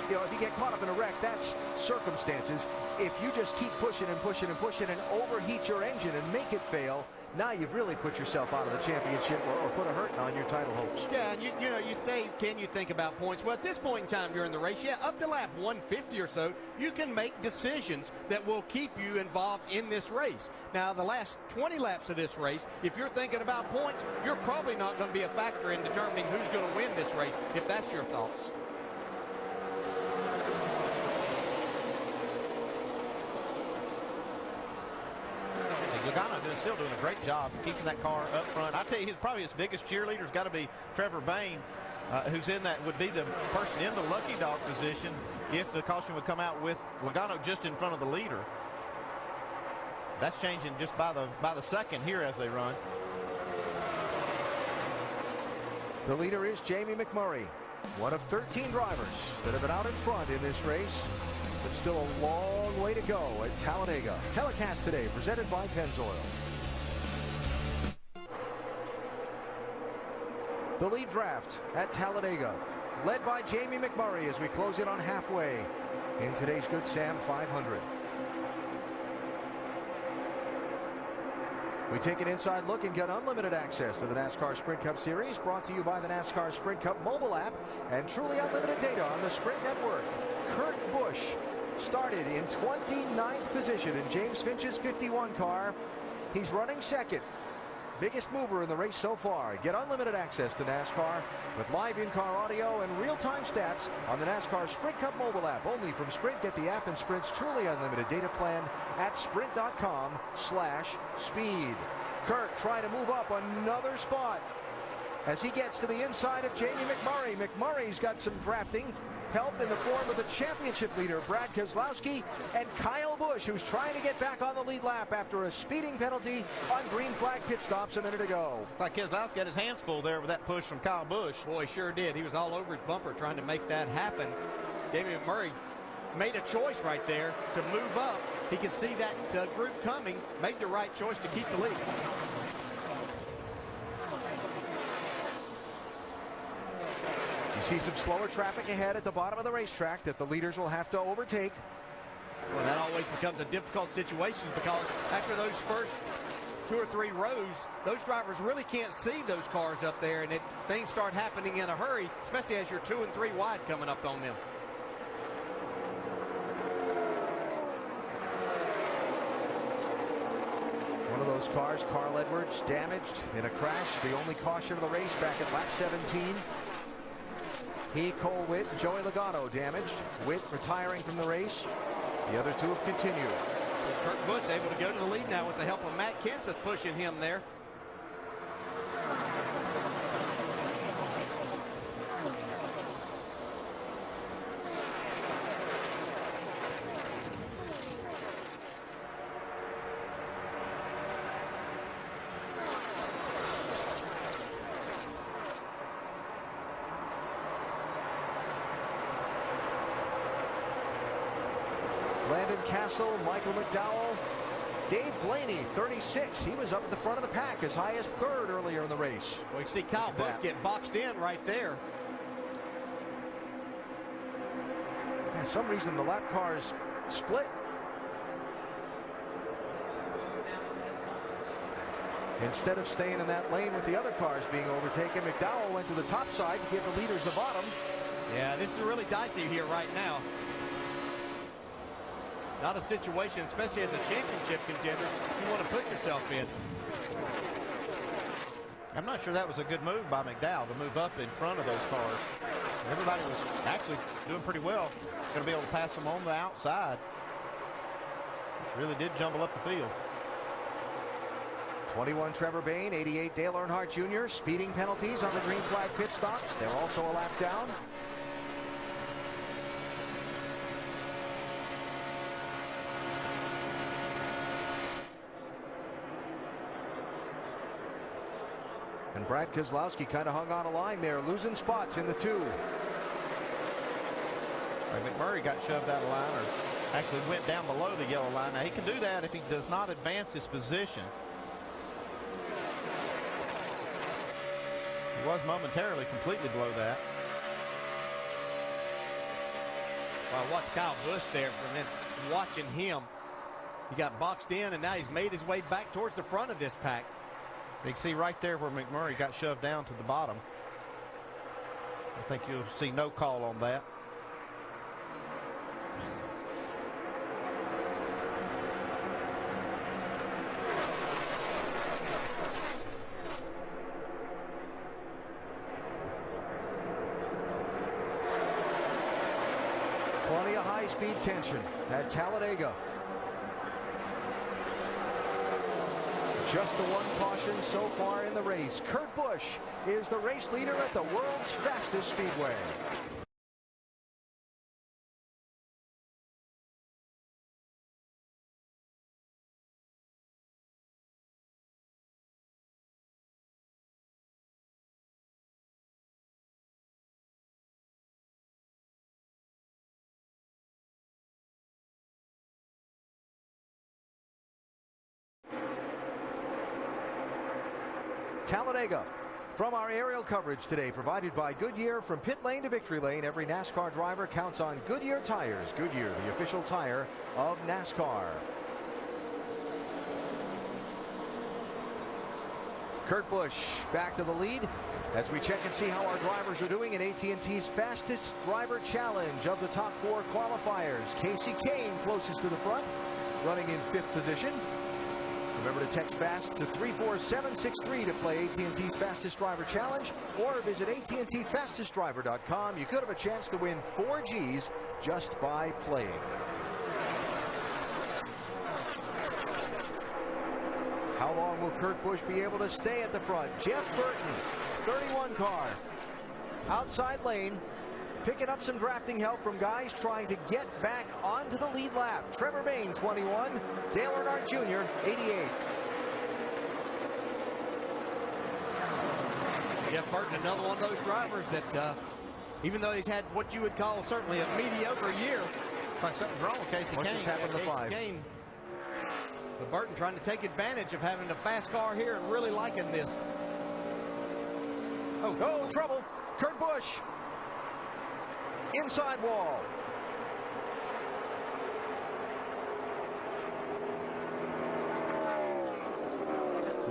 you know, if you get caught up in a wreck, that's circumstances. If you just keep pushing and pushing and pushing and overheat your engine and make it fail, now you've really put yourself out of the championship or put a hurting on your title hopes. Yeah, and you know, you say, can you think about points? Well, at this point in time during the race, yeah, up to lap 150 or so, you can make decisions that will keep you involved in this race. Now, the last 20 laps of this race, if you're thinking about points, you're probably not going to be a factor in determining who's going to win this race, if that's your thoughts. Logano is still doing a great job keeping that car up front. I tell you, probably his biggest cheerleader has got to be Trevor Bayne, who's in that, would be the person in the lucky dog position if the caution would come out with Logano just in front of the leader. That's changing just by the second here as they run. The leader is Jamie McMurray, one of 13 drivers that have been out in front in this race. But still a long way to go at Talladega. Telecast today, presented by Pennzoil. The lead draft at Talladega, led by Jamie McMurray as we close in on halfway in today's Good Sam 500. We take an inside look and get unlimited access to the NASCAR Sprint Cup Series, brought to you by the NASCAR Sprint Cup mobile app and truly unlimited data on the Sprint Network. Kurt Busch started in 29th position in James Finch's 51 car. He's running second. Biggest mover in the race so far. Get unlimited access to NASCAR with live in-car audio and real-time stats on the NASCAR Sprint Cup mobile app. Only from Sprint. Get the app and Sprint's truly unlimited data plan at sprint.com/speed. Kurt trying to move up another spot. as he gets to the inside of Jamie McMurray. McMurray's got some drafting help in the form of the championship leader, Brad Keselowski, and Kyle Busch, who's trying to get back on the lead lap after a speeding penalty on green flag pit stops a minute ago. Like Keselowski got his hands full there with that push from Kyle Busch. Boy, sure did. He was all over his bumper trying to make that happen. Jamie McMurray made a choice right there to move up. He could see that group coming, made the right choice to keep the lead. You see some slower traffic ahead at the bottom of the racetrack that the leaders will have to overtake. Well, that always becomes a difficult situation because after those first 2 or 3 rows, those drivers really can't see those cars up there, and things start happening in a hurry, especially as you're 2 and 3 wide coming up on them. One of those cars, Carl Edwards, damaged in a crash. The only caution of the race back at lap 17. He, Cole Witt, Joey Logano damaged. Witt retiring from the race. The other two have continued. Kurt Busch able to go to the lead now with the help of Matt Kenseth pushing him there. Landon Castle, Michael McDowell, Dave Blaney, 36. He was up at the front of the pack, as high as 3rd earlier in the race. Well, you see Kyle Busch get boxed in right there. For some reason, the lap cars split. Instead of staying in that lane with the other cars being overtaken, McDowell went to the top side to give the leaders the bottom. Yeah, this is really dicey here right now. Not a situation, especially as a championship contender, you want to put yourself in. I'm not sure that was a good move by McDowell to move up in front of those cars. Everybody was actually doing pretty well. Going to be able to pass them on the outside. Which really did jumble up the field. 21 Trevor Bayne, 88 Dale Earnhardt Jr. Speeding penalties on the green flag pit stops. They're also a lap down. And Brad Keselowski kind of hung on a line there, losing spots in the 2. McMurray got shoved out of line, or actually went down below the yellow line. Now, he can do that if he does not advance his position. He was momentarily completely below that. Well, watch Kyle Busch there, and then watching him. He got boxed in, and now he's made his way back towards the front of this pack. You can see right there where McMurray got shoved down to the bottom. I think you'll see no call on that. Plenty of high-speed tension at Talladega. Just the one caution so far in the race. Kurt Busch is the race leader at the world's fastest speedway. Talladega. From our aerial coverage today, provided by Goodyear, from pit lane to victory lane, every NASCAR driver counts on Goodyear tires. Goodyear, the official tire of NASCAR. Kurt Busch back to the lead as we check and see how our drivers are doing in AT&T's fastest driver challenge of the top 4 qualifiers. Casey Kane closest to the front, running in 5th position. Remember to text FAST to 34763 to play AT&T's Fastest Driver Challenge, or visit AT&TFastestDriver.com. You could have a chance to win 4 Gs just by playing. How long will Kurt Busch be able to stay at the front? Jeff Burton 31 car. Outside lane, picking up some drafting help from guys trying to get back onto the lead lap. Trevor Bayne, 21. Dale Earnhardt Jr., 88. Jeff Burton, another one of those drivers that, even though he's had what you would call certainly a mediocre year, like something's wrong with Casey What Kane. just happened to Casey 5? Kane. But Burton trying to take advantage of having a fast car here and really liking this. Oh, trouble. Kurt Busch. Inside wall.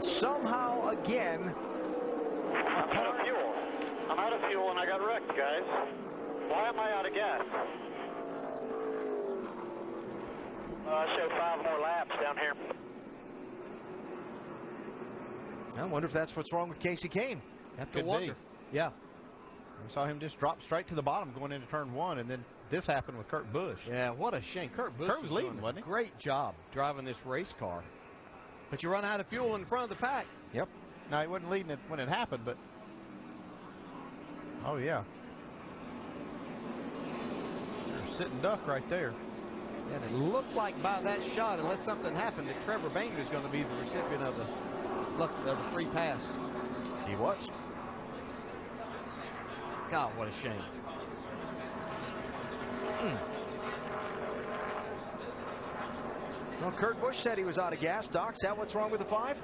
Somehow again. I'm out of fuel. I'm out of fuel and I got wrecked, guys. Why am I out of gas? I show 5 more laps down here. I wonder if that's what's wrong with Casey Kane. Have to wonder. Yeah. We saw him just drop straight to the bottom going into turn 1, and then this happened with Kurt Busch. Yeah, what a shame. Kurt Busch was leading, doing wasn't he? Great job driving this race car. But you run out of fuel in front of the pack. Yep. Now, he wasn't leading it when it happened, but... Oh, yeah. There's sitting duck right there. And it looked like by that shot, unless something happened, that Trevor Bayne was going to be the recipient of the free pass. He was. God, what a shame. Well, Kurt Busch said he was out of gas. Doc, is that what's wrong with the 5?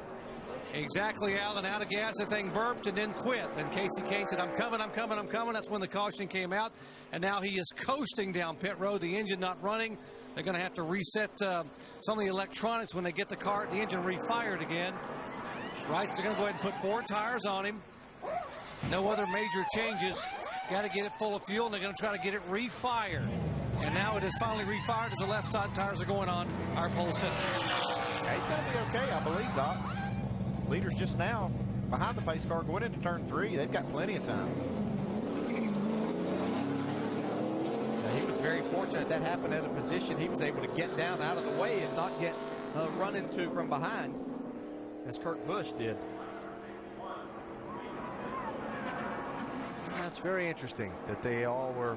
Exactly, Alan. Out of gas, the thing burped and then quit. And Casey Kane said, I'm coming, I'm coming, I'm coming. That's when the caution came out. And now he is coasting down pit road. The engine not running. They're going to have to reset some of the electronics when they get the car, the engine refired again. Right, they're going to go ahead and put 4 tires on him. No other major changes. Got to get it full of fuel, and they're going to try to get it refired. And now it is finally refired as the left side tires are going on our pole center. Yeah, he's going to be okay, I believe, Doc. Leaders just now behind the pace car going into turn 3. They've got plenty of time. Now, he was very fortunate that happened at a position he was able to get down out of the way and not get run into from behind, as Kurt Busch did. That's very interesting that they all were.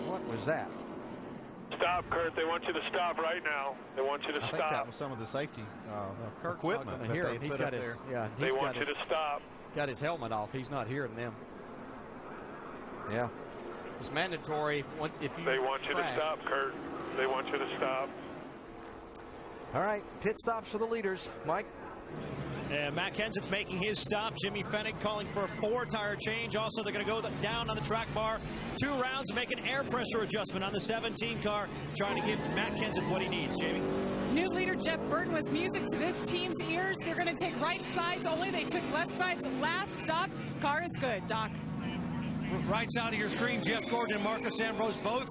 What was that? Stop, Kurt. They want you to stop right now. They want you to I stop. think that was some of the safety equipment that Hear they him. He's put got up his, there. yeah, They he's want got you his, to stop. got his helmet off. He's not hearing them. Yeah. It's mandatory if you They want you crash. to stop, Kurt. They want you to stop. All right, pit stops for the leaders. Mike? And Matt Kenseth making his stop. Jimmy Fennick calling for a 4-tire change. Also, they're going to go down on the track bar 2 rounds and make an air pressure adjustment on the 17 car, trying to give Matt Kenseth what he needs. Jamie? New leader Jeff Burton was music to this team's ears. They're going to take right sides only. They took left sides. Last stop. Car is good, Doc. Right side of your screen, Jeff Gordon and Marcus Ambrose, both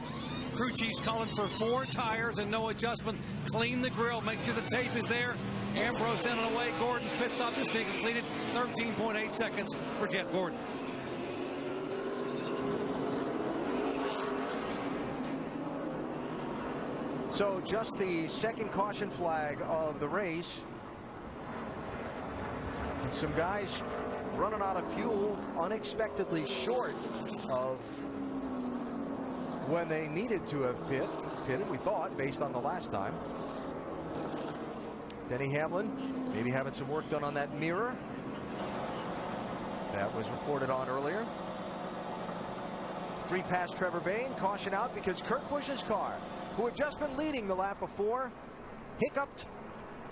crew chiefs calling for 4 tires and no adjustment. Clean the grill. Make sure the tape is there. Ambrose sending away. Gordon's pit stop is being completed. 13.8 seconds for Jeff Gordon. So just the second caution flag of the race. And some guys running out of fuel unexpectedly short of when they needed to have pitted, we thought, based on the last time. Denny Hamlin maybe having some work done on that mirror. That was reported on earlier. Free pass Trevor Bayne, caution out because Kurt Busch's car, who had just been leading the lap before, hiccuped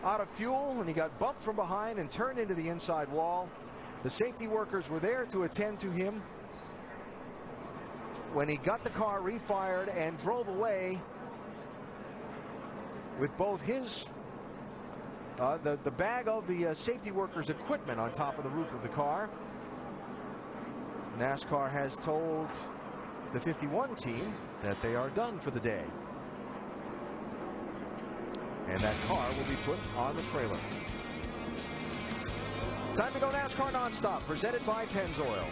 out of fuel and he got bumped from behind and turned into the inside wall. The safety workers were there to attend to him. When he got the car refired and drove away with both his the bag of the safety workers' equipment on top of the roof of the car. NASCAR has told the 51 team that they are done for the day. And that car will be put on the trailer. Time to go NASCAR Nonstop, presented by Pennzoil.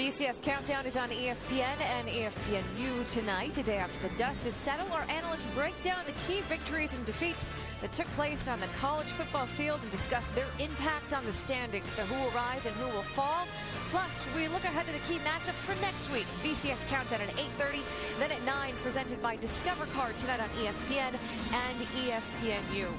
BCS Countdown is on ESPN and ESPNU tonight. A day after the dust is settled, our analysts break down the key victories and defeats that took place on the college football field and discuss their impact on the standings. So who will rise and who will fall? Plus, we look ahead to the key matchups for next week. BCS Countdown at 8:30, then at 9, presented by Discover Card tonight on ESPN and ESPNU.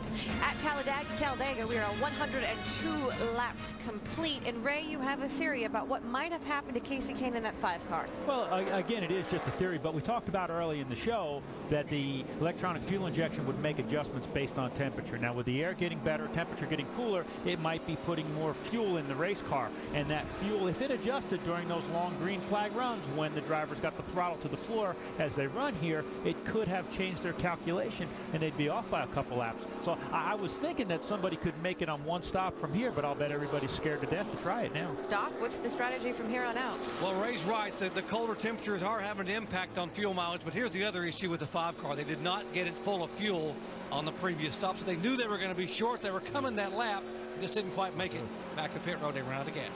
At Talladega, we are 102 laps complete. And Ray, you have a theory about what might have happened to Casey Kane in that 5 car. Well, again, it is just a theory, but we talked about early in the show that the electronic fuel injection would make adjustments based on temperature. Now, with the air getting better, temperature getting cooler, it might be putting more fuel in the race car. And that fuel, if it adjusted during those long green flag runs when the drivers got the throttle to the floor as they run here, it could have changed their calculation and they'd be off by a couple laps. So I was thinking that somebody could make it on one stop from here, but I'll bet everybody's scared to death to try it now. Doc, what's the strategy from here on out? Well, Ray's right. The colder temperatures are having an impact on fuel mileage, but here's the other issue with the 5 car. They did not get it full of fuel on the previous stop, so they knew they were going to be short. They were coming that lap, just didn't quite make it back to pit road. They ran out of gas.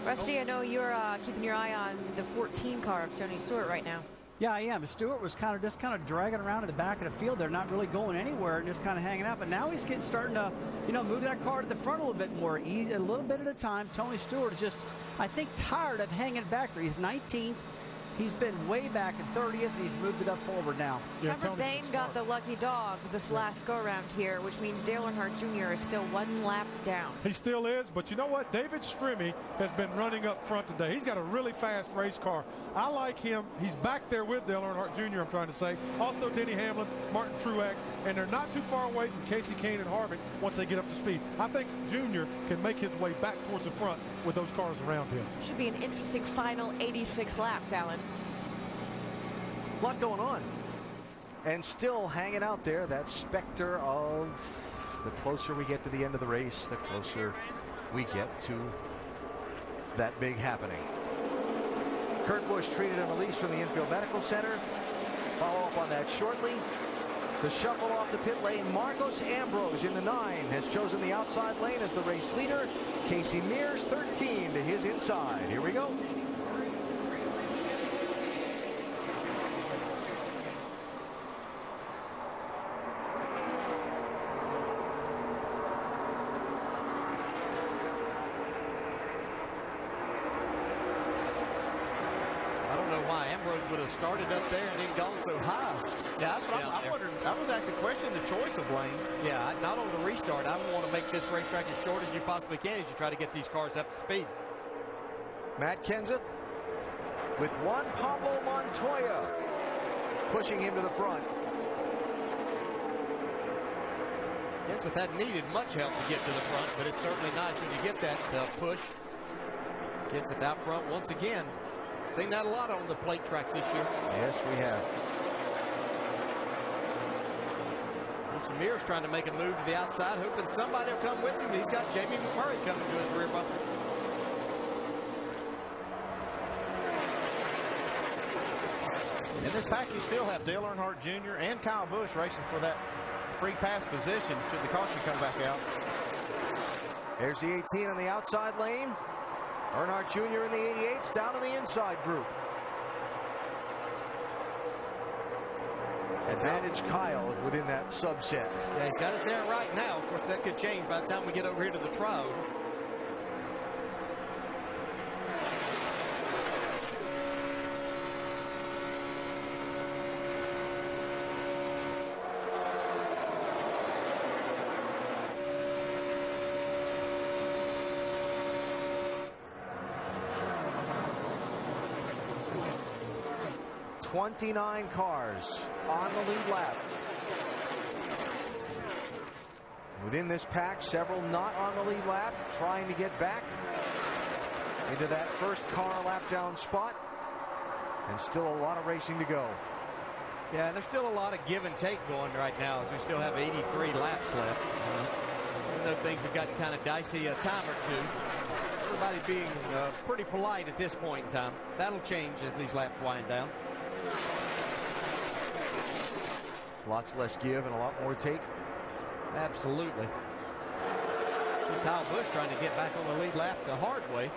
Rusty, I know you're keeping your eye on the 14 car of Tony Stewart right now. Yeah, I am. Stewart was kind of dragging around in the back of the field. They're not really going anywhere and just kind of hanging out. But now he's starting to, move that car to the front a little bit more. A little bit at a time. Tony Stewart is just, I think, tired of hanging back there. He's 19th. He's been way back in 30th. He's moved it up forward now. Trevor Bayne got the lucky dog this last go-around here, which means Dale Earnhardt Jr. is still 1 lap down. He still is, but you know what? David Strimmy has been running up front today. He's got a really fast race car. I like him. He's back there with Dale Earnhardt Jr., I'm trying to say. Also Denny Hamlin, Martin Truex, and they're not too far away from Casey Kane and Harvick once they get up to speed. I think Jr. can make his way back towards the front with those cars around him. Should be an interesting final 86 laps, Alan. A lot going on. And still hanging out there, that specter of the closer we get to the end of the race, the closer we get to that big happening. Kurt Busch treated and released from the infield medical center. Follow up on that shortly. The shuffle off the pit lane. Marcos Ambrose in the 9 has chosen the outside lane as the race leader. Casey Mears 13 to his inside. Here we go. Would have started up there and then gone so high. Yeah, that's what I'm wondering. I was actually questioning the choice of lanes. Yeah, not on the restart. I want to make this racetrack as short as you possibly can as you try to get these cars up to speed. Matt Kenseth with Juan Pablo Montoya pushing him to the front. Kenseth hadn't needed much help to get to the front, but it's certainly nice when you get that push. Kenseth out front once again. Seen that a lot on the plate tracks this year. Yes, we have. Mears trying to make a move to the outside, hoping somebody will come with him. He's got Jamie McMurray coming to his rear bumper. In this pack, you still have Dale Earnhardt Jr. and Kyle Busch racing for that free pass position should the caution come back out. There's the 18 on the outside lane. Earnhardt Jr. in the 88's down in the inside group. Advantage Kyle within that subset. Yeah, he's got it there right now. Of course, that could change by the time we get over here to the trial. .29 cars on the lead lap. Within this pack, several not on the lead lap, trying to get back into that first car lap down spot. And still a lot of racing to go. Yeah, there's still a lot of give and take going right now as we still have 83 laps left. Even though things have gotten kind of dicey a time or two. Everybody being pretty polite at this point in time. That'll change as these laps wind down. Lots less give and a lot more take. Absolutely. See Kyle Busch trying to get back on the lead lap the hard way.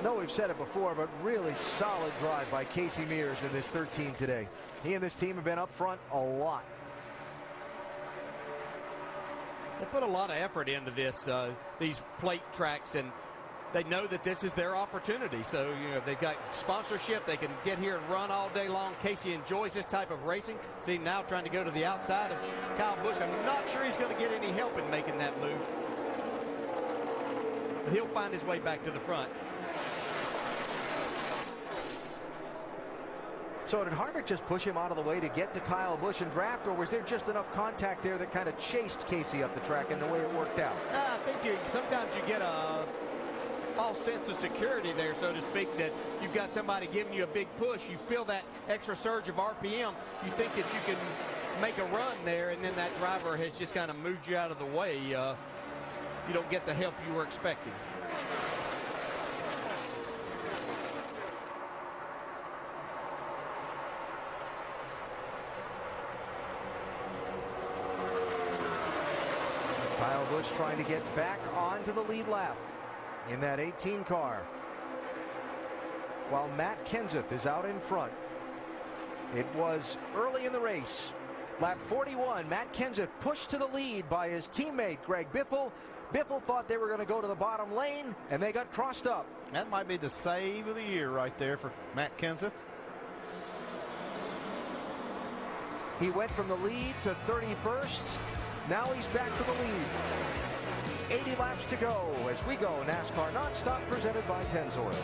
No, we've said it before, but really solid drive by Casey Mears in this 13 today. He and this team have been up front a lot. They put a lot of effort into this, these plate tracks, and they know that this is their opportunity. So, you know, they've got sponsorship. They can get here and run all day long. Casey enjoys this type of racing. See him now trying to go to the outside of Kyle Busch. I'm not sure he's going to get any help in making that move. But he'll find his way back to the front. So did Harvick just push him out of the way to get to Kyle Busch and draft, or was there just enough contact there that kind of chased Casey up the track in the way it worked out? I think sometimes you get a false sense of security there, so to speak, that you've got somebody giving you a big push. You feel that extra surge of RPM. You think that you can make a run there, and then that driver has just kind of moved you out of the way. You don't get the help you were expecting. Kyle Busch trying to get back onto the lead lap in that 18 car, while Matt Kenseth is out in front. It was early in the race. Lap 41, Matt Kenseth pushed to the lead by his teammate Greg Biffle. Biffle thought they were going to go to the bottom lane, and they got crossed up. That might be the save of the year right there for Matt Kenseth. He went from the lead to 31st. Now he's back to the lead. 80 laps to go as we go NASCAR Nonstop, presented by Pennzoil.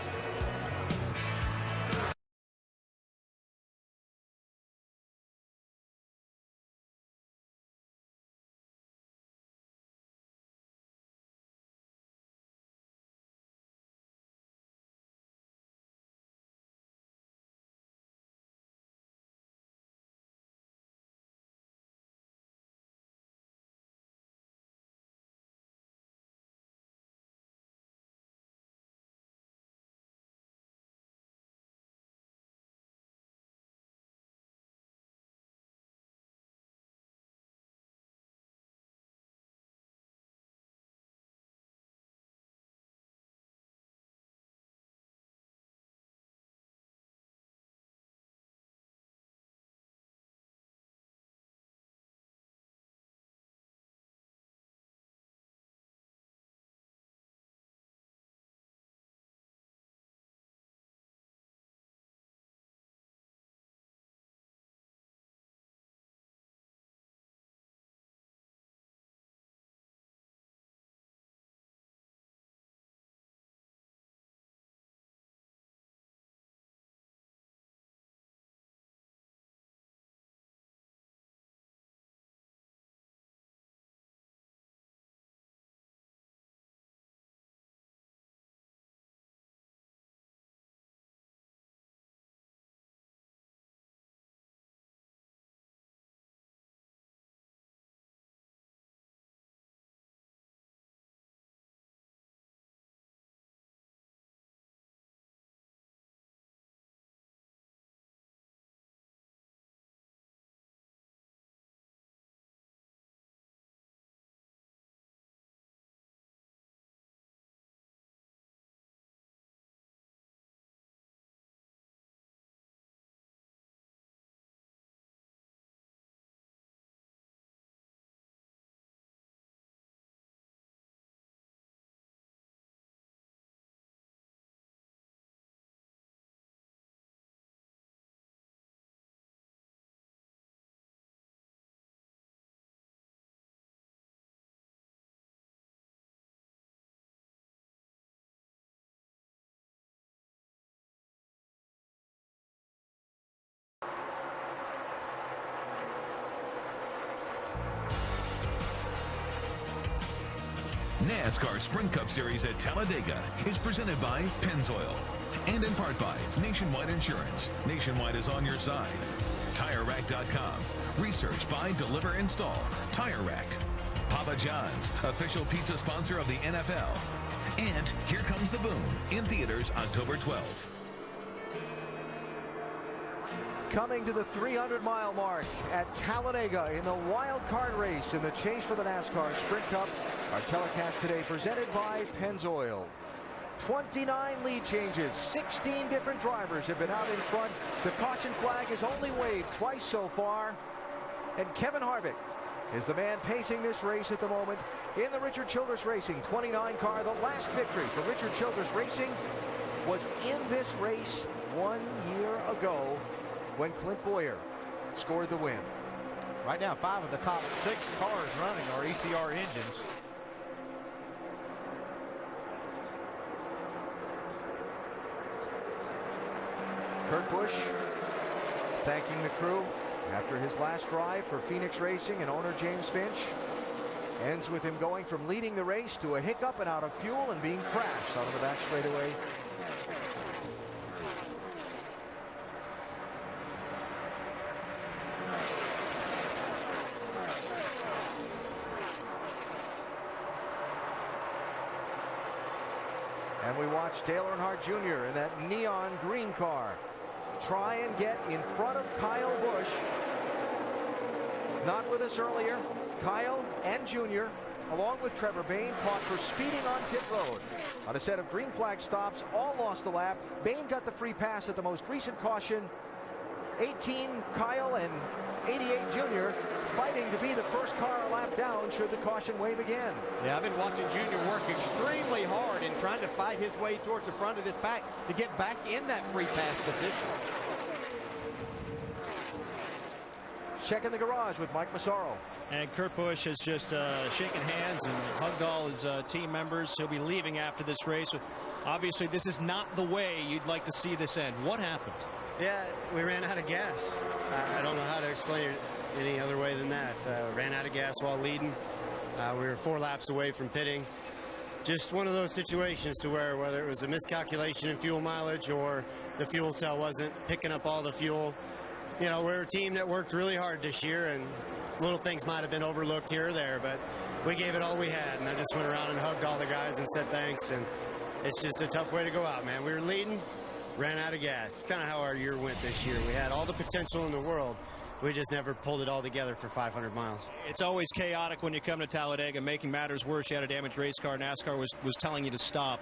NASCAR Sprint Cup Series at Talladega is presented by Pennzoil and in part by Nationwide Insurance. Nationwide is on your side. TireRack.com. Research, buy, deliver, install. Tire Rack. Papa John's, official pizza sponsor of the NFL. And Here Comes the Boom, in theaters October 12th. Coming to the 300-mile mark at Talladega in the wild card race in the chase for the NASCAR Sprint Cup. Our telecast today presented by Pennzoil. 29 lead changes. 16 different drivers have been out in front. The caution flag is only waved twice so far. And Kevin Harvick is the man pacing this race at the moment in the Richard Childress Racing 29 car. The last victory for Richard Childress Racing was in this race 1 year ago when Clint Boyer scored the win. Right now, 5 of the top 6 cars running are ECR engines. Kurt Busch thanking the crew after his last drive for Phoenix Racing and owner James Finch. Ends with him going from leading the race to a hiccup and out of fuel and being crashed out of the back straightaway. And we watch Dale Earnhardt Jr. in that neon green car try and get in front of Kyle Busch. Not with us earlier. Kyle and Jr., along with Trevor Bayne, caught for speeding on pit road. On a set of green flag stops, all lost a lap. Bayne got the free pass at the most recent caution. 18 Kyle and 88 Jr. fighting to be the first car a lap down should the caution wave again. Yeah, I've been watching Junior work extremely hard in trying to fight his way towards the front of this pack to get back in that free pass position. Check in the garage with Mike Massaro. And Kurt Busch has just shaken hands and hugged all his team members. He'll be leaving after this race. Obviously, this is not the way you'd like to see this end. What happened? Yeah, we ran out of gas. I don't know how to explain it any other way than that. Ran out of gas while leading. We were 4 laps away from pitting. Just one of those situations to where whether it was a miscalculation in fuel mileage or the fuel cell wasn't picking up all the fuel. You know, we're a team that worked really hard this year, and little things might have been overlooked here or there, but we gave it all we had, and I just went around and hugged all the guys and said thanks, and it's just a tough way to go out, man. We were leading, ran out of gas. It's kind of how our year went this year. We had all the potential in the world. We just never pulled it all together for 500 miles. It's always chaotic when you come to Talladega. Making matters worse, you had a damaged race car. NASCAR was telling you to stop.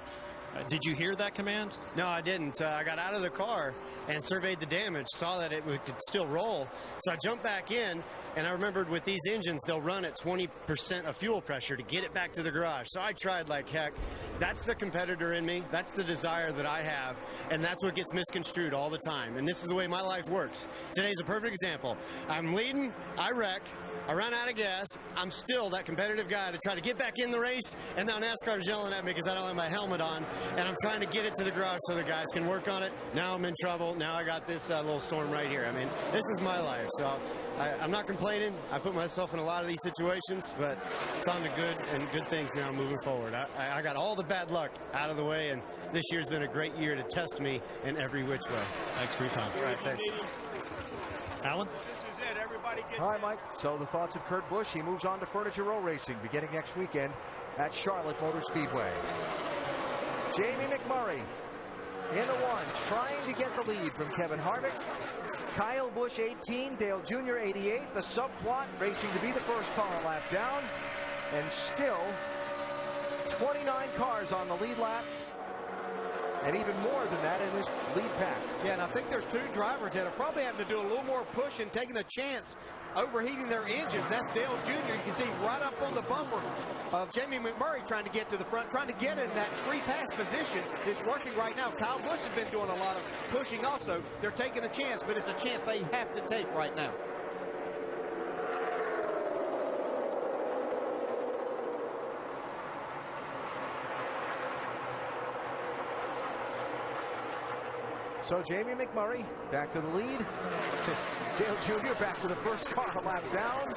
Did you hear that command? No, I didn't. I got out of the car and surveyed the damage, saw that it could still roll. So I jumped back in, and I remembered with these engines, they'll run at 20% of fuel pressure to get it back to the garage. So I tried like heck. That's the competitor in me. That's the desire that I have, and that's what gets misconstrued all the time. And this is the way my life works. Today's a perfect example. I'm leading, I wreck, I run out of gas. I'm still that competitive guy to try to get back in the race, and now NASCAR's yelling at me because I don't have my helmet on, and I'm trying to get it to the garage so the guys can work on it. Now I'm in trouble. Now I got this little storm right here. I mean, this is my life, so I'm not complaining. I put myself in a lot of these situations, but it's on to good things now moving forward. I got all the bad luck out of the way, and this year's been a great year to test me in every which way. Thanks for your time. All right, thanks. Alan? All right, Mike. So the thoughts of Kurt Busch. He moves on to Furniture Row Racing beginning next weekend at Charlotte Motor Speedway. Jamie McMurray in the 1, trying to get the lead from Kevin Harvick. Kyle Busch 18, Dale Jr. 88. The subplot racing to be the first car a lap down. And still 29 cars on the lead lap. And even more than that in this lead pack. Yeah, and I think there's 2 drivers that are probably having to do a little more push and taking a chance overheating their engines. That's Dale Jr. You can see right up on the bumper of Jamie McMurray trying to get to the front, trying to get in that free pass position. It's working right now. Kyle Busch has been doing a lot of pushing also. They're taking a chance, but it's a chance they have to take right now. So Jamie McMurray back to the lead. Dale Jr. back to the first car a lap down.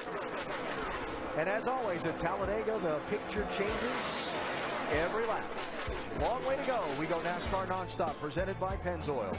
And as always at Talladega, the picture changes every lap. Long way to go. We go NASCAR nonstop, presented by Pennzoil.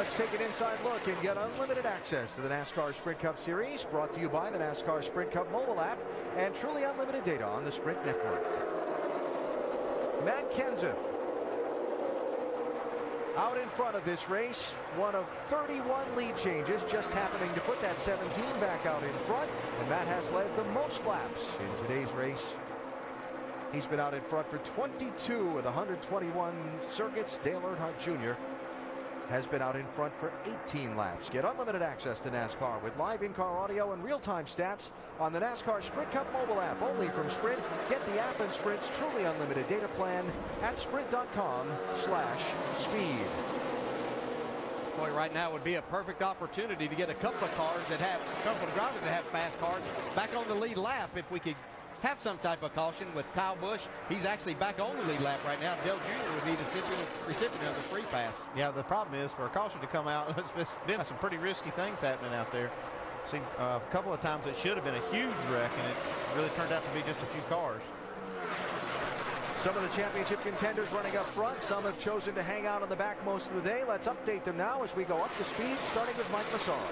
Let's take an inside look and get unlimited access to the NASCAR Sprint Cup Series, brought to you by the NASCAR Sprint Cup mobile app and truly unlimited data on the Sprint Network. Matt Kenseth out in front of this race, one of 31 lead changes, just happening to put that 17 back out in front, and Matt has led the most laps in today's race. He's been out in front for 22 of the 121 circuits. Dale Earnhardt Jr. has been out in front for 18 laps. Get unlimited access to NASCAR with live in-car audio and real-time stats on the NASCAR Sprint Cup mobile app, only from Sprint. Get the app and Sprint's truly unlimited data plan at sprint.com/speed. Boy, right now would be a perfect opportunity to get a couple of drivers that have fast cars back on the lead lap if we could have some type of caution with Kyle Busch. He's actually back on the lead lap right now. Dale Jr. would be the recipient of the free pass. Yeah, the problem is for a caution to come out, there's been some pretty risky things happening out there. Seen a couple of times it should have been a huge wreck, and it really turned out to be just a few cars. Some of the championship contenders running up front. Some have chosen to hang out on the back most of the day. Let's update them now as we go up to speed, starting with Mike Massaro.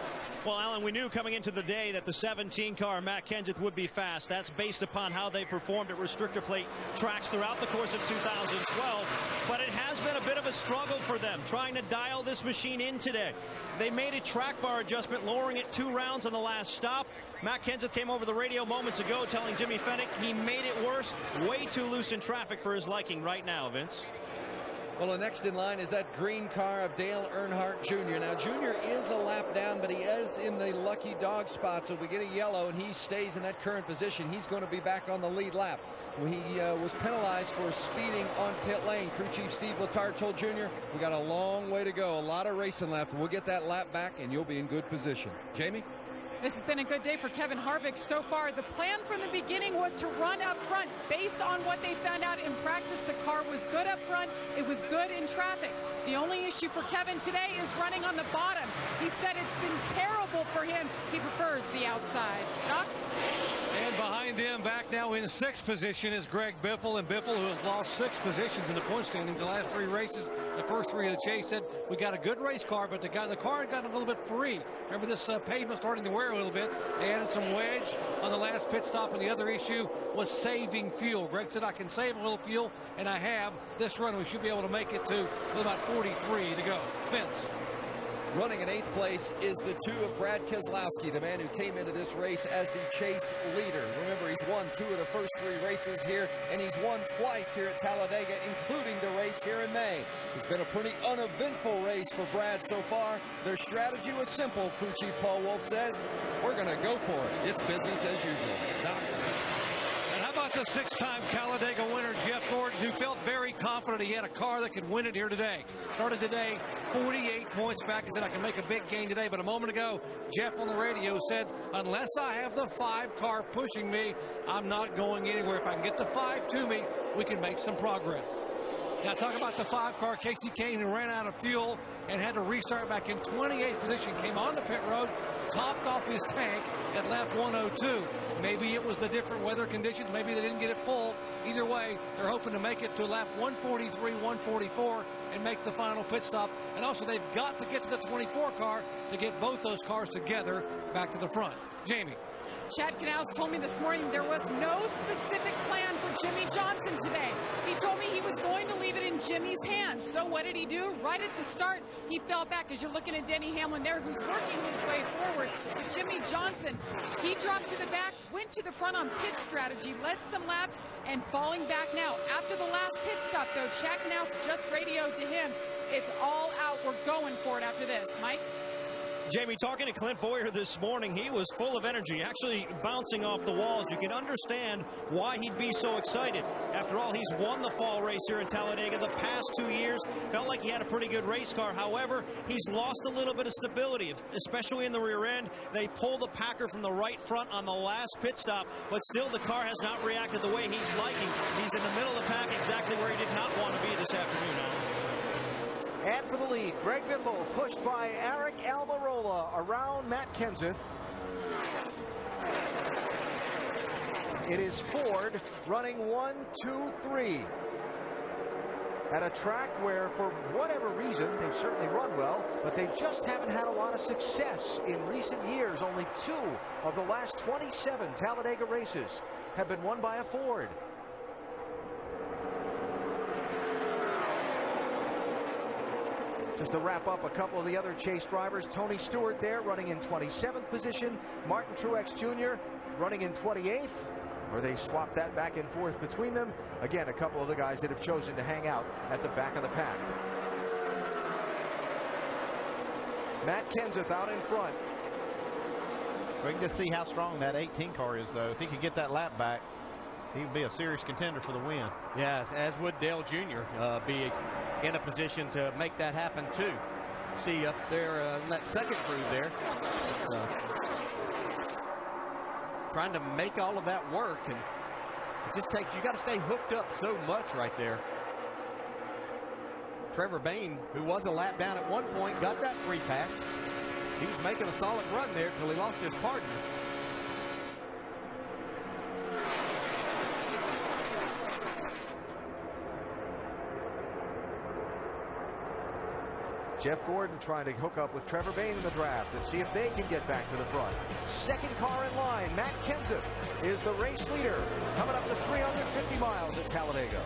Well, Alan, we knew coming into the day that the 17 car, Matt Kenseth, would be fast. That's based upon how they performed at restrictor plate tracks throughout the course of 2012. But it has been a bit of a struggle for them trying to dial this machine in today. They made a track bar adjustment, lowering it 2 rounds on the last stop. Matt Kenseth came over the radio moments ago telling Jimmy Fennick he made it worse. Way too loose in traffic for his liking right now, Vince. Well, the next in line is that green car of Dale Earnhardt Jr. Now, Jr. is a lap down, but he is in the lucky dog spot. So if we get a yellow and he stays in that current position, he's going to be back on the lead lap. He was penalized for speeding on pit lane. Crew Chief Steve Letarte told Jr., we got a long way to go, a lot of racing left. We'll get that lap back, and you'll be in good position. Jamie? This has been a good day for Kevin Harvick so far. The plan from the beginning was to run up front. Based on what they found out in practice, the car was good up front. It was good in traffic. The only issue for Kevin today is running on the bottom. He said it's been terrible for him. He prefers the outside. Doc? And behind them, back now in 6th position, is Greg Biffle. And Biffle, who has lost 6 positions in the point standings the last 3 races, the first 3 of the chase, said, we got a good race car, but the car had gotten a little bit free. Remember this pavement starting to wear a little bit. They added some wedge on the last pit stop, and the other issue was saving fuel. Greg said, I can save a little fuel, and I have. This run, we should be able to make it to about 43 to go. Vince. Running in 8th place is the 2 of Brad Keselowski, the man who came into this race as the chase leader. Remember, he's won 2 of the first 3 races here, and he's won twice here at Talladega, including the race here in May. It's been a pretty uneventful race for Brad so far. Their strategy was simple, Crew Chief Paul Wolf says. We're going to go for it. It's business as usual. Doc. And how about the 6-time Talladega winner, Jeff Gordon, who felt very confident he had a car that could win it here today. Started today 48 points back. He said, I can make a big gain today. But a moment ago, Jeff on the radio said, unless I have the 5 car pushing me, I'm not going anywhere. If I can get the 5 to me, we can make some progress. Now talk about the 5 car, Casey Kane, who ran out of fuel and had to restart back in 28th position, came on the pit road, topped off his tank at lap 102. Maybe it was the different weather conditions. Maybe they didn't get it full. Either way, they're hoping to make it to lap 143, 144 and make the final pit stop. And also, they've got to get to the 24 car to get both those cars together back to the front. Jamie. Chad Knaus told me this morning there was no specific plan for Jimmy Johnson today. He told me he was going to leave it in Jimmy's hands. So what did he do? Right at the start, he fell back. As you're looking at Denny Hamlin there, who's working his way forward. But Jimmy Johnson, he dropped to the back, went to the front on pit strategy, led some laps, and falling back now. After the last pit stop, though, Chad Knaus just radioed to him. It's all out. We're going for it after this. Mike? Jamie, talking to Clint Boyer this morning, he was full of energy, actually bouncing off the walls. You can understand why he'd be so excited. After all, he's won the fall race here in Talladega the past 2 years. Felt like he had a pretty good race car. However, he's lost a little bit of stability, especially in the rear end. They pulled the Packer from the right front on the last pit stop, but still the car has not reacted the way he's liking. He's in the middle of the pack, exactly where he did not want to be this afternoon. And for the lead, Greg Biffle pushed by Eric Almirola around Matt Kenseth. It is Ford running 1, 2, 3. at a track where, for whatever reason, they've certainly run well, but they just haven't had a lot of success in recent years. Only 2 of the last 27 Talladega races have been won by a Ford. Just to wrap up a couple of the other Chase drivers, Tony Stewart there running in 27th position, Martin Truex Jr. running in 28th, where they swap that back and forth between them. Again, a couple of the guys that have chosen to hang out at the back of the pack. Matt Kenseth out in front. We can just see how strong that 18 car is, though. If he could get that lap back, he would be a serious contender for the win. Yes, as would Dale Jr. Be in a position to make that happen, too. See up there in that second crew there. Trying to make all of that work, and it just takes, you got to stay hooked up so much right there. Trevor Bayne, who was a lap down at one point, got that free pass. He was making a solid run there till he lost his partner. Jeff Gordon trying to hook up with Trevor Bayne in the draft and see if they can get back to the front. Second car in line, Matt Kenseth is the race leader, coming up to 350 miles at Talladega.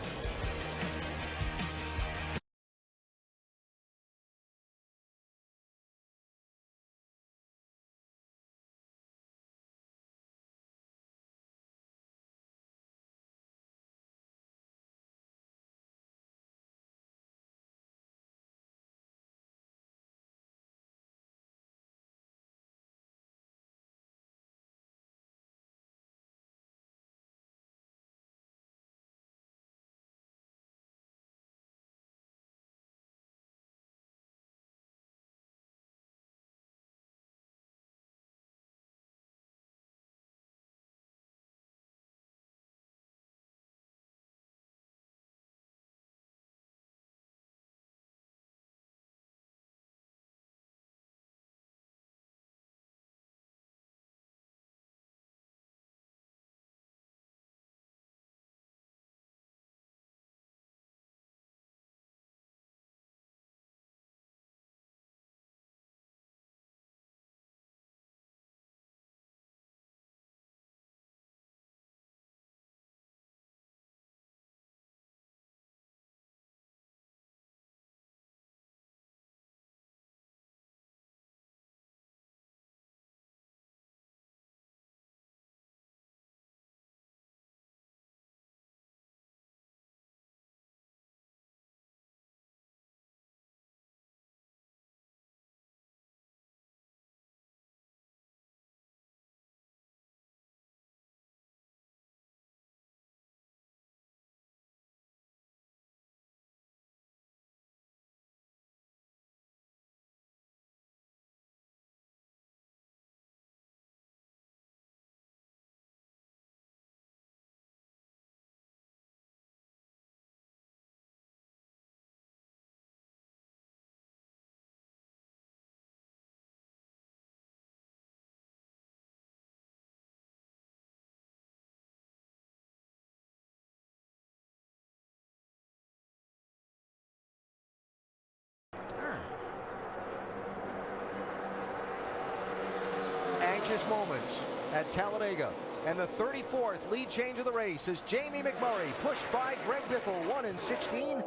Anxious moments at Talladega. And the 34th lead change of the race is Jamie McMurray, pushed by Greg Biffle, 1 in 16.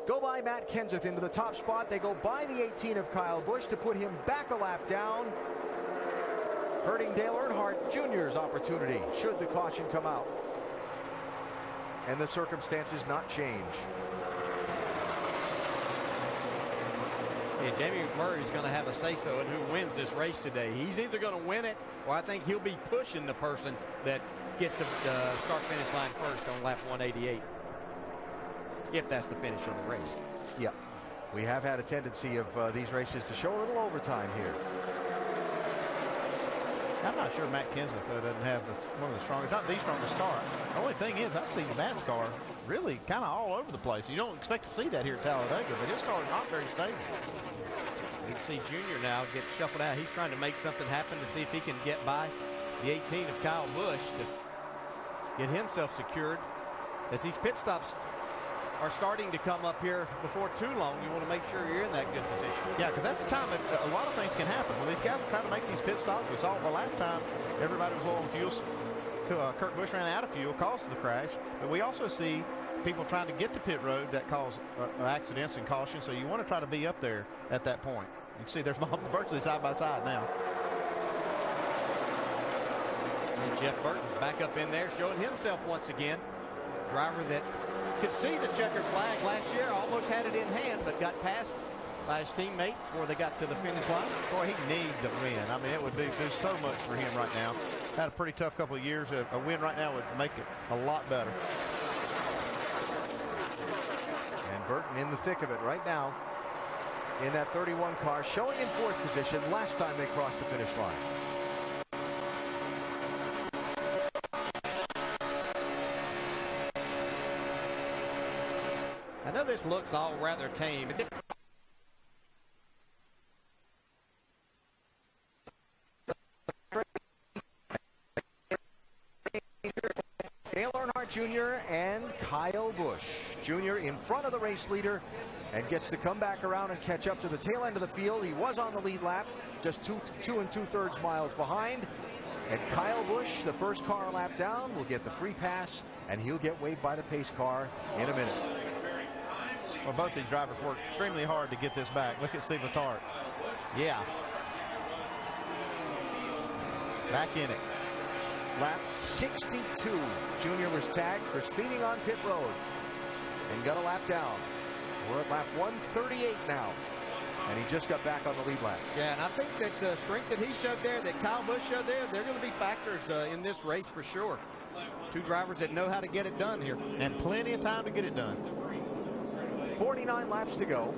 Go by Matt Kenseth into the top spot. They go by the 18 of Kyle Busch to put him back a lap down, hurting Dale Earnhardt Jr.'s opportunity should the caution come out and the circumstances not change. Yeah, Jamie McMurray is going to have a say-so in who wins this race today. He's either going to win it, or I think he'll be pushing the person that gets to the start-finish line first on lap 188, if that's the finish of the race. Yeah, we have had a tendency of these races to show a little overtime here. I'm not sure Matt Kenseth doesn't have one of the strongest, not the strongest car. The only thing is, I've seen Matt's car really kind of all over the place. You don't expect to see that here at Talladega, but his car is not very stable. You can see Junior now get shuffled out. He's trying to make something happen to see if he can get by the 18 of Kyle Busch to get himself secured as these pit stops are starting to come up here before too long, you want to make sure you're in that good position. Yeah, because that's the time that a lot of things can happen. When these guys are trying to make these pit stops, we saw the last time everybody was low on fuel. Kurt Busch ran out of fuel, caused the crash. But we also see people trying to get to pit road that cause accidents and caution. So you want to try to be up there at that point. You can see there's virtually side by side now. And Jeff Burton's back up in there, showing himself once again. Driver that could see the checkered flag last year, almost had it in hand, but got passed by his teammate before they got to the finish line. Boy, he needs a win. I mean, it would do so much for him right now. Had a pretty tough couple of years. A win right now would make it a lot better. And Burton in the thick of it right now in that 31 car, showing in 4th position last time they crossed the finish line. I know this looks all rather tame. Dale Earnhardt Jr. and Kyle Busch. Jr. in front of the race leader and gets to come back around and catch up to the tail end of the field. He was on the lead lap, just 2 2/3 miles behind. And Kyle Busch, the first car lap down, will get the free pass, and he'll get waved by the pace car in a minute. Well, both these drivers worked extremely hard to get this back. Look at Steve Letarte. Yeah. Back in it. Lap 62. Junior was tagged for speeding on pit road and got a lap down. We're at lap 138 now, and he just got back on the lead lap. Yeah, and I think that the strength that he showed there, that Kyle Busch showed there, they're going to be factors in this race for sure. Two drivers that know how to get it done here. And plenty of time to get it done. 49 laps to go.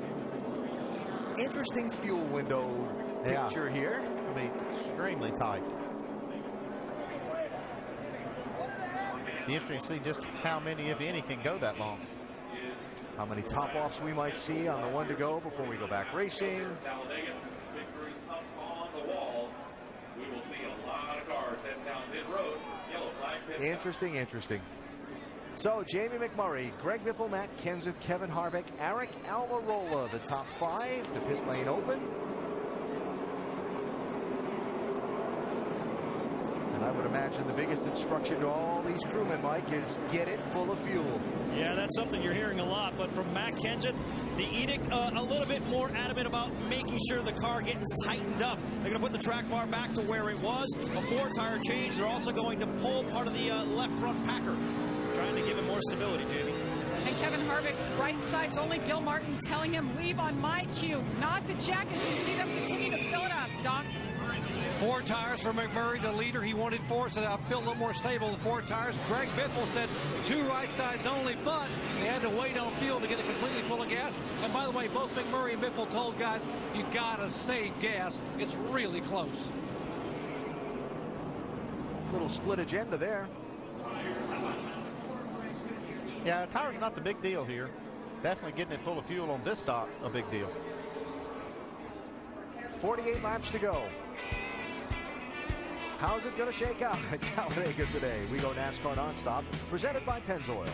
Interesting fuel window picture here. I mean, extremely tight. Be interesting to see just how many, if any, can go that long. How many top-offs we might see on the one to go before we go back racing. Interesting, interesting. So, Jamie McMurray, Greg Biffle, Matt Kenseth, Kevin Harvick, Eric Almirola, the top 5, the pit lane open. And I would imagine the biggest instruction to all these crewmen, Mike, is get it full of fuel. Yeah, that's something you're hearing a lot. But from Matt Kenseth, the edict a little bit more adamant about making sure the car gets tightened up. They're going to put the track bar back to where it was. A 4-tire change. They're also going to pull part of the left front packer, trying to give him more stability, Jamie. And Kevin Harvick, right side's only Gil Martin telling him, leave on my cue, not the jacket. You see them continue to fill it up, Doc. 4 tires for McMurray, the leader. He wanted 4, so I'll feel a little more stable with 4 tires. Greg Biffle said 2 right sides only, but they had to wait on fuel to get it completely full of gas. And by the way, both McMurray and Biffle told guys, you gotta save gas. It's really close. Little split agenda there. Yeah, tires are not the big deal here. Definitely getting it full of fuel on this stop, a big deal. 48 laps to go. How's it going to shake out at Talladega today? We go NASCAR nonstop, presented by Pennzoil.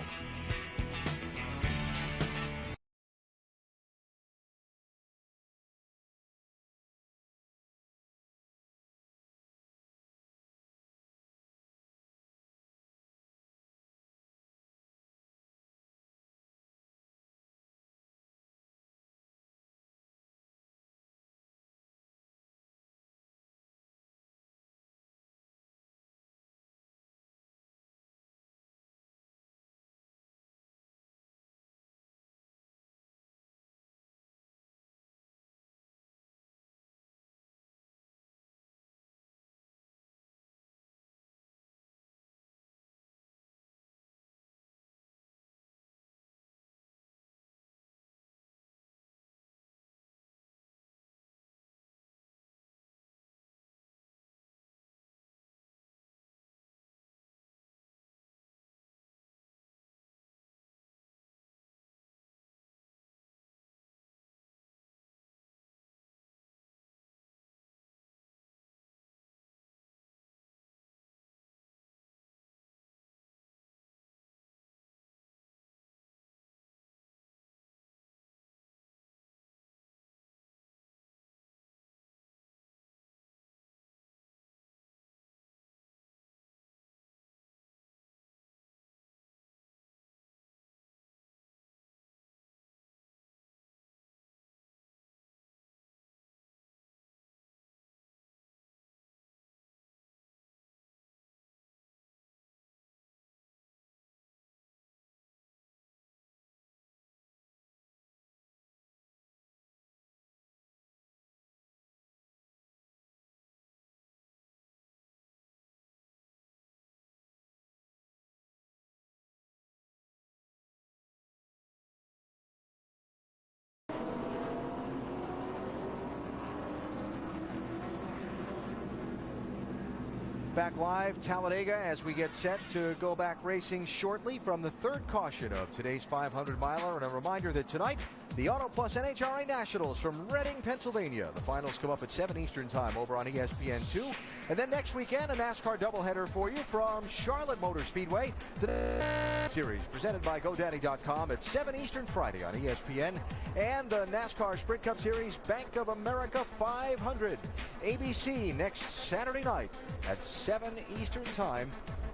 Back live, Talladega, as we get set to go back racing shortly from the third caution of today's 500-miler. And a reminder that tonight, the Auto Plus NHRA Nationals from Reading, Pennsylvania. The finals come up at 7 Eastern Time over on ESPN2. And then next weekend, a NASCAR doubleheader for you from Charlotte Motor Speedway. The series presented by GoDaddy.com at 7 Eastern Friday on ESPN. And the NASCAR Sprint Cup Series Bank of America 500. ABC next Saturday night at 7 Eastern Time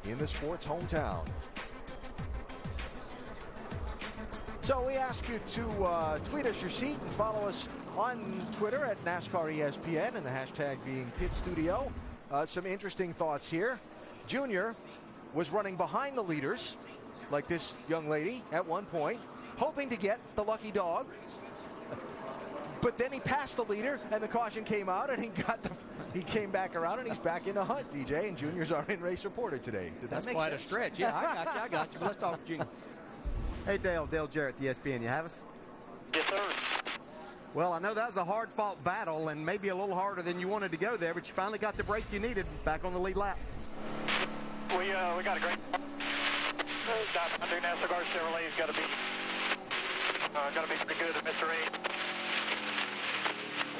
in the sports hometown. So we ask you to tweet us your seat and follow us on Twitter at NASCAR ESPN and the hashtag being Pit Studio. Some interesting thoughts here. Junior was running behind the leaders, like this young lady at one point, hoping to get the lucky dog. But then he passed the leader, and the caution came out, and he came back around, and he's back in the hunt, DJ. And Junior's our in-race reporter today. Did that That's make quite sense? a stretch. Yeah, I got you. But let's talk Junior. Hey, Dale Jarrett, the ESPN. You have us? Yes, sir. Well, I know that was a hard-fought battle, and maybe a little harder than you wanted to go there, but you finally got the break you needed back on the lead lap. We got a great. I think NASCAR Chevrolet's got to be pretty good at Mr. 8.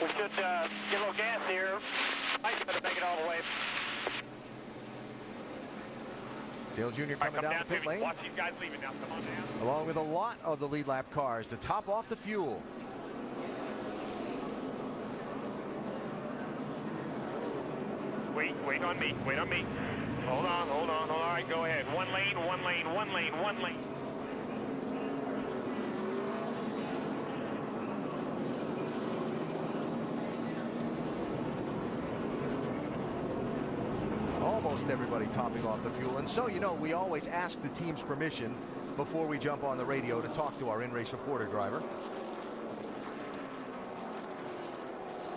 We should get a little gas here. Might be able to make it all the way. Dale Jr. coming down the pit lane. Watch these guys leaving now. Come on down. Along with a lot of the lead lap cars to top off the fuel. Wait on me. Wait on me. Hold on. All right, go ahead. One lane. Almost everybody topping off the fuel. And so, we always ask the team's permission before we jump on the radio to talk to our in-race reporter driver.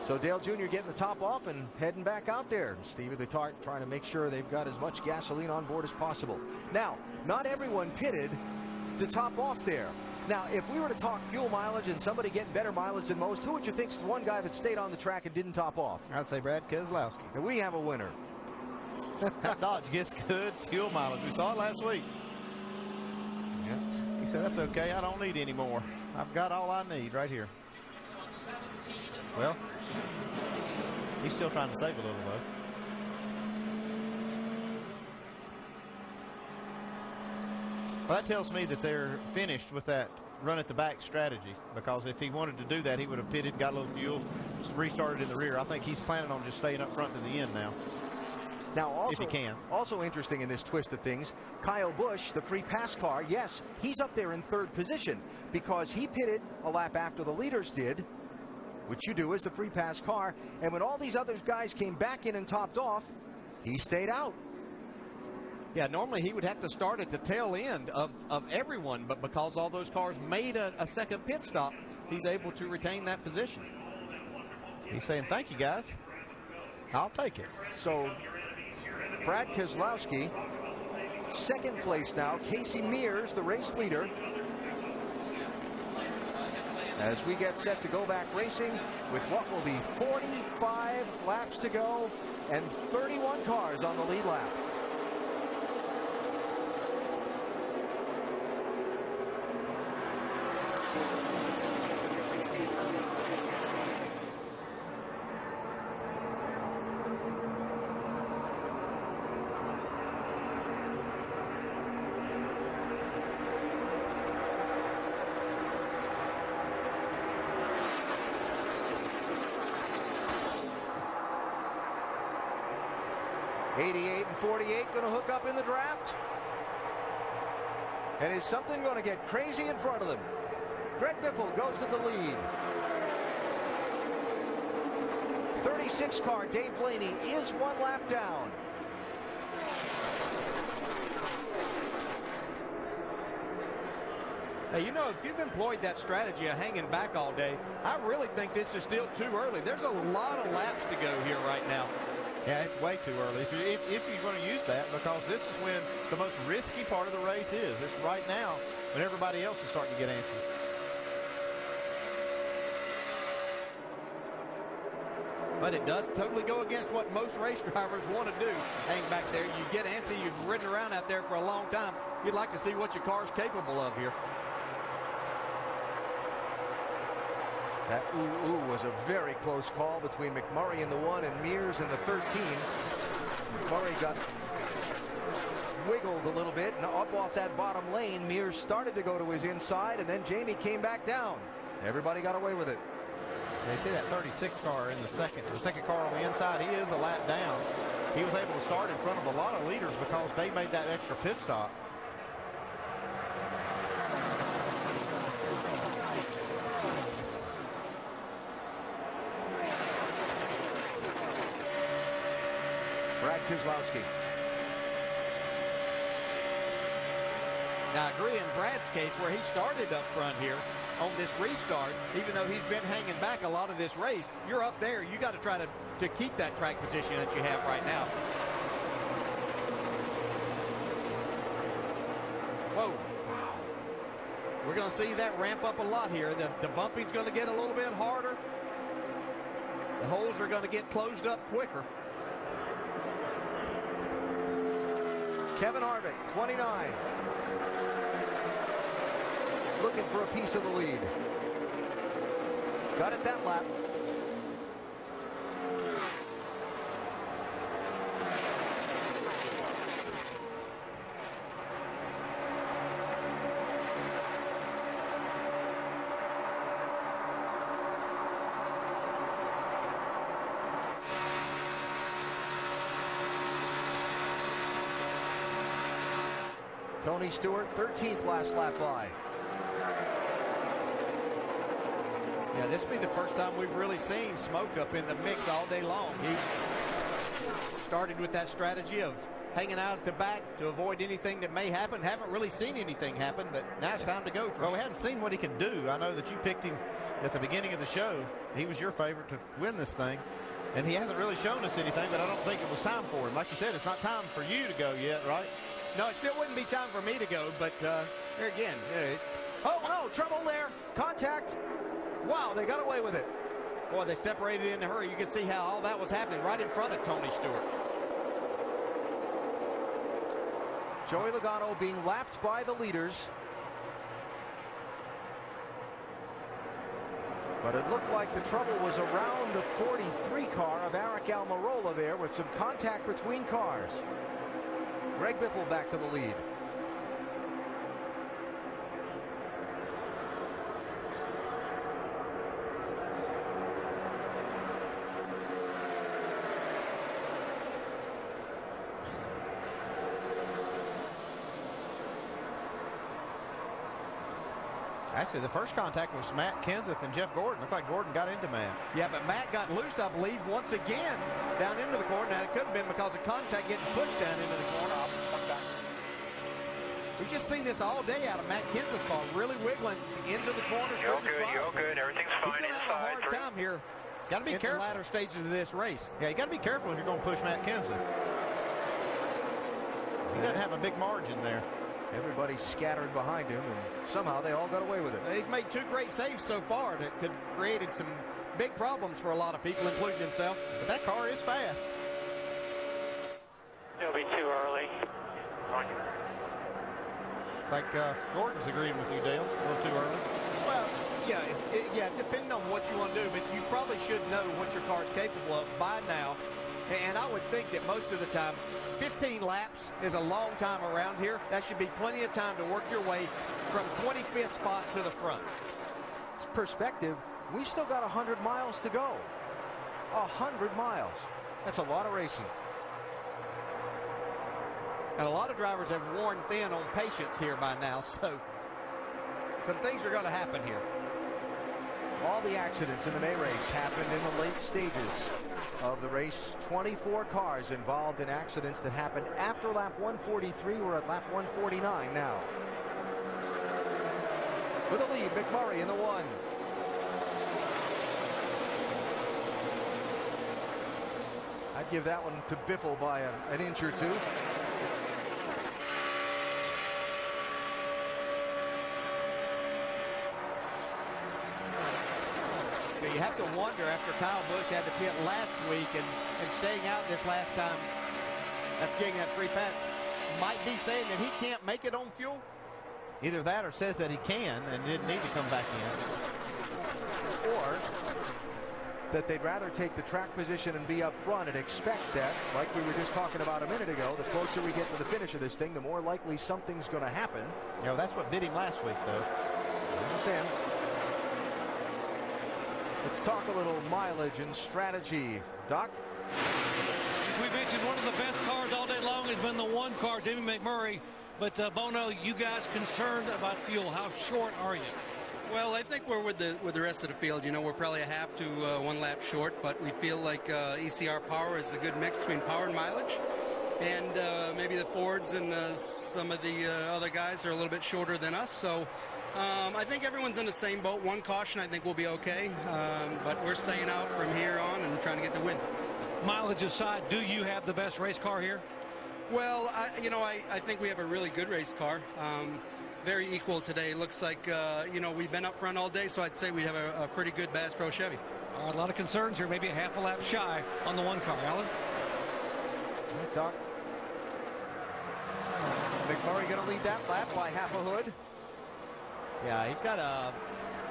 So Dale Jr. getting the top off and heading back out there. Stevie Letarte trying to make sure they've got as much gasoline on board as possible. Now, not everyone pitted to top off there. Now, if we were to talk fuel mileage and somebody getting better mileage than most, who would you think's the one guy that stayed on the track and didn't top off? I'd say Brad Keselowski. And we have a winner. Dodge gets good fuel mileage. We saw it last week. Yeah. He said, that's okay. I don't need any more. I've got all I need right here. Well, he's still trying to save a little, though. Well, that tells me that they're finished with that run at the back strategy, because if he wanted to do that, he would have pitted, got a little fuel, restarted in the rear. I think he's planning on just staying up front to the end now. Now, also, if he can. Also interesting in this twist of things, Kyle Busch, the free pass car, yes, he's up there in third position because he pitted a lap after the leaders did, which you do as the free pass car, and when all these other guys came back in and topped off, he stayed out. Yeah, normally he would have to start at the tail end of everyone, but because all those cars made a second pit stop, he's able to retain that position. He's saying, thank you, guys. I'll take it. So, Brad Keselowski, second place now. Casey Mears, the race leader. As we get set to go back racing with what will be 45 laps to go and 31 cars on the lead lap. '88 and 48 going to hook up in the draft. And is something going to get crazy in front of them? Greg Biffle goes to the lead. 36 car Dave Blaney is one lap down. Hey, if you've employed that strategy of hanging back all day, I really think this is still too early. There's a lot of laps to go here right now. Yeah, it's way too early if you're going to use that, because this is when the most risky part of the race is. It's right now when everybody else is starting to get antsy. But it does totally go against what most race drivers want to do. Hang back there. You get antsy. You've ridden around out there for a long time. You'd like to see what your car's capable of here. That ooh was a very close call between McMurray in the 1 and Mears in the 13. McMurray got wiggled a little bit and up off that bottom lane. Mears started to go to his inside, and then Jamie came back down. Everybody got away with it. You see that 36 car in the second car on the inside. He is a lap down. He was able to start in front of a lot of leaders because they made that extra pit stop. Brad Keselowski. Now, I agree in Brad's case where he started up front here on this restart, even though he's been hanging back a lot of this race. You're up there. You got to try to keep that track position that you have right now. Whoa. We're going to see that ramp up a lot here. The bumping's going to get a little bit harder. The holes are going to get closed up quicker. Kevin Harvick, 29. Looking for a piece of the lead. Got it that lap. Tony Stewart, 13th last lap by. Yeah, this will be the first time we've really seen Smoke up in the mix all day long. He started with that strategy of hanging out at the back to avoid anything that may happen. Haven't really seen anything happen, but now it's time to go. Well, we hadn't seen what he can do. I know that you picked him at the beginning of the show. He was your favorite to win this thing, and he hasn't really shown us anything, but I don't think it was time for him. Like you said, it's not time for you to go yet, right? No, it still wouldn't be time for me to go, but here again, it's... Oh, no, trouble there. Contact. Wow, they got away with it. Boy, they separated in a hurry. You can see how all that was happening right in front of Tony Stewart. Joey Logano being lapped by the leaders. But it looked like the trouble was around the 43 car of Aric Almirola there with some contact between cars. Greg Biffle back to the lead. Actually, the first contact was Matt Kenseth and Jeff Gordon. Looked like Gordon got into Matt. Yeah, but Matt got loose, I believe, once again down into the corner. Now, it could have been because of contact getting pushed down into the corner. We've just seen this all day out of Matt Kenseth car, really wiggling into the corners. You're good, you're good. Everything's fine. He's going to have a hard time here. Got to be careful. In the latter stages of this race. Yeah, you got to be careful if you're going to push Matt Kenseth. He doesn't have a big margin there. Everybody scattered behind him, and somehow they all got away with it. He's made 2 great saves so far that could have created some big problems for a lot of people, including himself. But that car is fast. It'll be too early. It's like Gordon's agreeing with you, Dale. A little too early. Well, yeah, depending on what you want to do, but you probably should know what your car's capable of by now. And I would think that most of the time, 15 laps is a long time around here. That should be plenty of time to work your way from 25th spot to the front. Perspective, we've still got 100 miles to go. 100 miles. That's a lot of racing. And a lot of drivers have worn thin on patience here by now, so some things are going to happen here. All the accidents in the May race happened in the late stages of the race. 24 cars involved in accidents that happened after lap 143. We're at lap 149 now. For the lead, McMurray in the 1. I'd give that one to Biffle by an inch or two. You have to wonder, after Kyle Busch had to pit last week and staying out this last time after getting that free pass, might be saying that he can't make it on fuel. Either that or says that he can and didn't need to come back in. Or that they'd rather take the track position and be up front and expect that, like we were just talking about a minute ago, the closer we get to the finish of this thing, the more likely something's going to happen. You know, that's what bit him last week, though. I understand. Let's talk a little mileage and strategy. Doc? We mentioned one of the best cars all day long has been the one car, Jimmy McMurray. But Bono, you guys concerned about fuel? How short are you? Well, I think we're with the rest of the field. You know, we're probably a half to 1 lap short, but we feel like ECR Power is a good mix between power and mileage. And maybe the Fords and some of the other guys are a little bit shorter than us. So I think everyone's in the same boat. One caution, I think we'll be okay. But we're staying out from here on and trying to get the win. Mileage aside, do you have the best race car here? Well, I think we have a really good race car. Very equal today. Looks like, we've been up front all day, so I'd say we have a pretty good Bass Pro Chevy. All right, a lot of concerns here, maybe a half a lap shy on the one car. Alan? All right, Doc. McMurray going to lead that lap by half a hood. Yeah, he's got a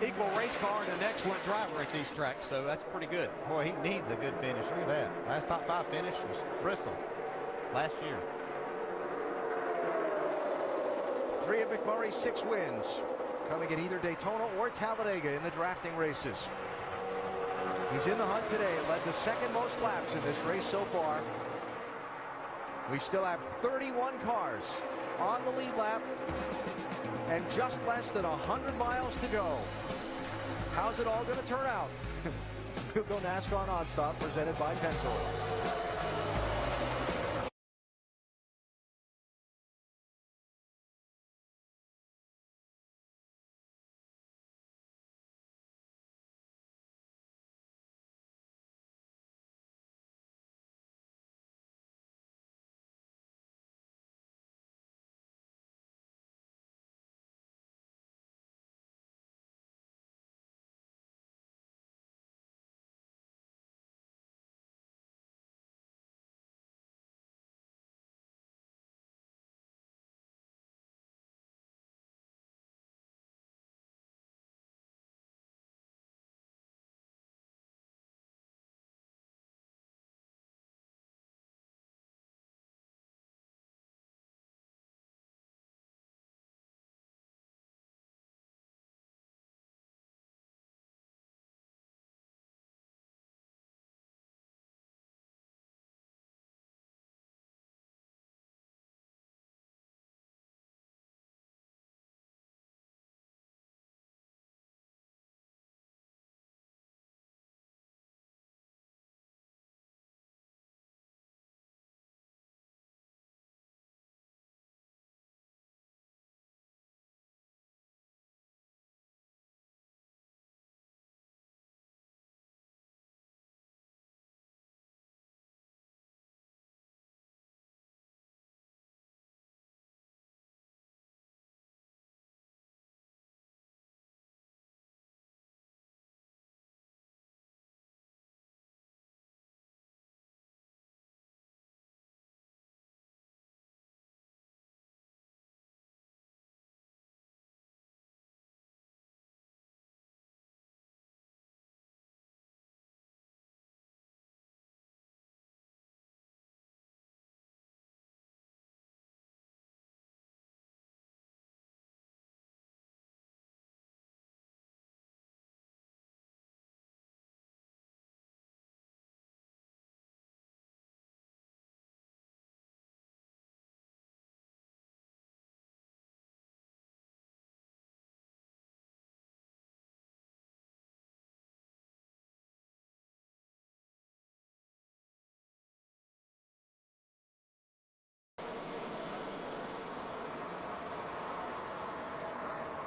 equal race car and an excellent driver at these tracks, so that's pretty good. Boy, he needs a good finish. Look at that. Last top 5 finish was Bristol last year. 3 of McMurray's 6 wins coming at either Daytona or Talladega in the drafting races. He's in the hunt today, led the second most laps in this race so far. We still have 31 cars on the lead lap and just less than 100 miles to go. How's it all going to turn out? We'll go NASCAR Nonstop, presented by Pennzoil.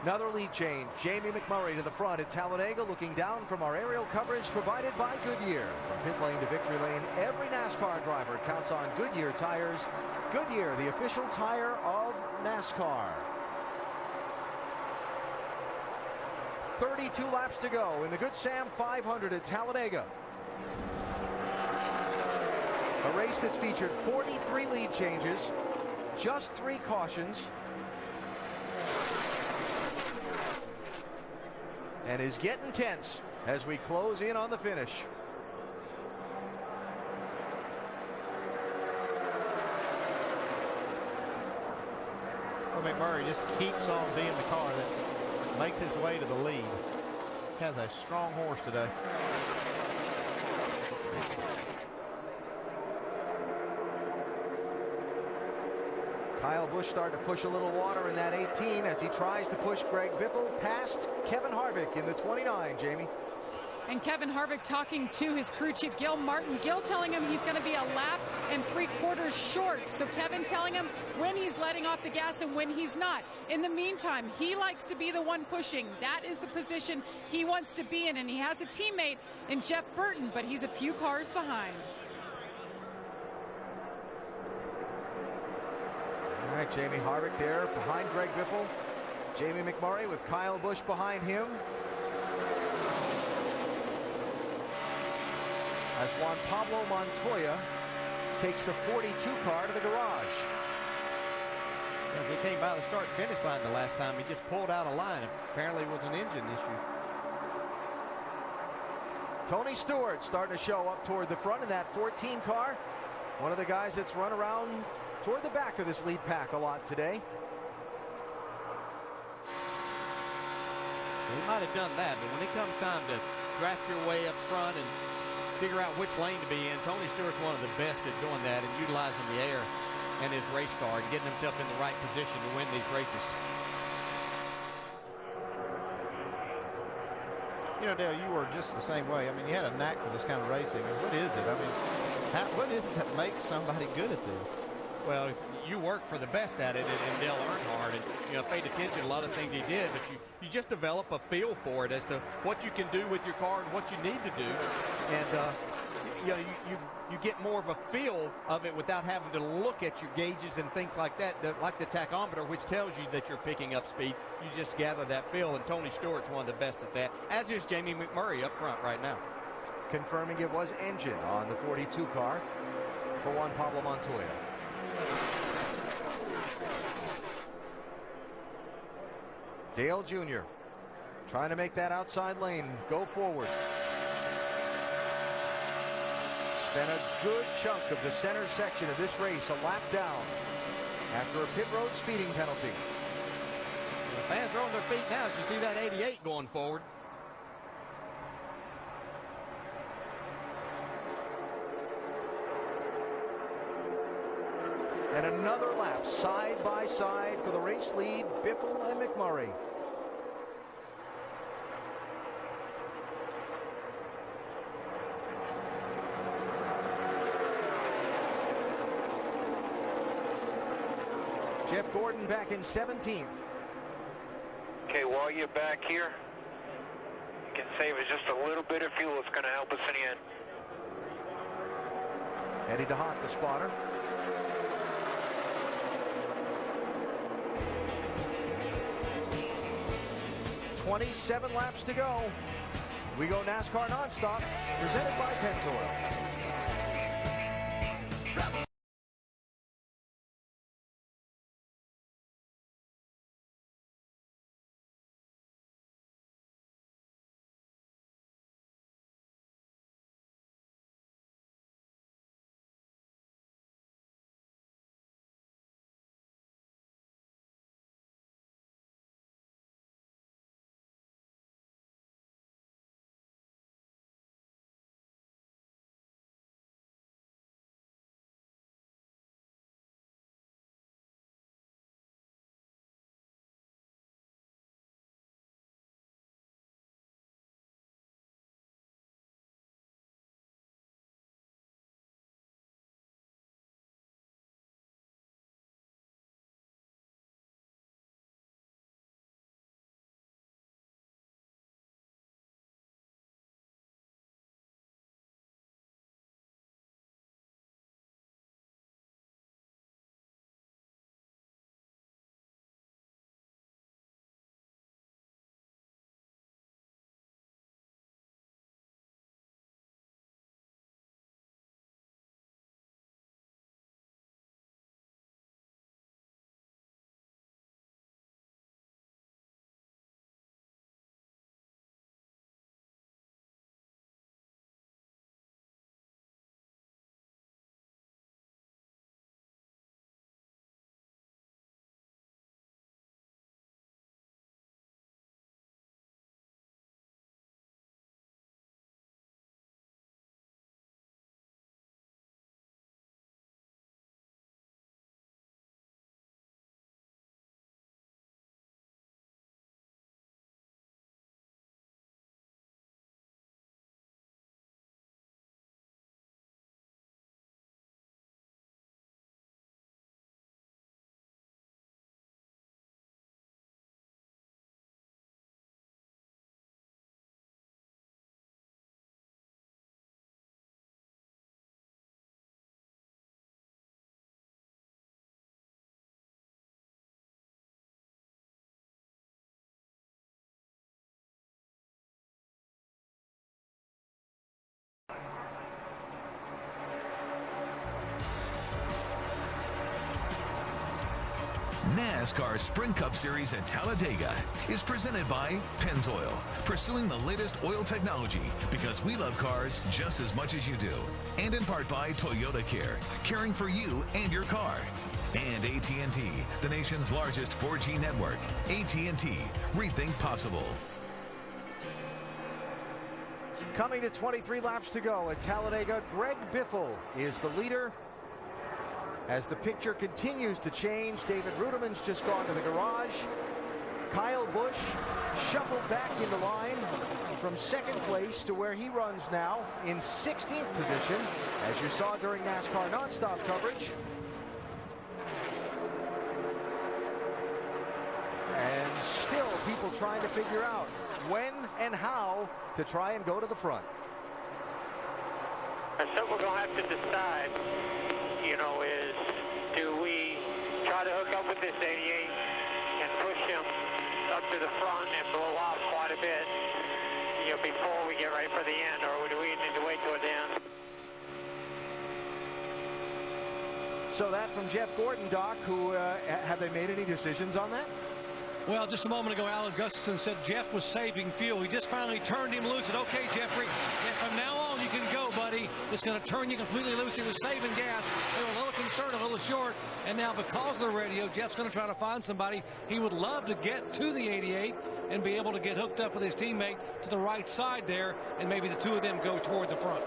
Another lead change. Jamie McMurray to the front at Talladega, looking down from our aerial coverage provided by Goodyear. From pit lane to victory lane, every NASCAR driver counts on Goodyear tires. Goodyear, the official tire of NASCAR. 32 laps to go in the Good Sam 500 at Talladega. A race that's featured 43 lead changes, just 3 cautions, and is getting tense as we close in on the finish. Well, McMurray just keeps on being the car that makes its way to the lead. Has a strong horse today. Kyle Busch starting to push a little water in that 18 as he tries to push Greg Biffle past Kevin Harvick in the 29, Jamie. And Kevin Harvick talking to his crew chief, Gil Martin. Gil telling him he's going to be a lap and 3/4 short. So Kevin telling him when he's letting off the gas and when he's not. In the meantime, he likes to be the one pushing. That is the position he wants to be in. And he has a teammate in Jeff Burton, but he's a few cars behind. All right, Jamie Harvick there behind Greg Biffle. Jamie McMurray with Kyle Busch behind him. As Juan Pablo Montoya takes the 42 car to the garage. As he came by the start-finish line the last time, he just pulled out a line. Apparently it was an engine issue. Tony Stewart starting to show up toward the front in that 14 car. One of the guys that's run around toward the back of this lead pack a lot today. He might have done that, but when it comes time to draft your way up front and figure out which lane to be in, Tony Stewart's one of the best at doing that and utilizing the air and his race car and getting himself in the right position to win these races. You know, Dale, you were just the same way. I mean, you had a knack for this kind of racing. What is it? I mean, what is it that makes somebody good at this? Well, you work for the best at it in Dale Earnhardt, and you know, paid attention to a lot of things he did, but you just develop a feel for it as to what you can do with your car and what you need to do, and you know, you get more of a feel of it without having to look at your gauges and things like that, like the tachometer, which tells you that you're picking up speed. You just gather that feel, and Tony Stewart's one of the best at that, as is Jamie McMurray up front right now. Confirming it was engine on the 42 car for Juan Pablo Montoya. Dale Jr. trying to make that outside lane go forward. Spent a good chunk of the center section of this race a lap down after a pit road speeding penalty. The fans are on their feet now as you see that 88 going forward. And another lap side by side for the race lead, Biffle and McMurray. Jeff Gordon back in 17th. Okay, while you're back here, you can save us just a little bit of fuel. It's going to help us in the end. Eddie DeHaan, the spotter. .27 laps to go. We go NASCAR nonstop, presented by Pennzoil. NASCAR Sprint Cup Series at Talladega is presented by Pennzoil, pursuing the latest oil technology because we love cars just as much as you do. And in part by Toyota Care, caring for you and your car. And AT&T, the nation's largest 4G network. AT&T, rethink possible. Coming to 23 laps to go at Talladega, Greg Biffle is the leader. As the picture continues to change, David Ruderman's just gone to the garage. Kyle Busch shuffled back into line from second place to where he runs now in 16th position, as you saw during NASCAR nonstop coverage. And still people trying to figure out when and how to try and go to the front. So we're going to have to decide, is do we try to hook up with this 88 and push him up to the front and blow off quite a bit, before we get ready for the end, or do we need to wait till the end? So that from Jeff Gordon, Doc, who have they made any decisions on that? Well, just a moment ago, Alan Gustafson said Jeff was saving fuel. He just finally turned him loose. Said, okay, Jeffrey, from now on you can go, buddy. It's going to turn you completely loose. He was saving gas. They were a little concerned, a little short. And now because of the radio, Jeff's going to try to find somebody. He would love to get to the 88 and be able to get hooked up with his teammate to the right side there, and maybe the two of them go toward the front.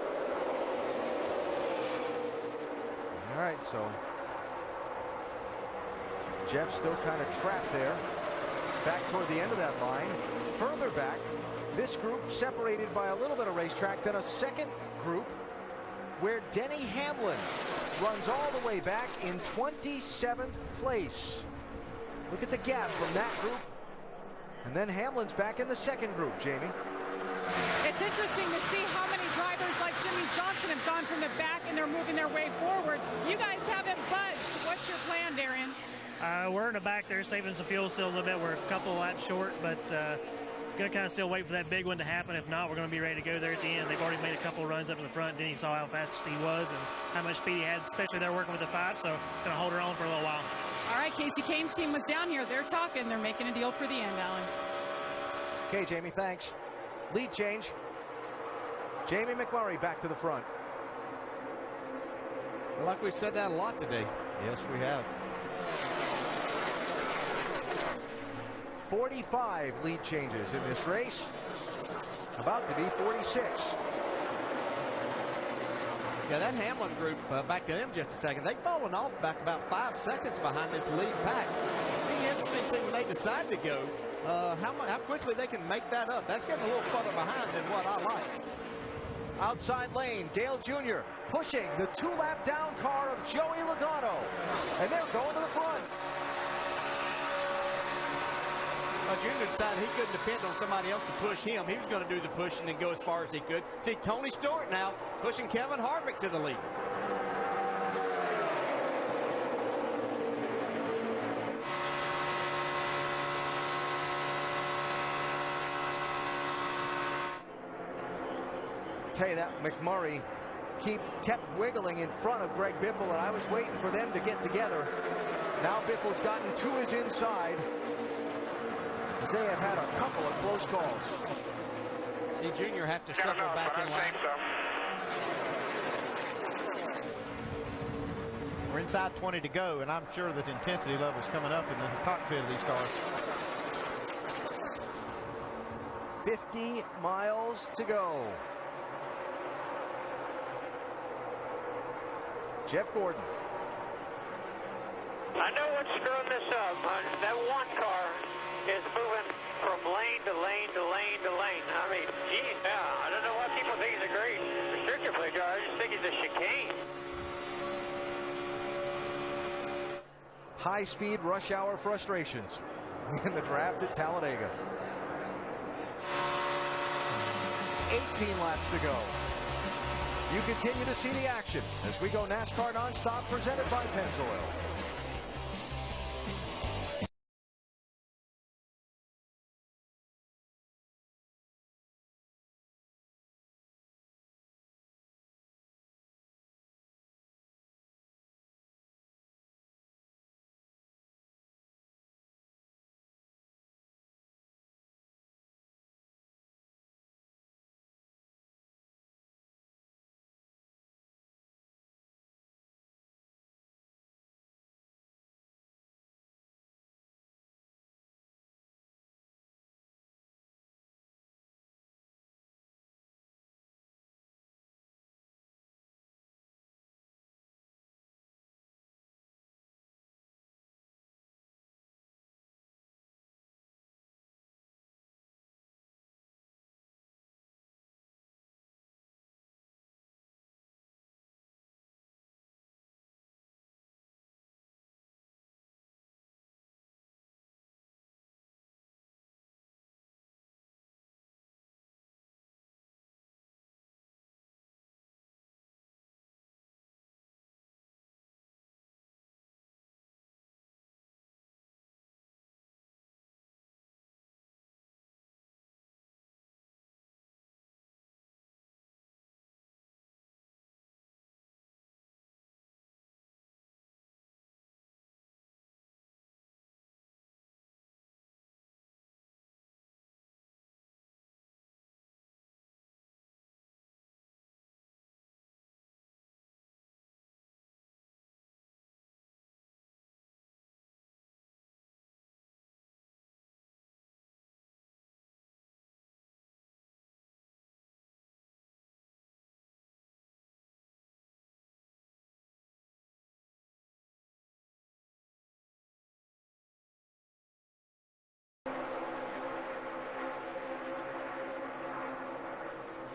All right, so Jeff still kind of trapped there. Back toward the end of that line. Further back, this group separated by a little bit of racetrack, then a second group where Denny Hamlin runs all the way back in 27th place. Look at the gap from that group. And then Hamlin's back in the second group, Jamie. It's interesting to see how many drivers like Jimmy Johnson have gone from the back and they're moving their way forward. You guys haven't budged. What's your plan, Darian? We're in the back there saving some fuel still a little bit. We're a couple of laps short, but going to kind of still wait for that big one to happen. If not, we're going to be ready to go there at the end. They've already made a couple of runs up in the front. Denny saw how fast he was and how much speed he had, especially there working with the 5, so going to hold her on for a little while. All right, Casey Kane's team was down here. They're talking. They're making a deal for the end, Alan. Okay, Jamie, thanks. Lead change. Jamie McMurray back to the front. Well, like we've said that a lot today. Yes, we have. 45 lead changes in this race. About to be 46. Yeah, that Hamlin group, back to them just a second, they've fallen off back about 5 seconds behind this lead pack. It'll be interesting to see when they decide to go, how quickly they can make that up. That's getting a little further behind than what I like. Outside lane, Dale Jr. pushing the 2-lap down car of Joey Logano. And they're going to the front. Junior decided he couldn't depend on somebody else to push him. He was going to do the pushing and go as far as he could. See, Tony Stewart now pushing Kevin Harvick to the lead. Tell you that McMurray kept wiggling in front of Greg Biffle, and I was waiting for them to get together. Now Biffle's gotten to his inside. They have had a couple of close calls. See, Junior have to shuffle back in line. We're inside 20 to go, and I'm sure that intensity level's coming up in the cockpit of these cars. 50 miles to go. Jeff Gordon. I know what's screwing this up. That one car is moving from lane to lane to lane to lane. I mean, geez, yeah, I don't know why people think he's a great restrictor plate car. I just think he's a chicane. High-speed rush hour frustrations in the draft at Talladega. 18 laps to go. You continue to see the action as we go NASCAR nonstop, presented by Pennzoil.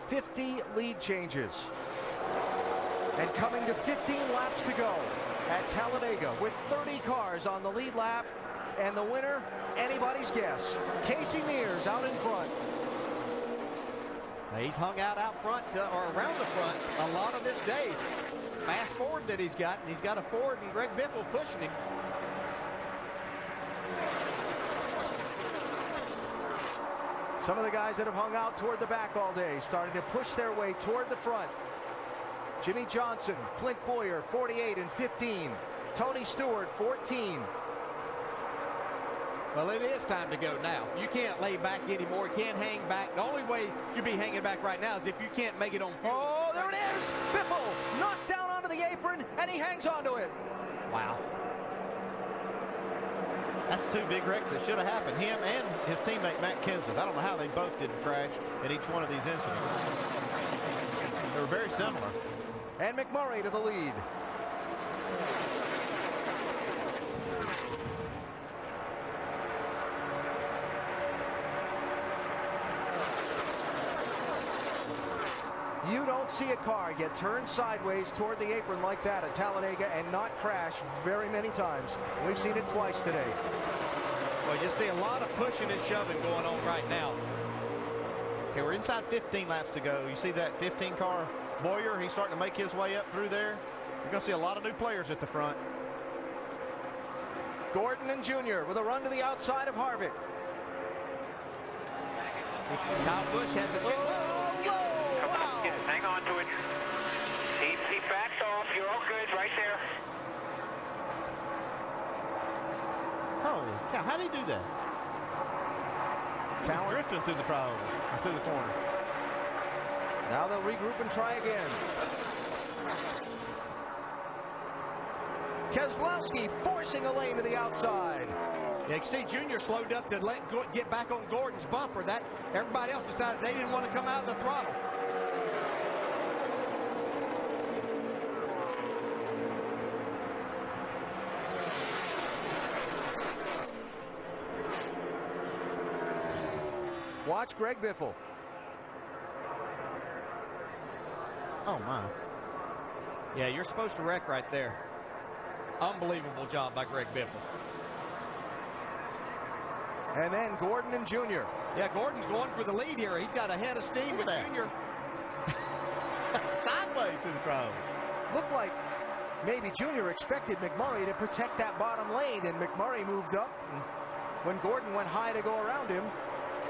50 lead changes. And coming to 15 laps to go at Talladega with 30 cars on the lead lap. And the winner, anybody's guess. Casey Mears out in front. He's hung out front or around the front a lot of this day. Fast Ford that he's got, and he's got a Ford and Greg Biffle pushing him. Some of the guys that have hung out toward the back all day starting to push their way toward the front. Jimmy Johnson, Clint Boyer, 48 and 15. Tony Stewart, 14. Well, it is time to go now. You can't lay back anymore. You can't hang back. The only way you'd be hanging back right now is if you can't make it on fuel. Oh, there it is! Biffle knocked down onto the apron, and he hangs onto it. Wow. That's two big wrecks that should have happened. Him and his teammate, Matt Kenseth. I don't know how they both didn't crash at each one of these incidents. They were very similar. And McMurray to the lead. You don't see a car get turned sideways toward the apron like that at Talladega and not crash very many times. We've seen it twice today. Well, you see a lot of pushing and shoving going on right now. Okay, we're inside 15 laps to go. You see that 15 car Boyer, he's starting to make his way up through there. You're going to see a lot of new players at the front. Gordon and Jr. with a run to the outside of Harvick. Kyle Busch has a Come on, get it. Hang on to it. He backed off. You're all good right there. Holy cow, how did he do that? Talent. Drifting through the triangle, through the corner. Now they'll regroup and try again. Keselowski forcing a lane to the outside. Yeah, you see Junior slowed up to get back on Gordon's bumper. That everybody else decided they didn't want to come out of the throttle. Watch Greg Biffle. Oh, my. Yeah, you're supposed to wreck right there. Unbelievable job by Greg Biffle. And then Gordon and Junior. Yeah, Gordon's going for the lead here. He's got a head of steam with Junior. Sideways through the crowd. Looked like maybe Junior expected McMurray to protect that bottom lane, and McMurray moved up. And when Gordon went high to go around him,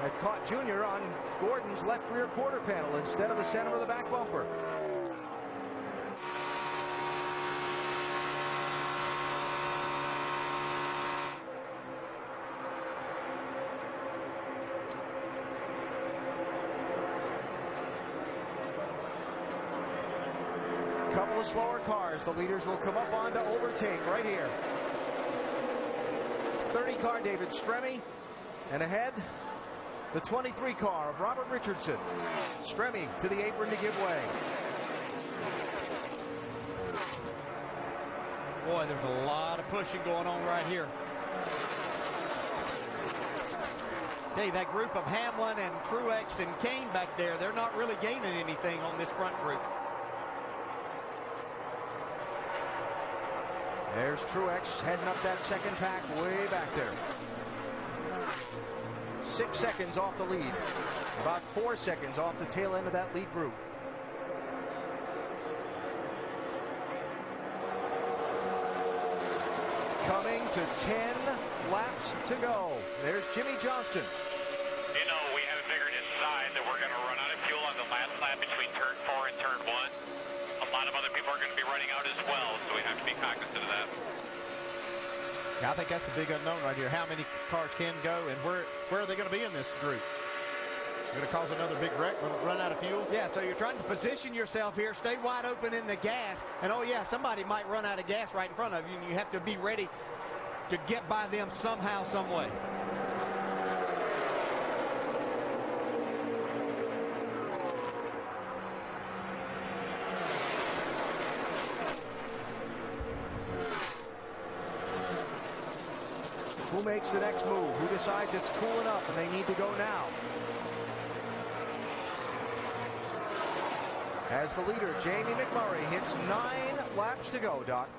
had caught Junior on Gordon's left rear quarter panel instead of the center of the back bumper. Couple of slower cars. The leaders will come up on to overtake right here. 30 car David Stremme, and ahead the 23 car of Robert Richardson. Stremme to the apron to give way. Boy, there's a lot of pushing going on right here. Hey, that group of Hamlin and Truex and Kane back there, they're not really gaining anything on this front group. There's Truex heading up that second pack way back there. 6 seconds off the lead. About 4 seconds off the tail end of that lead group. Coming to 10 laps to go. There's Jimmy Johnson. You know, we have figured inside that we're going to run out of fuel on the last lap between turn 4 and turn 1. A lot of other people are going to be running out as well, so we have to be cognizant of that. I think that's the big unknown right here. How many cars can go, and where are they going to be in this group? Going to cause another big wreck, run out of fuel? Yeah, so you're trying to position yourself here, stay wide open in the gas, and oh yeah, somebody might run out of gas right in front of you, and you have to be ready to get by them somehow, some way. Who makes the next move? Who decides it's cool enough and they need to go now? as the leader, Jamie McMurray, hits 9 laps to go, Doc.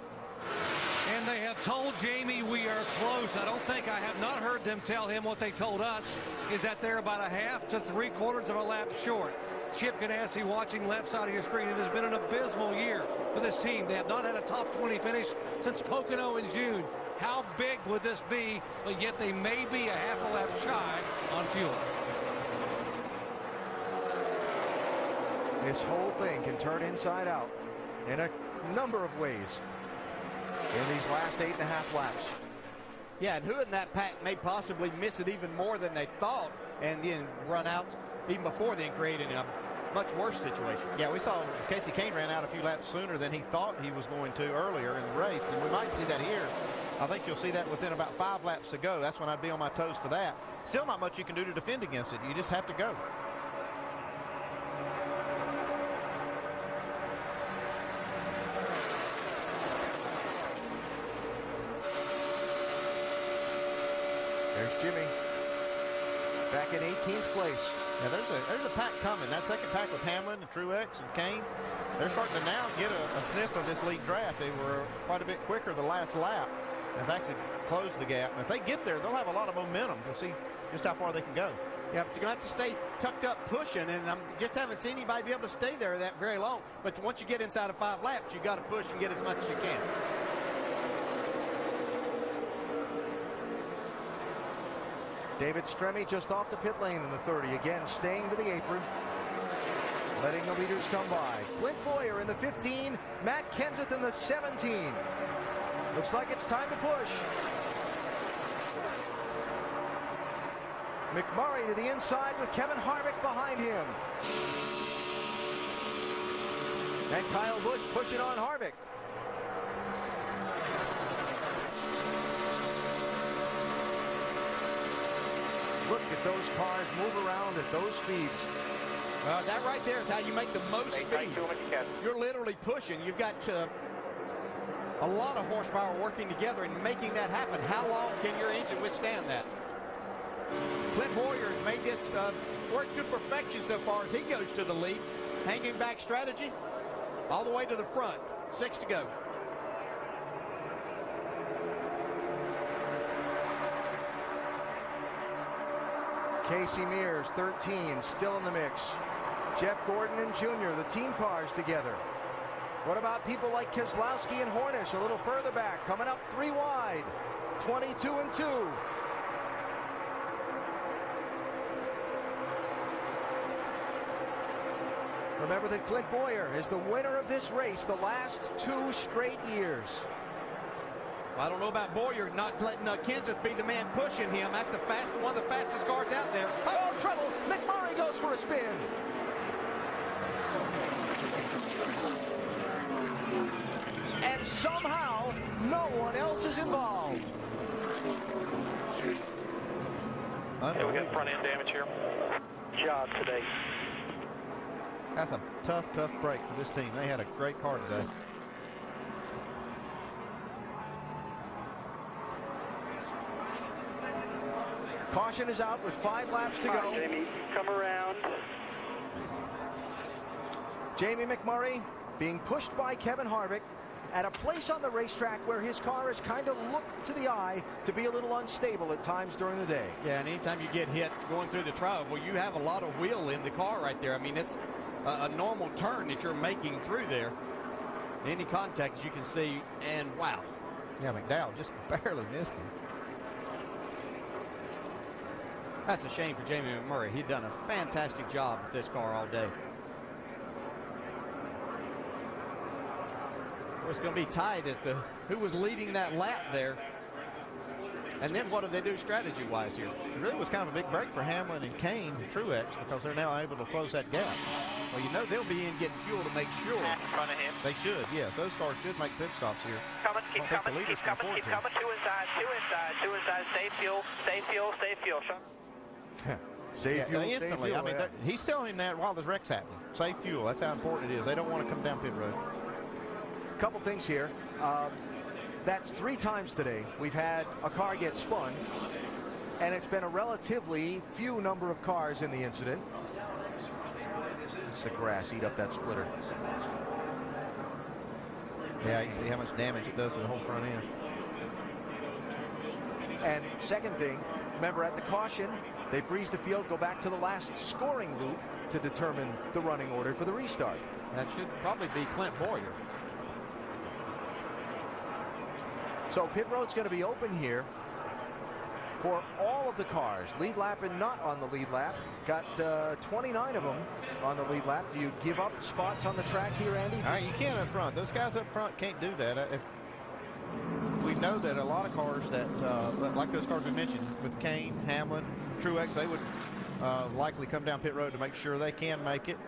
And they have told Jamie we are close. I have not heard them tell him what they told us, is that they're about a half to 3/4 of a lap short. Chip Ganassi watching left side of your screen. It has been an abysmal year for this team. They have not had a top 20 finish since Pocono in June. How big would this be? But yet they may be a half a lap shy on fuel. This whole thing can turn inside out in a number of ways in these last 8.5 laps. Yeah, and who in that pack may possibly miss it even more than they thought and then run out even before then, creating a much worse situation. Yeah, we saw Casey Kane ran out a few laps sooner than he thought he was going to earlier in the race, and we might see that here. I think you'll see that within about 5 laps to go. That's when I'd be on my toes for that. Still not much you can do to defend against it. You just have to go. There's Jimmy back in 18th place. Yeah, there's a pack coming. That second pack with Hamlin and Truex and Kane, they're starting to now get a sniff of this lead draft. They were quite a bit quicker the last lap. They've actually closed the gap. And if they get there, they'll have a lot of momentum to see just how far they can go. Yeah, but you're going to have to stay tucked up pushing, and I just haven't seen anybody be able to stay there that very long. But once you get inside of 5 laps, you got to push and get as much as you can. David Stremme just off the pit lane in the 30. Again, staying to the apron, letting the leaders come by. Clint Boyer in the 15. Matt Kenseth in the 17. Looks like it's time to push. McMurray to the inside with Kevin Harvick behind him. And Kyle Busch pushing on Harvick. Look at those cars move around at those speeds. That right there is how you make the most speed. You're literally pushing. You've got a lot of horsepower working together and making that happen. How long can your engine withstand that? Clint Boyer has made this work to perfection so far as he goes to the lead. Hanging back strategy all the way to the front. 6 to go. Casey Mears, 13, still in the mix. Jeff Gordon and Jr., the team cars together. What about people like Keselowski and Hornish a little further back, coming up 3 wide, 22 and 2. Remember that Clint Boyer is the winner of this race the last 2 straight years. I don't know about Boyer not letting Kenseth be the man pushing him. That's one of the fastest cars out there. Oh, trouble. McMurray goes for a spin. And somehow, no one else is involved. Hey, we got front end damage here. Job today. That's a tough break for this team. They had a great car today. Caution is out with 5 laps to go. Jamie, come around. Jamie McMurray being pushed by Kevin Harvick at a place on the racetrack where his car is kind of looked to the eye to be a little unstable at times during the day. Yeah, and anytime you get hit going through the trial, well, you have a lot of wheel in the car right there. I mean, it's a normal turn that you're making through there. Any contact, as you can see, and wow. Yeah, McDowell just barely missed him. That's a shame for Jamie McMurray. He'd done a fantastic job with this car all day. It's going to be tight as to who was leading that lap there. And then what do they do strategy-wise here? It really was kind of a big break for Hamlin and Kane and Truex because they're now able to close that gap. Well, you know they'll be in getting fuel to make sure. In front of him. They should, yes. Those cars should make pit stops here. Keep coming. 2 inside. Save fuel. Save fuel. Save fuel, instantly. Save fuel, I mean, he's telling him that while this wreck's happening. Save fuel. That's how important it is. They don't want to come down pit road. Couple things here. That's 3 times today we've had a car get spun, and it's been a relatively few number of cars in the incident. It's the grass eat up that splitter. Yeah, you can see how much damage it does to the whole front end. And second thing, remember at the caution, they freeze the field, go back to the last scoring loop to determine the running order for the restart. That should probably be Clint Boyer. So pit road's going to be open here for all of the cars. Lead lap and not on the lead lap. Got 29 of them on the lead lap. Do you give up spots on the track here, Andy? All right, you can't up front. Those guys up front can't do that. If we know that a lot of cars that, like those cars we mentioned with Kane, Hamlin, Truex, they would likely come down pit road to make sure they can make it.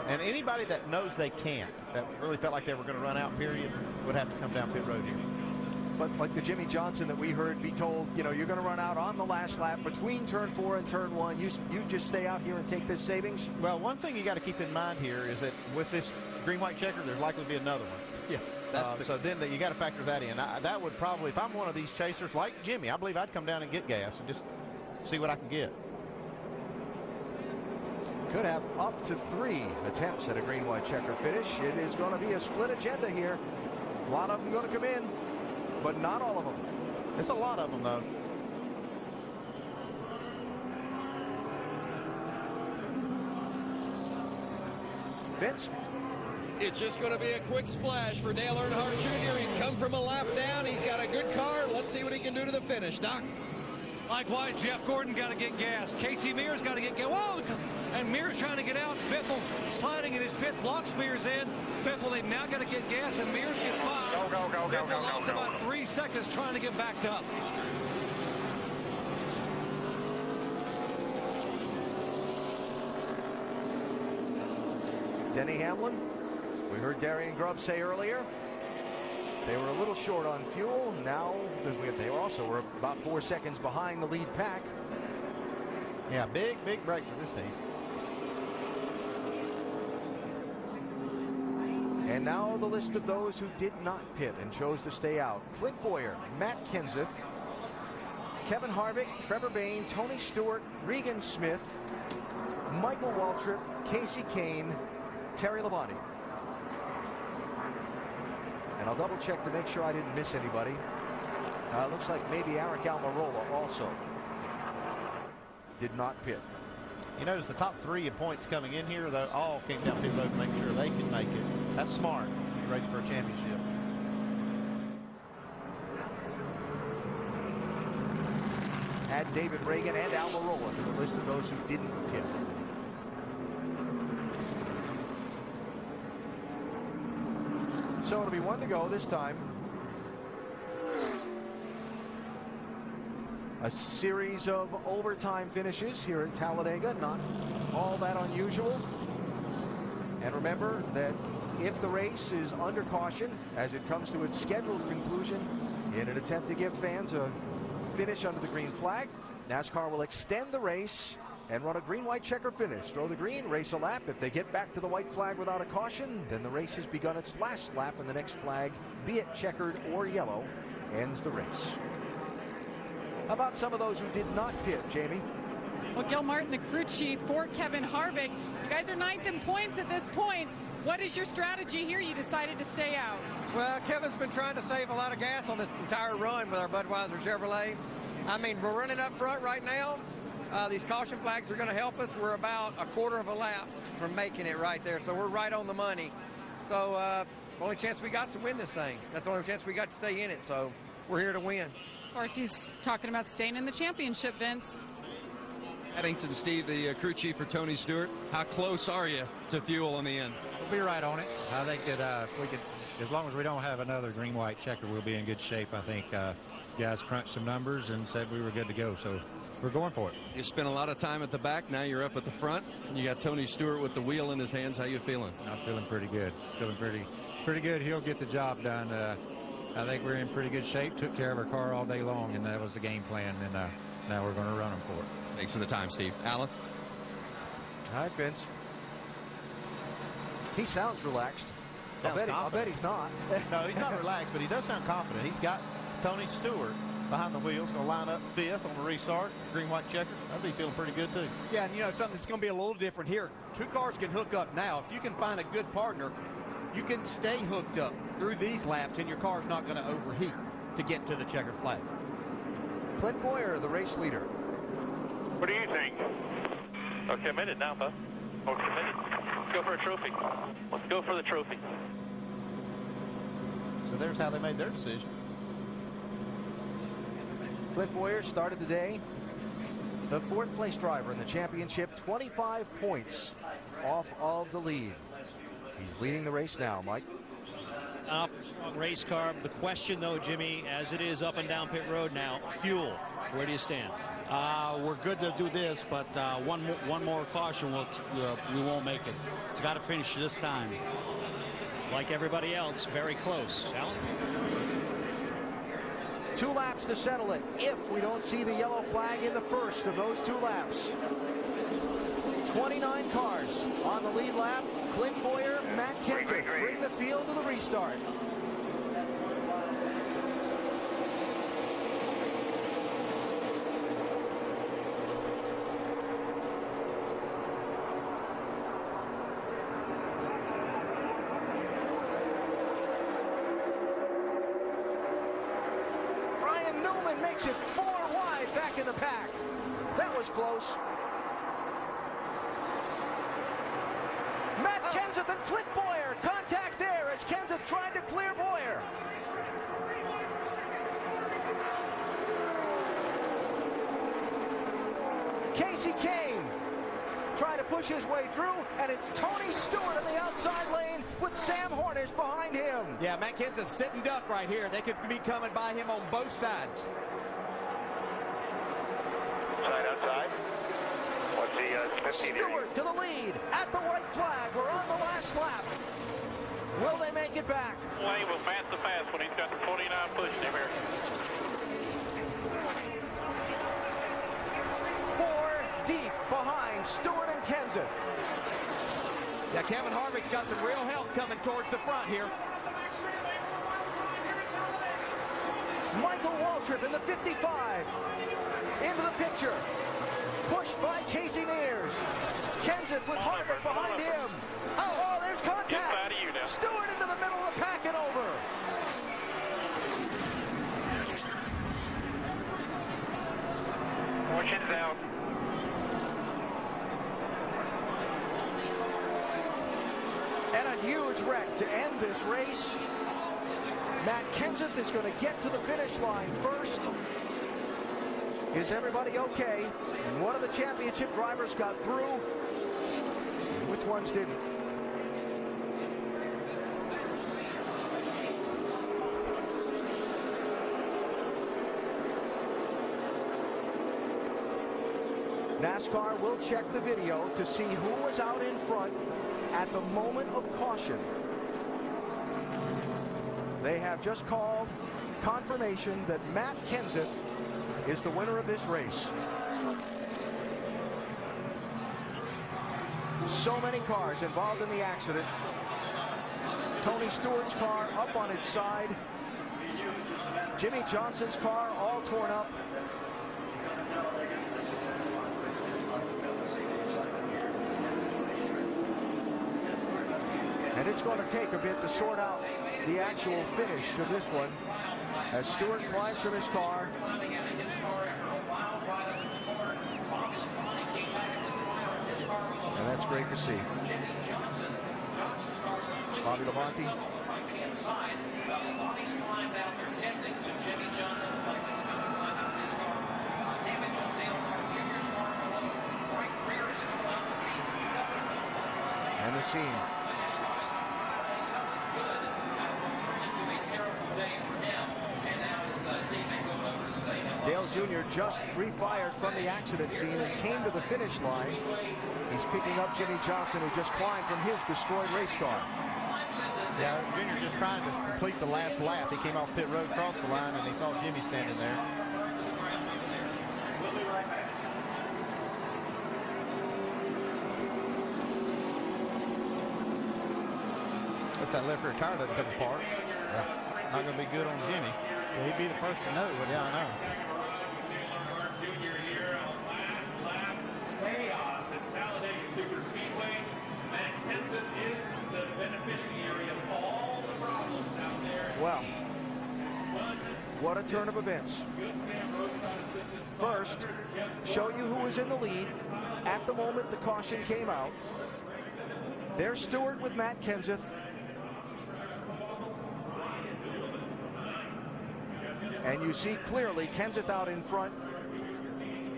And anybody that knows they can't, that really felt like they were going to run out, period, would have to come down pit road here. But like the Jimmy Johnson that we heard be told, you know, you're going to run out on the last lap between turn 4 and turn 1. You just stay out here and take this savings? Well, one thing you got to keep in mind here is that with this green-white checker, there's likely to be another one. Yeah. So then you got to factor that in. That would probably, if I'm one of these chasers like Jimmy, I believe I'd come down and get gas and just see what I can get. Could have up to 3 attempts at a green-white checker finish. It is going to be a split agenda here. A lot of them going to come in, but not all of them. It's a lot of them, though. Vince? It's just going to be a quick splash for Dale Earnhardt Jr. He's come from a lap down. He's got a good car. Let's see what he can do to the finish. Doc? Likewise, Jeff Gordon got to get gas. Casey Mears got to get gas. Whoa! And Mears trying to get out. Biffle sliding in his pit, blocks Mears in. Biffle, they've now got to get gas, and Mears gets by. Biffle lost about 3 seconds trying to get backed up. Denny Hamlin, we heard Darian Grubb say earlier, they were a little short on fuel. Now they also were about 4 seconds behind the lead pack. Yeah, big break for this team. And now the list of those who did not pit and chose to stay out. Clint Boyer, Matt Kenseth, Kevin Harvick, Trevor Bayne, Tony Stewart, Regan Smith, Michael Waltrip, Casey Kane, Terry Labonte. And I'll double check to make sure I didn't miss anybody. Looks like maybe Eric Almirola also did not pit. You notice the top 3 in points coming in here, though, all came down pit road to make sure they can make it. That's smart. He races for a championship. Add David Reagan and Almirola to the list of those who didn't pit. So it'll be 1 to go this time. A series of overtime finishes here at Talladega, not all that unusual. And remember that if the race is under caution as it comes to its scheduled conclusion in an attempt to give fans a finish under the green flag, NASCAR will extend the race and run a green-white checker finish. Throw the green, race a lap. If they get back to the white flag without a caution, then the race has begun its last lap, and the next flag, be it checkered or yellow, ends the race. How about some of those who did not pit, Jamie? Well, Gil Martin, the crew chief for Kevin Harvick. You guys are 9th in points at this point. What is your strategy here? You decided to stay out. Well, Kevin's been trying to save a lot of gas on this entire run with our Budweiser Chevrolet. I mean, we're running up front right now. These caution flags are going to help us. We're about a quarter of a lap from making it right there, so we're right on the money. So only chance we got is to win this thing. That's the only chance we got to stay in it, so we're here to win. Of course, he's talking about staying in the championship, Vince. Addington Steve, the crew chief for Tony Stewart. How close are you to fuel in the end? We'll be right on it. I think that if we could, as long as we don't have another green-white checker, we'll be in good shape. I think guys crunched some numbers and said we were good to go, so we're going for it. You spent a lot of time at the back. Now you're up at the front. You got Tony Stewart with the wheel in his hands. How you feeling? I'm feeling pretty good. Feeling pretty good. He'll get the job done. I think we're in pretty good shape. Took care of our car all day long, and that was the game plan. And now we're going to run them for it. Thanks for the time, Steve. Alan? All right, Vince. He sounds relaxed. I'll bet he's not. No, he's not relaxed, but he does sound confident. He's got Tony Stewart behind the wheels, going to line up 5th on the restart. Green, white checker. I'd be feeling pretty good, too. Yeah, and something that's going to be a little different here. 2 cars can hook up now. If you can find a good partner, you can stay hooked up through these laps, and your car's not going to overheat to get to the checkered flag. Clint Boyer, the race leader. What do you think? We're committed now, bud. We're committed. Let's go for a trophy. Let's go for the trophy. So there's how they made their decision. Clint Boyer started the day the 4th place driver in the championship, 25 points off of the lead. He's leading the race now, Mike. Strong race car. The question, though, Jimmy, as it is up and down pit road now, fuel. Where do you stand? We're good to do this, but one more caution, we won't make it. It's got to finish this time. Like everybody else, very close. Alan? 2 laps to settle it if we don't see the yellow flag in the first of those 2 laps. 29 cars on the lead lap. Clint Boyer, Matt Kenseth bring the field to the restart. Ryan Newman makes it 4 wide back in the pack. That was close. Matt Kenseth and Clint Boyer. Contact there as Kenseth tried to clear Boyer. Casey Kane trying to push his way through, and it's Tony Stewart on the outside lane with Sam Hornish behind him. Yeah, Matt Kenseth sitting duck right here. They could be coming by him on both sides. Outside. What's the 15 Stewart to the lead at the white flag. We're on the last lap. Will they make it back? Wayne will pass the fast when he's got the 49 pushing him here. 4 deep behind Stewart and Kenseth. Yeah, Kevin Harvick's got some real help coming towards the front here. Michael Waltrip in the 55. Into the picture. Pushed by Casey Mears. Kenseth with Harvick behind him. Oh, there's contact. Get out of you now. Stewart into the middle of the pack and over. Fortune's out. And a huge wreck to end this race. Matt Kenseth is going to get to the finish line first. Is everybody okay? And one of the championship drivers got through. Which ones didn't? NASCAR will check the video to see who was out in front at the moment of caution. They have just called confirmation that Matt Kenseth is the winner of this race. So many cars involved in the accident. Tony Stewart's car up on its side. Jimmy Johnson's car all torn up. And it's going to take a bit to sort out the actual finish of this one as Stewart climbs from his car. And that's great to see. Bobby Labonte. And the scene. Dale Jr. just refired from the accident scene and came to the finish line. He's picking up Jimmy Johnson, who just climbed from his destroyed race car. Yeah, Junior just trying to complete the last lap. He came off pit road, crossed the line, and he saw Jimmy standing there. If that left rear tire doesn't come apart, not going to be good on Jimmy. He'd be the first to know. Yeah, I know. Chaos at Talladega Superspeedway. Matt Kenseth is the beneficiary of all the problems out there. Well, what a turn of events. First, show you who was in the lead. At the moment the caution came out, there's Stewart with Matt Kenseth. And you see clearly Kenseth out in front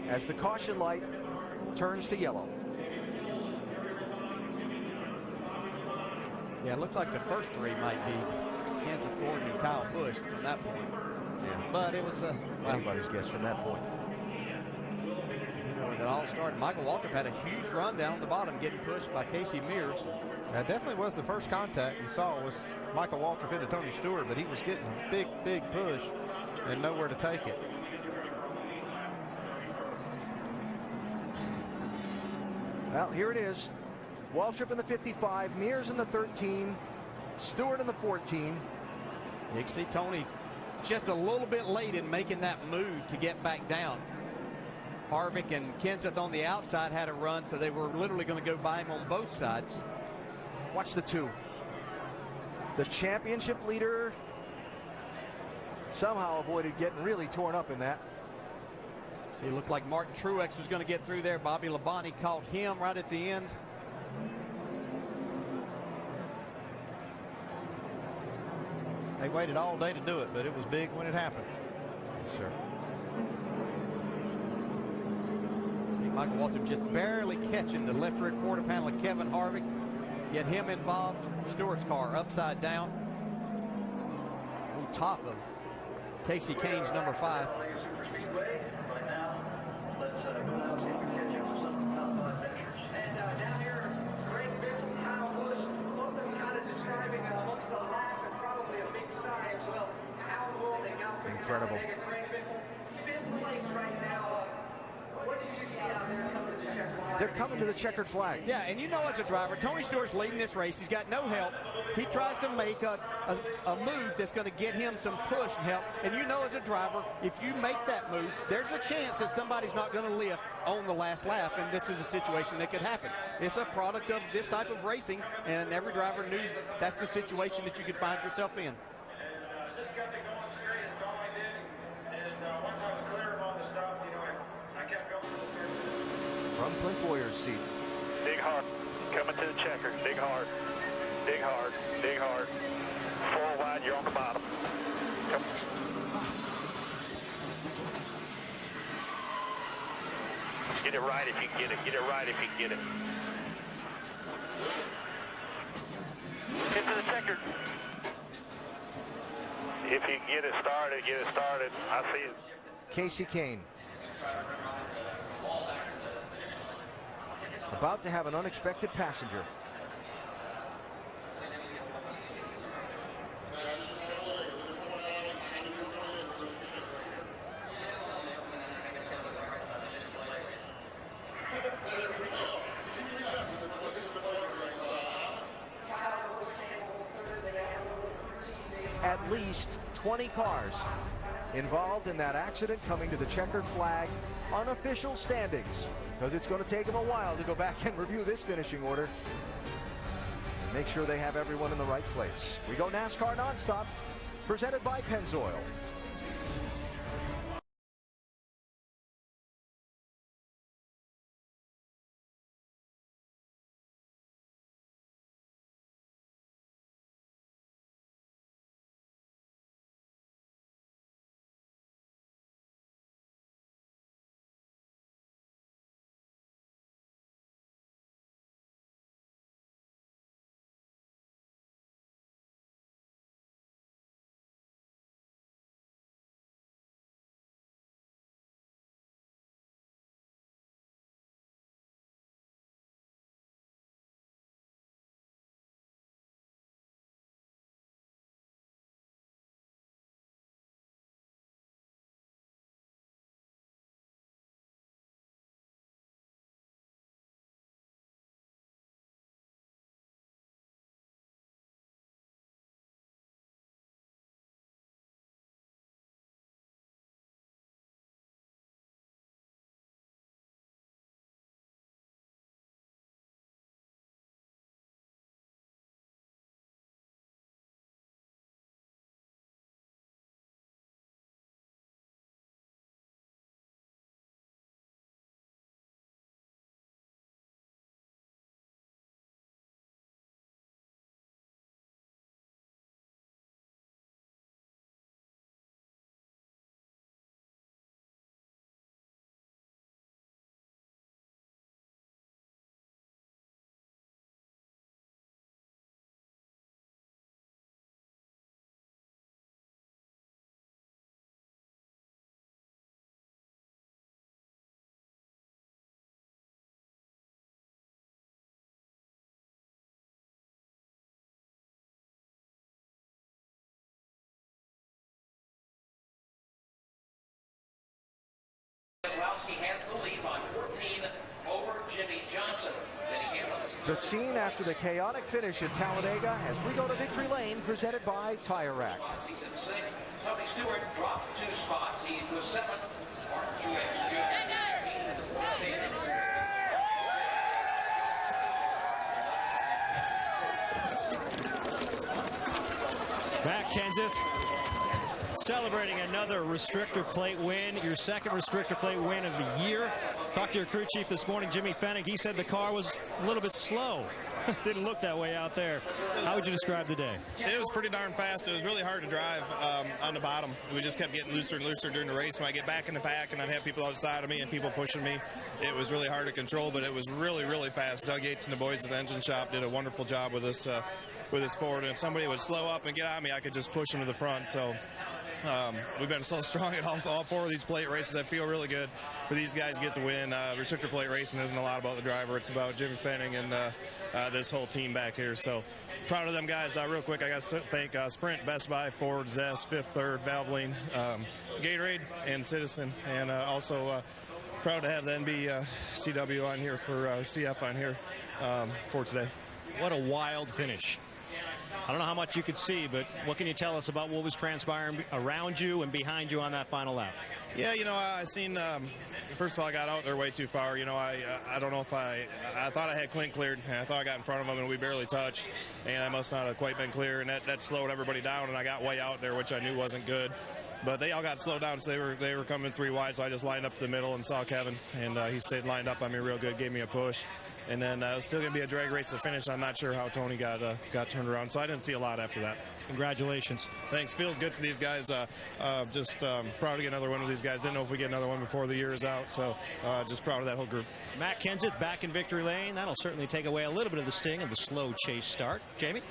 as the caution light turns to yellow. Yeah, it looks like the first three might be Kenseth, Gordon, and Kyle Busch from that point. Yeah. But it was anybody's guess from that point. It all started. Michael Waltrip had a huge run down on the bottom, getting pushed by Casey Mears. That definitely was the first contact we saw was Michael Waltrip into Tony Stewart, but he was getting a big, big push and nowhere to take it. Well, here it is. Waltrip in the 55, Mears in the 13, Stewart in the 14. You can see Tony just a little bit late in making that move to get back down. Harvick and Kenseth on the outside had a run, so they were literally going to go by him on both sides. Watch the two. The championship leader somehow avoided getting really torn up in that. See, it looked like Martin Truex was going to get through there. Bobby Labonte caught him right at the end. They waited all day to do it, but it was big when it happened. Yes, sir. See Michael Waltrip just barely catching the left rear quarter panel of Kevin Harvick. Get him involved. Stewart's car upside down. On top of Casey Kane's number 5. Incredible. They're coming to the checkered flag. Yeah, and you know as a driver, Tony Stewart's leading this race. He's got no help. He tries to make a move that's going to get him some push and help. And you know as a driver, if you make that move, there's a chance that somebody's not going to lift on the last lap, and this is a situation that could happen. It's a product of this type of racing, and every driver knew that's the situation that you could find yourself in. From Clint Boyer's seat. Dig hard. Coming to the checker. Dig hard. Dig hard. Dig hard. 4 wide, you're on the bottom. Come. Get it right if you can get it. Get it right if you can get it. Get to the checker. If you can get it started, get it started. I see it. Casey Kane. About to have an unexpected passenger. At least 20 cars involved in that accident coming to the checkered flag. Unofficial standings, because it's going to take them a while to go back and review this finishing order and make sure they have everyone in the right place. We go NASCAR nonstop, presented by Pennzoil. Lowski has the lead by 14 over Jimmy Johnson. The scene after the chaotic finish at Talladega as we go to Victory Lane, presented by Tire Rack. He's in 6th. Tony Stewart dropped 2 spots. He was 7th. Mark Truex Matt Kenseth celebrating another restrictor plate win, your second restrictor plate win of the year. Talked to your crew chief this morning, Jimmy Fennig. He said the car was a little bit slow. Didn't look that way out there. How would you describe the day? It was pretty darn fast. It was really hard to drive on the bottom. We just kept getting looser and looser during the race. When I get back in the pack and I'd have people outside of me and people pushing me, it was really hard to control, but it was really, really fast. Doug Yates and the boys at the engine shop did a wonderful job with this Ford. And if somebody would slow up and get on me, I could just push them to the front. So we've been so strong at all 4 of these plate races. I feel really good for these guys to get to win. Restrictor plate racing isn't a lot about the driver. It's about Jimmy Fennig and this whole team back here. So proud of them guys. Real quick, I got to thank Sprint, Best Buy, Ford, Zest, Fifth Third, Valvoline, Gatorade, and Citizen. And also proud to have the NBCW on here for CF on here for today. What a wild finish. I don't know how much you could see, but what can you tell us about what was transpiring around you and behind you on that final lap? Yeah, I seen, first of all, I got out there way too far. I don't know if I thought I had Clint cleared, and I thought I got in front of him, and we barely touched, and I must not have quite been clear, and that slowed everybody down, and I got way out there, which I knew wasn't good. But they all got slowed down, so they were coming 3 wide, so I just lined up to the middle and saw Kevin, and he stayed lined up on me real good, gave me a push. And then it was still going to be a drag race to finish. I'm not sure how Tony got turned around, so I didn't see a lot after that. Congratulations. Thanks. Feels good for these guys. Just proud to get another one with these guys. Didn't know if we get another one before the year is out, so just proud of that whole group. Matt Kenseth back in victory lane. That'll certainly take away a little bit of the sting of the slow chase start. Jamie?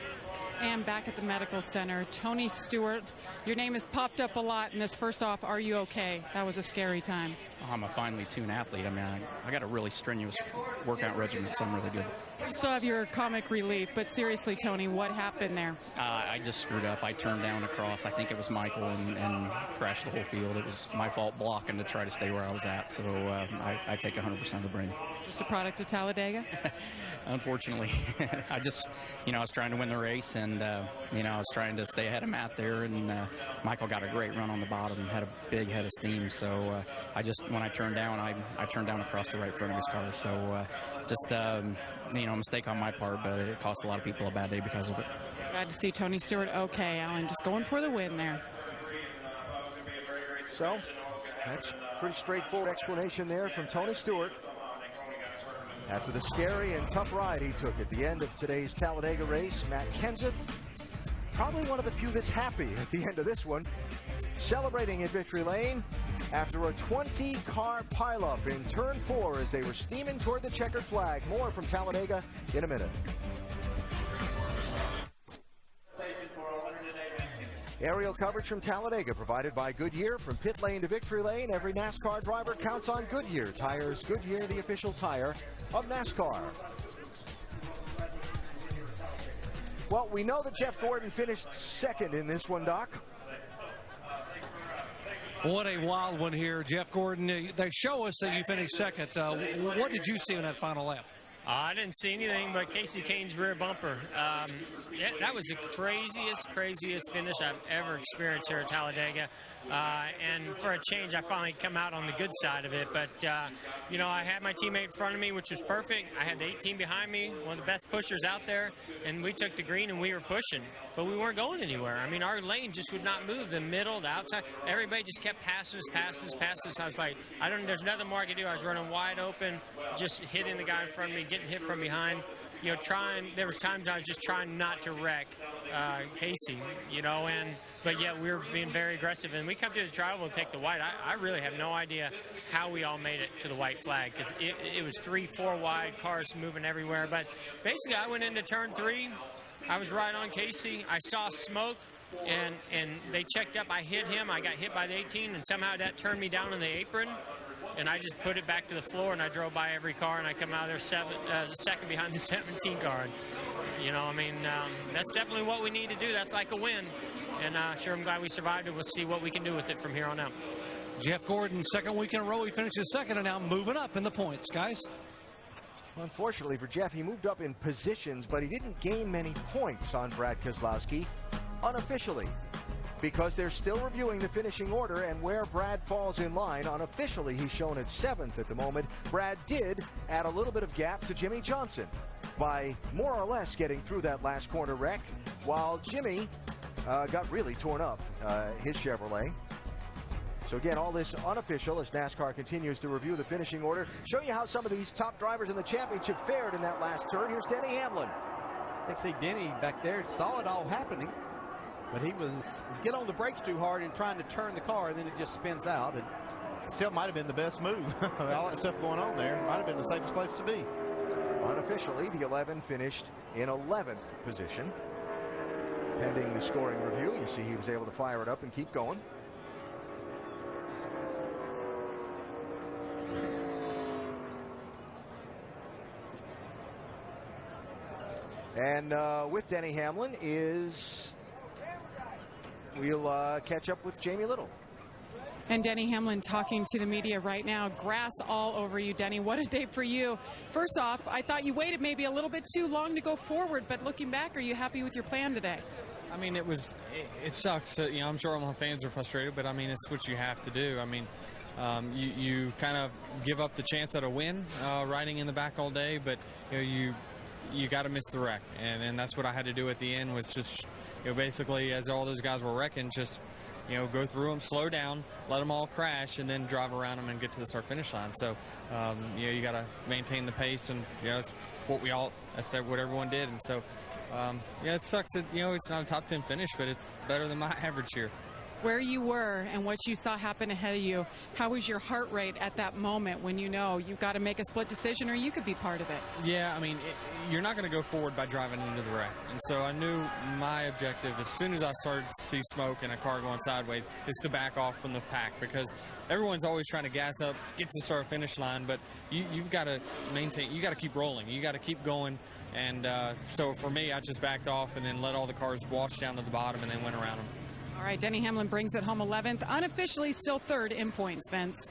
And back at the medical center, Tony Stewart. Your name has popped up a lot in this. First off, are you okay? That was a scary time. I'm a finely tuned athlete. I mean, I got a really strenuous workout regimen, so I'm really good. You still have your comic relief, but seriously, Tony, what happened there? I just screwed up. I turned down across. I think it was Michael and crashed the whole field. It was my fault blocking to try to stay where I was at, so I take 100% of the blame. Just a product of Talladega? Unfortunately. I just, I was trying to win the race, and, I was trying to stay ahead of Matt there, and Michael got a great run on the bottom, had a big head of steam, so when I turned down, I turned down across the right front of his car, so just, a mistake on my part, but it cost a lot of people a bad day because of it. Glad to see Tony Stewart okay, Alan, just going for the win there. So, that's a pretty straightforward explanation there from Tony Stewart. After the scary and tough ride he took at the end of today's Talladega race, Matt Kenseth, probably one of the few that's happy at the end of this one, celebrating in victory lane after a 20-car pileup in turn 4 as they were steaming toward the checkered flag. More from Talladega in a minute. Aerial coverage from Talladega provided by Goodyear. From pit lane to victory lane, every NASCAR driver counts on Goodyear tires. Goodyear, the official tire of NASCAR. Well, we know that Jeff Gordon finished second in this one, Doc. What a wild one here, Jeff Gordon. They show us that you finished second. What did you see in that final lap? I didn't see anything but Casey Kane's rear bumper. That was the craziest finish I've ever experienced here at Talladega. And for a change, I finally come out on the good side of it. But, I had my teammate in front of me, which was perfect. I had the 18 behind me, one of the best pushers out there. And we took the green and we were pushing. But we weren't going anywhere. I mean, our lane just would not move. The middle, the outside, everybody just kept passing us. I was like, there's nothing more I could do. I was running wide open, just hitting the guy in front of me, getting hit from behind, there was times I was just trying not to wreck Casey, but yeah, we were being very aggressive, and we come to the trial, we'll take the white. I really have no idea how we all made it to the white flag, because it was 3-4 wide, cars moving everywhere, but basically I went into turn 3, I was right on Casey, I saw smoke, and they checked up, I hit him, I got hit by the 18, and somehow that turned me down on the apron, and I just put it back to the floor, and I drove by every car, and I come out of there second behind the 17 car. That's definitely what we need to do. That's like a win. And sure, I'm glad we survived it. We'll see what we can do with it from here on out. Jeff Gordon, second week in a row, he finishes second and now moving up in the points, guys. Well, unfortunately for Jeff, he moved up in positions, but he didn't gain many points on Brad Keselowski unofficially, because they're still reviewing the finishing order and where Brad falls in line. Unofficially, he's shown at 7th at the moment. Brad did add a little bit of gap to Jimmy Johnson by more or less getting through that last corner wreck, while Jimmy got really torn up, his Chevrolet. So again, all this unofficial as NASCAR continues to review the finishing order. Show you how some of these top drivers in the championship fared in that last turn. Here's Denny Hamlin. I think Denny back there saw it all happening, but he was get on the brakes too hard and trying to turn the car, and then it just spins out. And still might have been the best move. All that stuff going on there might have been the safest place to be. Unofficially, the 11 finished in 11th position. Pending the scoring review, you see he was able to fire it up and keep going. And with Denny Hamlin we'll catch up with Jamie Little. And Denny Hamlin talking to the media right now. Grass all over you, Denny. What a day for you. First off, I thought you waited maybe a little bit too long to go forward, but looking back, are you happy with your plan today? I mean, it sucks. You know, I'm sure all my fans are frustrated, but I mean, it's what you have to do. I mean, you kind of give up the chance at a win riding in the back all day, but you got to miss the wreck, and that's what I had to do at the end. Was just basically, as all those guys were wrecking, just go through them, slow down, let them all crash, and then drive around them and get to the start finish line. So you got to maintain the pace, and that's what that's what everyone did. And so it sucks that it's not a top 10 finish, but it's better than my average here. Where you were and what you saw happen ahead of you, how was your heart rate at that moment when you've got to make a split decision or you could be part of it? Yeah, I mean, you're not going to go forward by driving into the wreck. And so I knew my objective, as soon as I started to see smoke and a car going sideways, is to back off from the pack, because everyone's always trying to gas up, get to the start finish line, but you've got to maintain, you got to keep rolling, you got to keep going. And so for me, I just backed off and then let all the cars wash down to the bottom and then went around them. All right, Denny Hamlin brings it home 11th, unofficially still 3rd in points, Vince.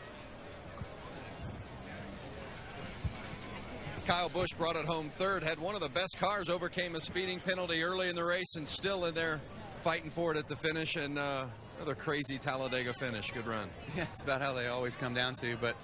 Kyle Busch brought it home 3rd, had one of the best cars, overcame a speeding penalty early in the race, and still in there fighting for it at the finish. And another crazy Talladega finish. Good run. Yeah, it's about how they always come down to, but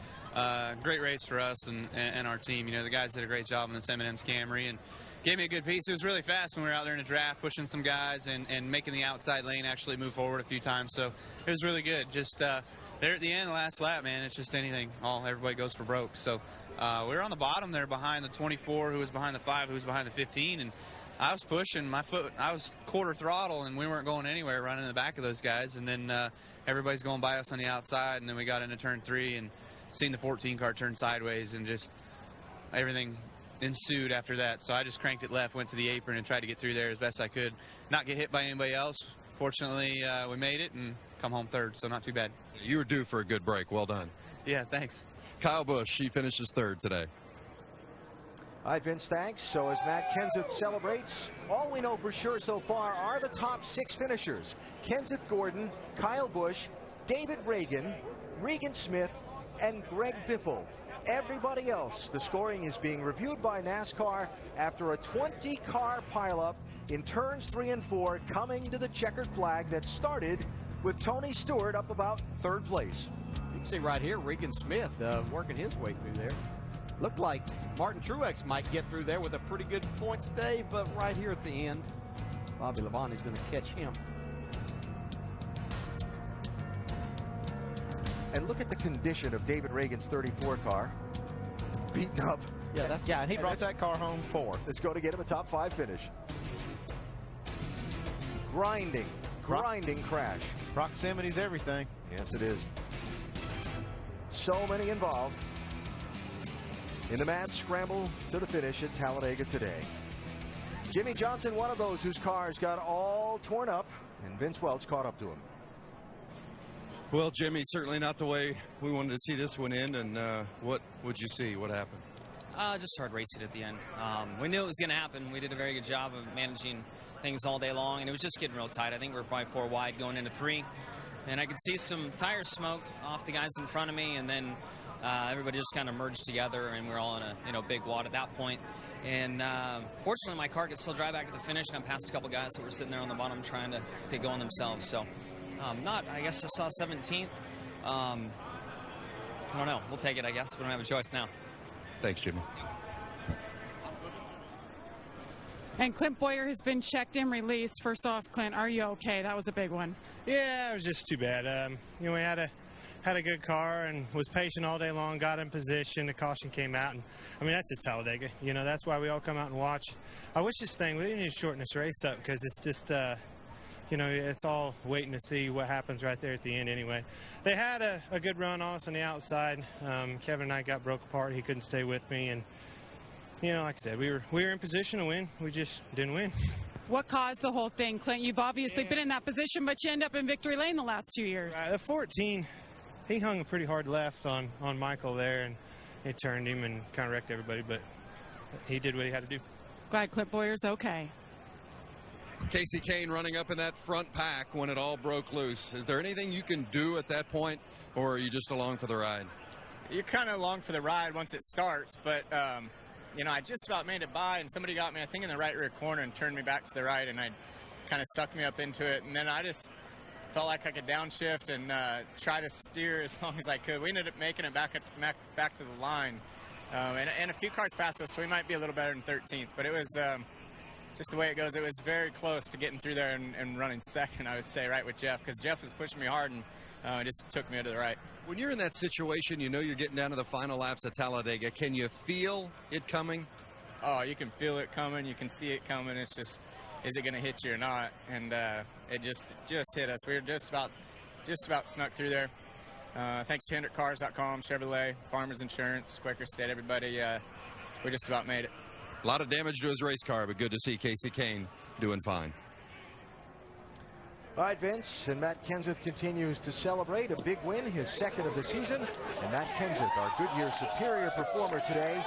great race for us and our team. The guys did a great job in this M&M's Camry and gave me a good piece. It was really fast when we were out there in the draft, pushing some guys and making the outside lane actually move forward a few times. So it was really good. Just there at the end, the last lap, man, it's just anything. Everybody goes for broke. So we were on the bottom there behind the 24, who was behind the 5, who was behind the 15, and I was pushing my foot. I was quarter throttle, and we weren't going anywhere running in the back of those guys. And then everybody's going by us on the outside, and then we got into turn 3 and seen the 14 car turn sideways, and just everything ensued after that. So I just cranked it left, went to the apron, and tried to get through there as best I could, not get hit by anybody else. Fortunately, we made it and come home 3rd, so not too bad. You were due for a good break. Well done. Yeah, thanks. Kyle Busch, he finishes 3rd today. All right, Vince, thanks. So as Matt Kenseth celebrates, all we know for sure so far are the top 6 finishers: Kenseth Gordon, Kyle Busch, David Reagan, Regan Smith, and Greg Biffle. Everybody else, the scoring is being reviewed by NASCAR after a 20-car pileup in turns 3 and 4, coming to the checkered flag that started with Tony Stewart up about 3rd place. You can see right here Regan Smith working his way through there. Looked like Martin Truex might get through there with a pretty good points day, but right here at the end, Bobby Labonte's going to catch him. And look at the condition of David Reagan's 34 car. Beaten up. Yeah, and he brought that car home 4th. Let's go to get him a top 5 finish. Grinding crash. Proximity's everything. Yes, it is. So many involved in the mad scramble to the finish at Talladega today. Jimmy Johnson, one of those whose cars got all torn up, and Vince Welch caught up to him. Well, Jimmy, certainly not the way we wanted to see this one end. And what would you see? What happened? Just hard racing at the end. We knew it was going to happen. We did a very good job of managing things all day long, and it was just getting real tight. I think we were probably 4 wide going into 3. and I could see some tire smoke off the guys in front of me, and then everybody just kind of merged together, and we were all in a big wad at that point. And fortunately, my car could still drive back to the finish, and I passed a couple guys that were sitting there on the bottom trying to get going themselves. So, I guess I saw 17th. I don't know. We'll take it, I guess. We don't have a choice now. Thanks, Jimmy. And Clint Boyer has been checked and released. First off, Clint, are you okay? That was a big one. Yeah, it was just too bad. We had a good car and was patient all day long, got in position, the caution came out, and that's just Talladega. That's why we all come out and watch. I wish we need to shorten this race up, because it's just it's all waiting to see what happens right there at the end anyway. They had a good run on us on the outside. Kevin and I got broke apart. He couldn't stay with me, and like I said, we were in position to win. We just didn't win. What caused the whole thing, Clint? You've obviously been in that position, but you end up in victory lane the last 2 years. The 14, he hung a pretty hard left on Michael there, and it turned him and kind of wrecked everybody, but he did what he had to do. Glad Clint Boyer's okay. Casey Kane running up in that front pack when it all broke loose. Is there anything you can do at that point, or are you just along for the ride? You're kind of along for the ride once it starts, but I just about made it by, and somebody got me, I think, in the right rear corner and turned me back to the right, and I kind of sucked me up into it, and then I just felt like I could downshift and try to steer as long as I could. We ended up making it back to the line, and a few cars passed us, so we might be a little better than 13th, but it was just the way it goes. It was very close to getting through there and running second, I would say, right with Jeff, because Jeff was pushing me hard, and it just took me to the right. When you're in that situation, you're getting down to the final laps at Talladega. Can you feel it coming? Oh, you can feel it coming. You can see it coming. It's just, is it going to hit you or not? And it just hit us. We were just about snuck through there. Thanks to HendrickCars.com, Chevrolet, Farmers Insurance, Quaker State, everybody. We just about made it. A lot of damage to his race car, but good to see Casey Kane doing fine. All right, Vince, and Matt Kenseth continues to celebrate a big win, his second of the season. And Matt Kenseth, our Goodyear Superior performer today,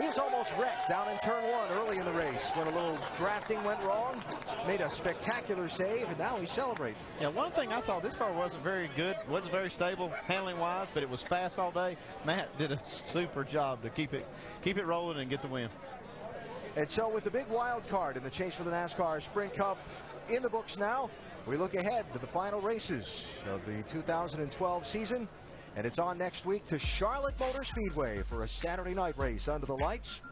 he was almost wrecked down in turn one early in the race when a little drafting went wrong. Made a spectacular save, and now he's celebrating. Yeah, one thing I saw, this car wasn't very good, wasn't very stable handling-wise, but it was fast all day. Matt did a super job to keep it rolling and get the win. And so with the big wild card in the chase for the NASCAR Sprint Cup in the books now, we look ahead to the final races of the 2012 season, and it's on next week to Charlotte Motor Speedway for a Saturday night race under the lights.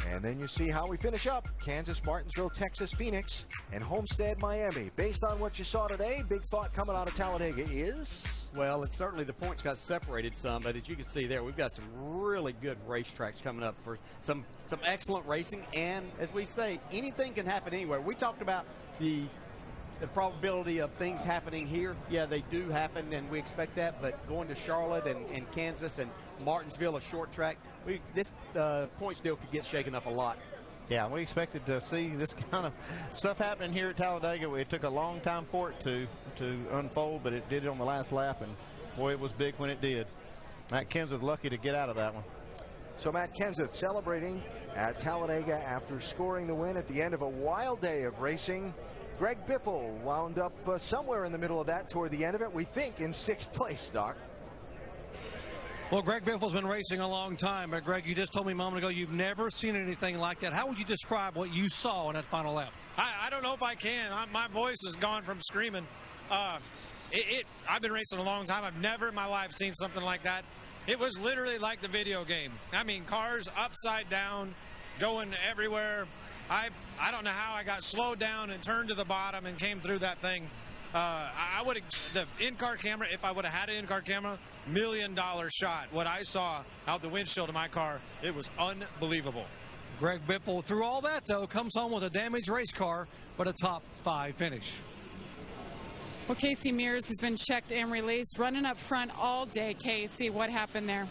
And then you see how we finish up: Kansas, Martinsville, Texas, Phoenix, and Homestead, Miami. Based on what you saw today, big thought coming out of Talladega is? Well, it's certainly the points got separated some, but as you can see there, we've got some really good racetracks coming up for some excellent racing. And as we say, anything can happen anywhere. We talked about the probability of things happening here. Yeah, they do happen, and we expect that. But going to Charlotte and Kansas and Martinsville, a short track, this points deal could get shaken up a lot. Yeah, we expected to see this kind of stuff happening here at Talladega. It took a long time for it to unfold, but it did it on the last lap, and boy, it was big when it did. Matt Kenseth lucky to get out of that one. So Matt Kenseth celebrating at Talladega after scoring the win at the end of a wild day of racing. Greg Biffle wound up somewhere in the middle of that toward the end of it, we think in 6th place, Doc. Well, Greg Biffle's been racing a long time, but Greg, you just told me a moment ago you've never seen anything like that. How would you describe what you saw in that final lap? I don't know if I can. My voice has gone from screaming. I've been racing a long time. I've never in my life seen something like that. It was literally like the video game. I mean, cars upside down, going everywhere. I don't know how I got slowed down and turned to the bottom and came through that thing. I would have, the in-car camera, if I would have had an in-car camera, $1 million shot. What I saw out the windshield of my car, it was unbelievable. Greg Biffle, through all that, though, comes home with a damaged race car, but a top 5 finish. Well, Casey Mears has been checked and released, running up front all day. Casey, what happened there?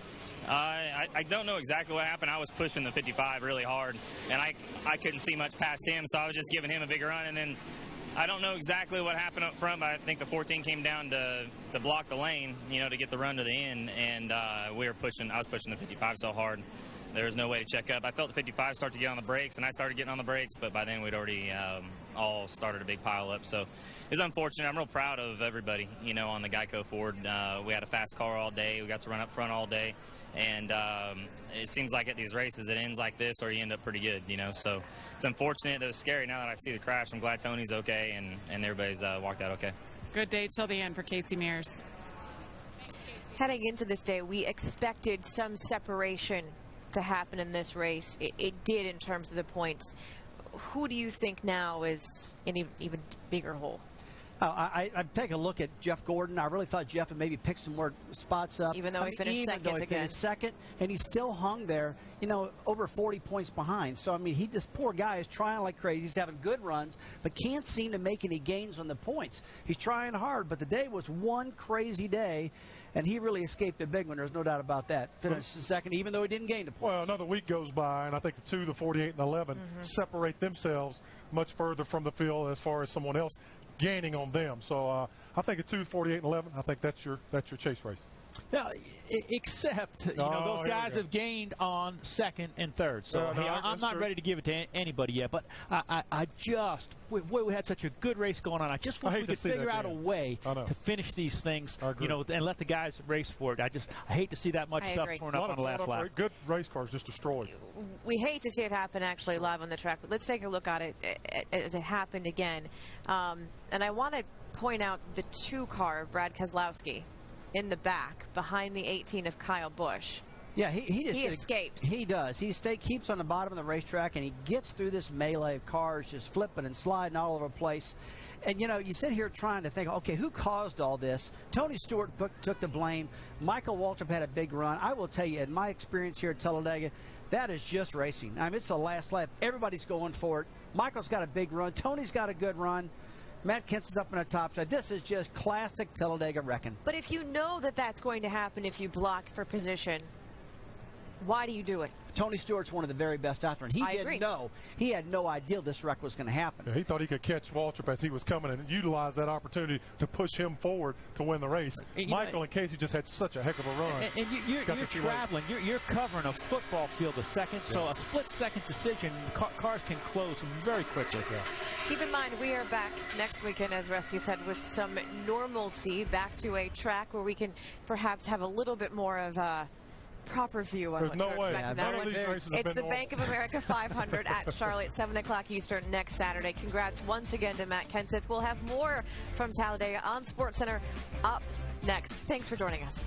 I don't know exactly what happened. I was pushing the 55 really hard, and I couldn't see much past him, so I was just giving him a big run. And then I don't know exactly what happened up front, but I think the 14 came down to block the lane, to get the run to the end. And I was pushing the 55 so hard there was no way to check up. I felt the 55 start to get on the brakes, and I started getting on the brakes, but by then we'd already all started a big pile up. So it's unfortunate. I'm real proud of everybody, you know, on the Geico Ford. We had a fast car all day. We got to run up front all day. And it seems like at these races it ends like this or you end up pretty good, you know. So it's unfortunate. It was scary. Now that I see the crash, I'm glad Tony's okay and everybody's walked out okay. Good day till the end for Casey Mears. Heading into this day, we expected some separation to happen in this race. It did in terms of the points. Who do you think now is in an even bigger hole? I take a look at Jeff Gordon. I really thought Jeff would maybe pick some more spots up. Even though he finished second, and he still hung there, you know, over 40 points behind. So, I mean, this poor guy is trying like crazy. He's having good runs, but can't seem to make any gains on the points. He's trying hard, but the day was one crazy day, and he really escaped a big one. There's no doubt about that. Finished second, even though he didn't gain the points. Well, another week goes by, and I think the 2, the 48, and 11 separate themselves much further from the field as far as someone else gaining on them. So I think at 2, 48, and 11, I think that's your chase race. Yeah, except those guys have gained on second and third. So I'm not ready to give it to anybody yet. But I just we had such a good race going on. I just wish we could figure out a way to finish these things, and let the guys race for it. I hate to see that much stuff torn up on the last lap. Good race cars just destroyed. We hate to see it happen actually live on the track, but let's take a look at it as it happened again. And I want to point out the 2 car of Brad Keselowski in the back behind the 18 of Kyle Busch. Yeah, he escapes. He does. He keeps on the bottom of the racetrack, and he gets through this melee of cars just flipping and sliding all over the place. And, you know, you sit here trying to think, okay, who caused all this? Tony Stewart took the blame. Michael Waltrip had a big run. I will tell you, in my experience here at Talladega, that is just racing. I mean, it's the last lap. Everybody's going for it. Michael's got a big run. Tony's got a good run. Matt Kenseth's up on the top side. This is just classic Talladega wrecking. But if you know that that's going to happen if you block for position, why do you do it? Tony Stewart's one of the very best out there, and he had no idea this wreck was going to happen. Yeah, he thought he could catch Waltrip as he was coming and utilize that opportunity to push him forward to win the race. Michael and Casey just had such a heck of a run. And you're traveling. You're covering a football field a second, so a split-second decision, cars can close very quickly. Yeah. Keep in mind, we are back next weekend, as Rusty said, with some normalcy, back to a track where we can perhaps have a little bit more of a proper view on what to expect. It's the Bank of America 500 at Charlotte, 7 o'clock Eastern next Saturday. Congrats once again to Matt Kenseth. We'll have more from Talladega on SportsCenter up next. Thanks for joining us.